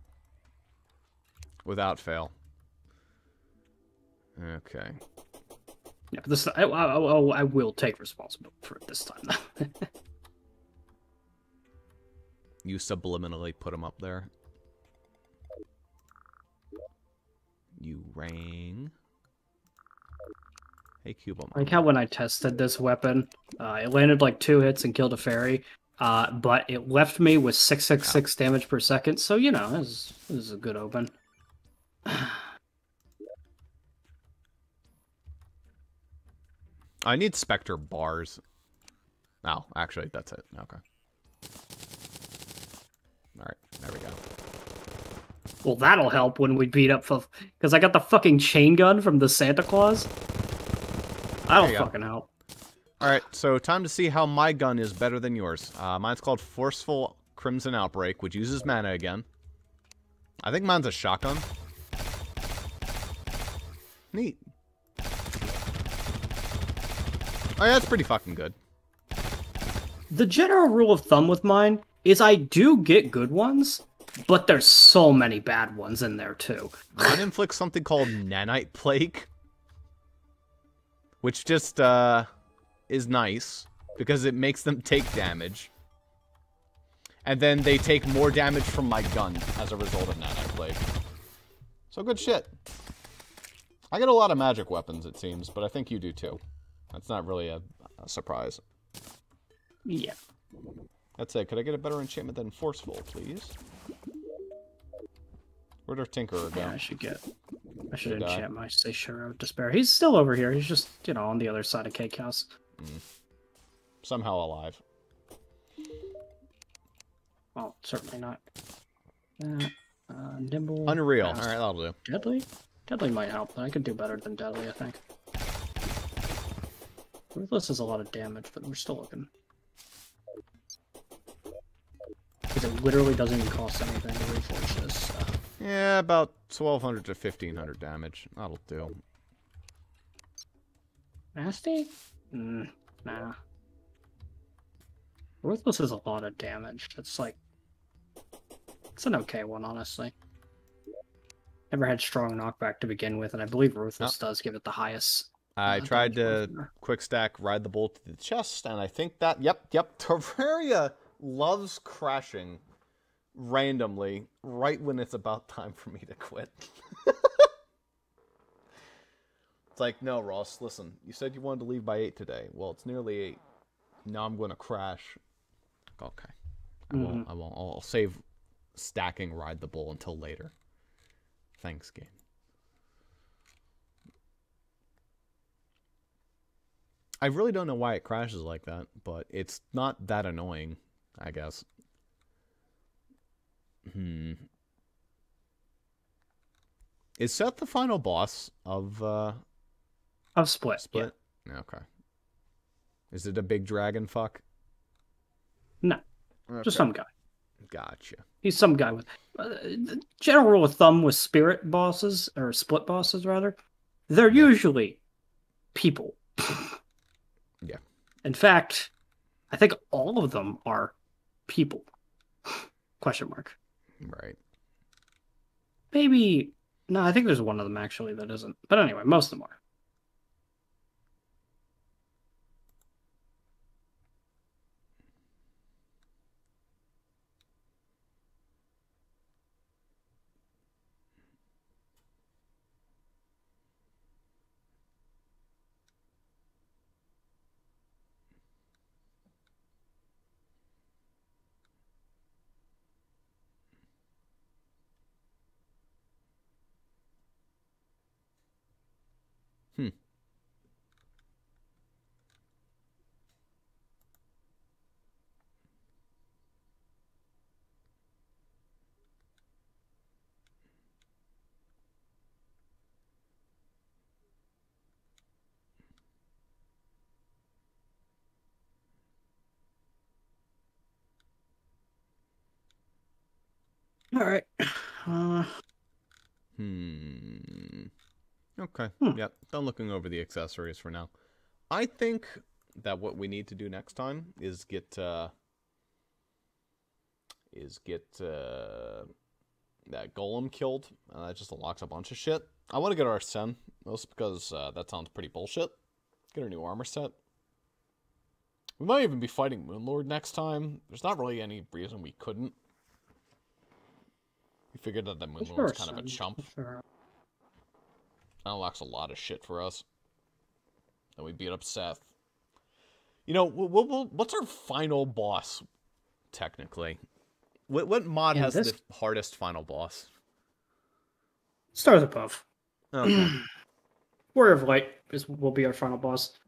Without fail. Okay. Yeah, but this I will take responsibility for it this time. You subliminally put him up there. You rang. Hey, Cuba. Like how when I tested this weapon, it landed like 2 hits and killed a fairy, but it left me with 666 damage per second. So you know, this is a good open. I need Spectre bars. Oh, actually, that's it. Okay. Alright, there we go. Well, that'll help when we beat up because I got the fucking chain gun from the Santa Claus. That'll fucking help. Alright, so time to see how my gun is better than yours. Mine's called Forceful Crimson Outbreak, which uses mana again. I think mine's a shotgun. Neat. Oh yeah, that's pretty fucking good. The general rule of thumb with mine is I do get good ones, but there's so many bad ones in there too. Mine inflicts something called Nanite Plague, which just is nice because it makes them take damage. And then they take more damage from my gun as a result of Nanite Plague. So good shit. I get a lot of magic weapons, it seems, but I think you do too. That's not really a surprise. Yeah. That's it. Could I get a better enchantment than Forceful, please? Where'd our Tinkerer go? Yeah, I should enchant my Seishiro of Despair. He's still over here. He's just, you know, on the other side of Cake House. Somehow alive. Well, certainly not. Nimble. Unreal. Alright, that'll do. Deadly? Deadly might help, but I could do better than Deadly, I think. Ruthless is a lot of damage, but we're still looking. Because it literally doesn't even cost anything to reforge this. So. Yeah, about 1,200 to 1,500 damage. That'll do. Nasty? Nah. Ruthless is a lot of damage. It's like... It's an okay one, honestly. Never had strong knockback to begin with, and I believe Ruthless does give it the highest. I tried to quick stack Ride the Bolt to the chest, and I think that... Yep. Terraria loves crashing randomly right when it's about time for me to quit. It's like, no, Ross, listen. You said you wanted to leave by 8 today. Well, it's nearly 8. Now I'm going to crash. Okay. I won't. I'll save stacking Ride the Bull until later. Thanks, game. I really don't know why it crashes like that, but it's not that annoying, I guess. Is Seth the final boss of Split? Yeah. Okay. Is it a big dragon fuck? No. Okay. Just some guy. Gotcha. He's some guy with... the general rule of thumb with spirit bosses, or split bosses, rather, they're usually people. Yeah. In fact, I think all of them are people. Question mark. Right. Maybe... No, I think there's one of them, actually, that isn't. But anyway, most of them are. All right. Okay. Yep. Done looking over the accessories for now. I think that what we need to do next time is get that golem killed. That just unlocks a bunch of shit. I want to get our Sen, mostly because that sounds pretty bullshit. Get our new armor set. We might even be fighting Moonlord next time. There's not really any reason we couldn't. We figured that the Moonlord's kind of a chump. Sure. That unlocks a lot of shit for us. And we beat up Seth. You know, what's our final boss, technically? What mod has the hardest final boss? Stars Above. Okay. Warrior of Light will be our final boss.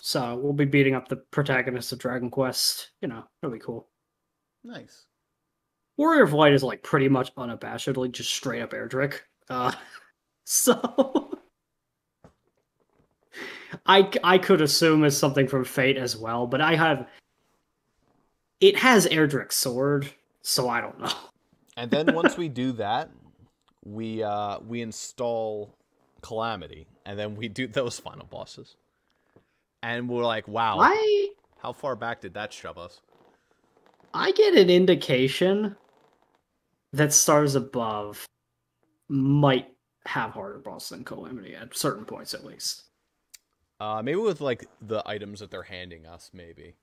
So we'll be beating up the protagonist of Dragon Quest. You know, it'll be cool. Nice. Warrior of Light is like pretty much unabashedly just straight up Erdrick. So I could assume it's something from Fate as well, but it has Erdrick's sword, so I don't know. And then once we do that, we install Calamity, and then we do those final bosses. And we're like, wow, how far back did that shove us? I get an indication that Stars Above might have harder bosses than Calamity at certain points, at least. Maybe with like the items that they're handing us, maybe.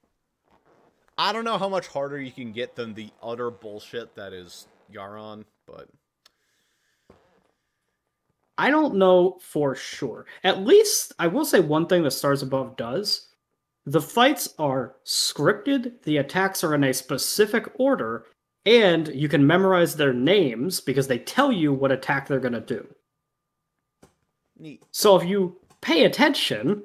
I don't know how much harder you can get than the utter bullshit that is Yaron, but I don't know for sure. At least, I will say one thing that Stars Above does. The fights are scripted, the attacks are in a specific order, and you can memorize their names because they tell you what attack they're going to do. Neat. So if you pay attention,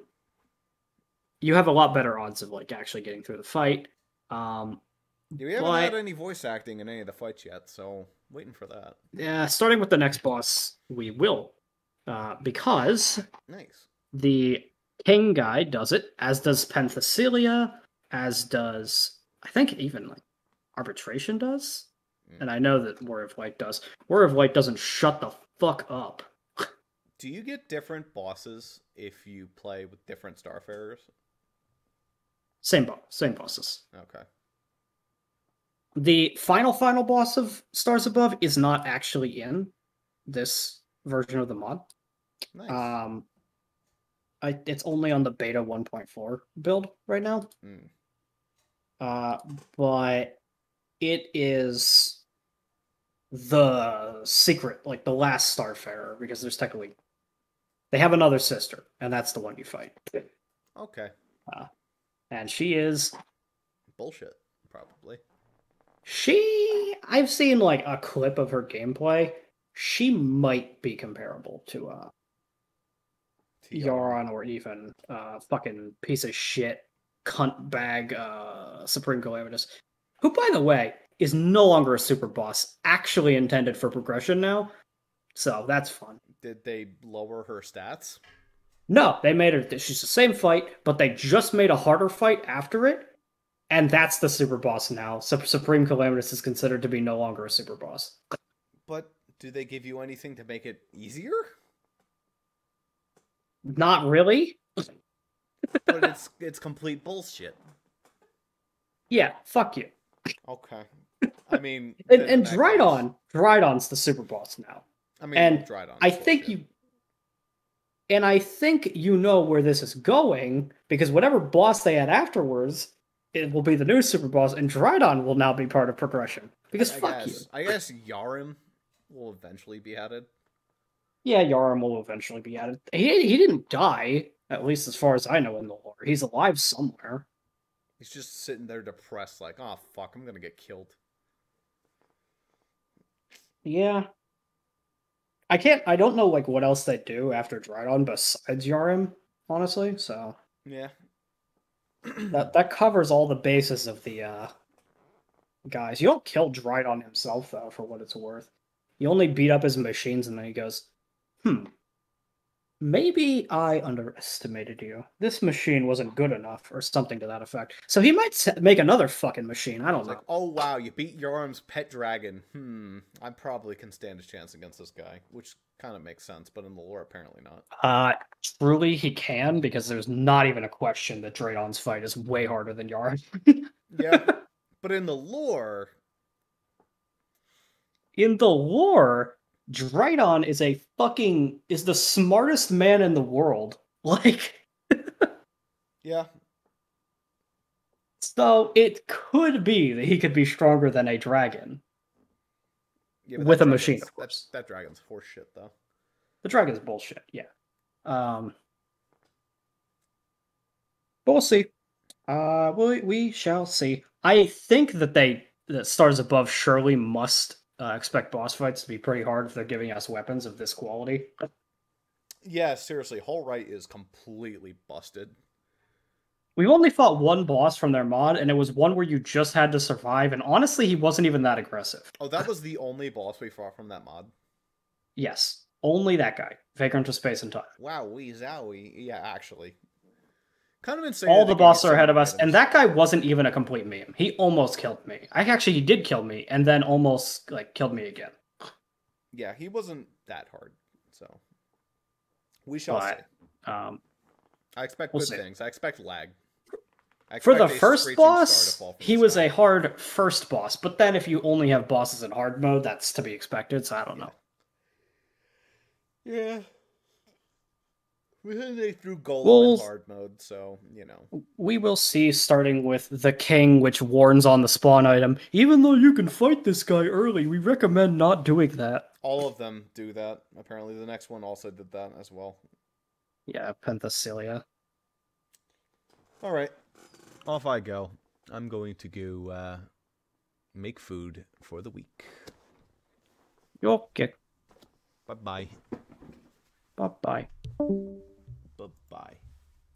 you have a lot better odds of like actually getting through the fight. We haven't had any voice acting in any of the fights yet, so waiting for that. Yeah, starting with the next boss, we will. Because nice. The King guy does it, as does Penthesilea, as does, I think, even like Arbitration does. And I know that Warrior of Light does. Warrior of Light doesn't shut the fuck up. Do you get different bosses if you play with different Starfarers? Same bosses. Okay. The final boss of Stars Above is not actually in this version of the mod. Nice. It's only on the beta 1.4 build right now. But it is the secret, like the last Starfarer, because there's technically they have another sister, and that's the one you fight. Okay. And she is bullshit, probably. I've seen like a clip of her gameplay. She might be comparable to Yaron or even fucking piece of shit cunt bag Supreme Calamitous, who, by the way, is no longer a super boss, actually intended for progression now. So that's fun. Did they lower her stats? No, they made her. She's the same fight, but they just made a harder fight after it, and that's the super boss now. So Supreme Calamitous is considered to be no longer a super boss. But do they give you anything to make it easier? Not really. But it's complete bullshit. Yeah, fuck you. Okay. I mean, and Drydon's the super boss now. I mean, and Drydon. I think you know where this is going, because whatever boss they add afterwards, it will be the new super boss, and Drydon will now be part of progression. Because fuck you. I guess Yarim will eventually be added. Yeah, Yarim will eventually be added. He didn't die, at least as far as I know in the lore. He's alive somewhere. He's just sitting there depressed, like, oh fuck, I'm gonna get killed. Yeah. I don't know like what else they do after Drydon besides Yarim, honestly, so. Yeah. that covers all the bases of the guys. You don't kill Drydon himself, though, for what it's worth. You only beat up his machines, and then he goes, Maybe I underestimated you. This machine wasn't good enough, or something to that effect. So he might make another fucking machine. I don't know. Like, oh wow, you beat your arm's pet dragon. I probably can stand a chance against this guy, which kind of makes sense, but in the lore, apparently not. Truly he can, because there's not even a question that Draydon's fight is way harder than Yarn. Yeah, but in the lore... In the lore, Draydon is the smartest man in the world. Like... Yeah. So it could be that he could be stronger than a dragon. Yeah, with a machine, of course. That dragon's horseshit, though. The dragon's bullshit, yeah. But we'll see. We shall see. I think that stars above surely must expect boss fights to be pretty hard if they're giving us weapons of this quality. Yeah, seriously, Whole Right is completely busted. We've only fought one boss from their mod, and it was one where you just had to survive, and honestly, he wasn't even that aggressive. Oh, that was the only boss we fought from that mod? Yes, only that guy. Vagrant of Space and Time. Wow, wee zowie. Yeah, actually. Kind of insane. All the bosses are ahead of us, and that guy wasn't even a complete meme. He almost killed me. He did kill me, and then almost, killed me again. Yeah, he wasn't that hard, so... We shall see. I expect good things. I expect lag. For the first boss, he was a hard first boss, but then if you only have bosses in hard mode, that's to be expected, so I don't know. Yeah. They threw Golem in hard mode, so, you know. We will see, starting with the King, which warns on the spawn item. Even though you can fight this guy early, we recommend not doing that. All of them do that. Apparently the next one also did that as well. Yeah, Penthesilea. Alright. Off I go. I'm going to go make food for the week. Okay. Bye-bye. Bye-bye. Bye-bye.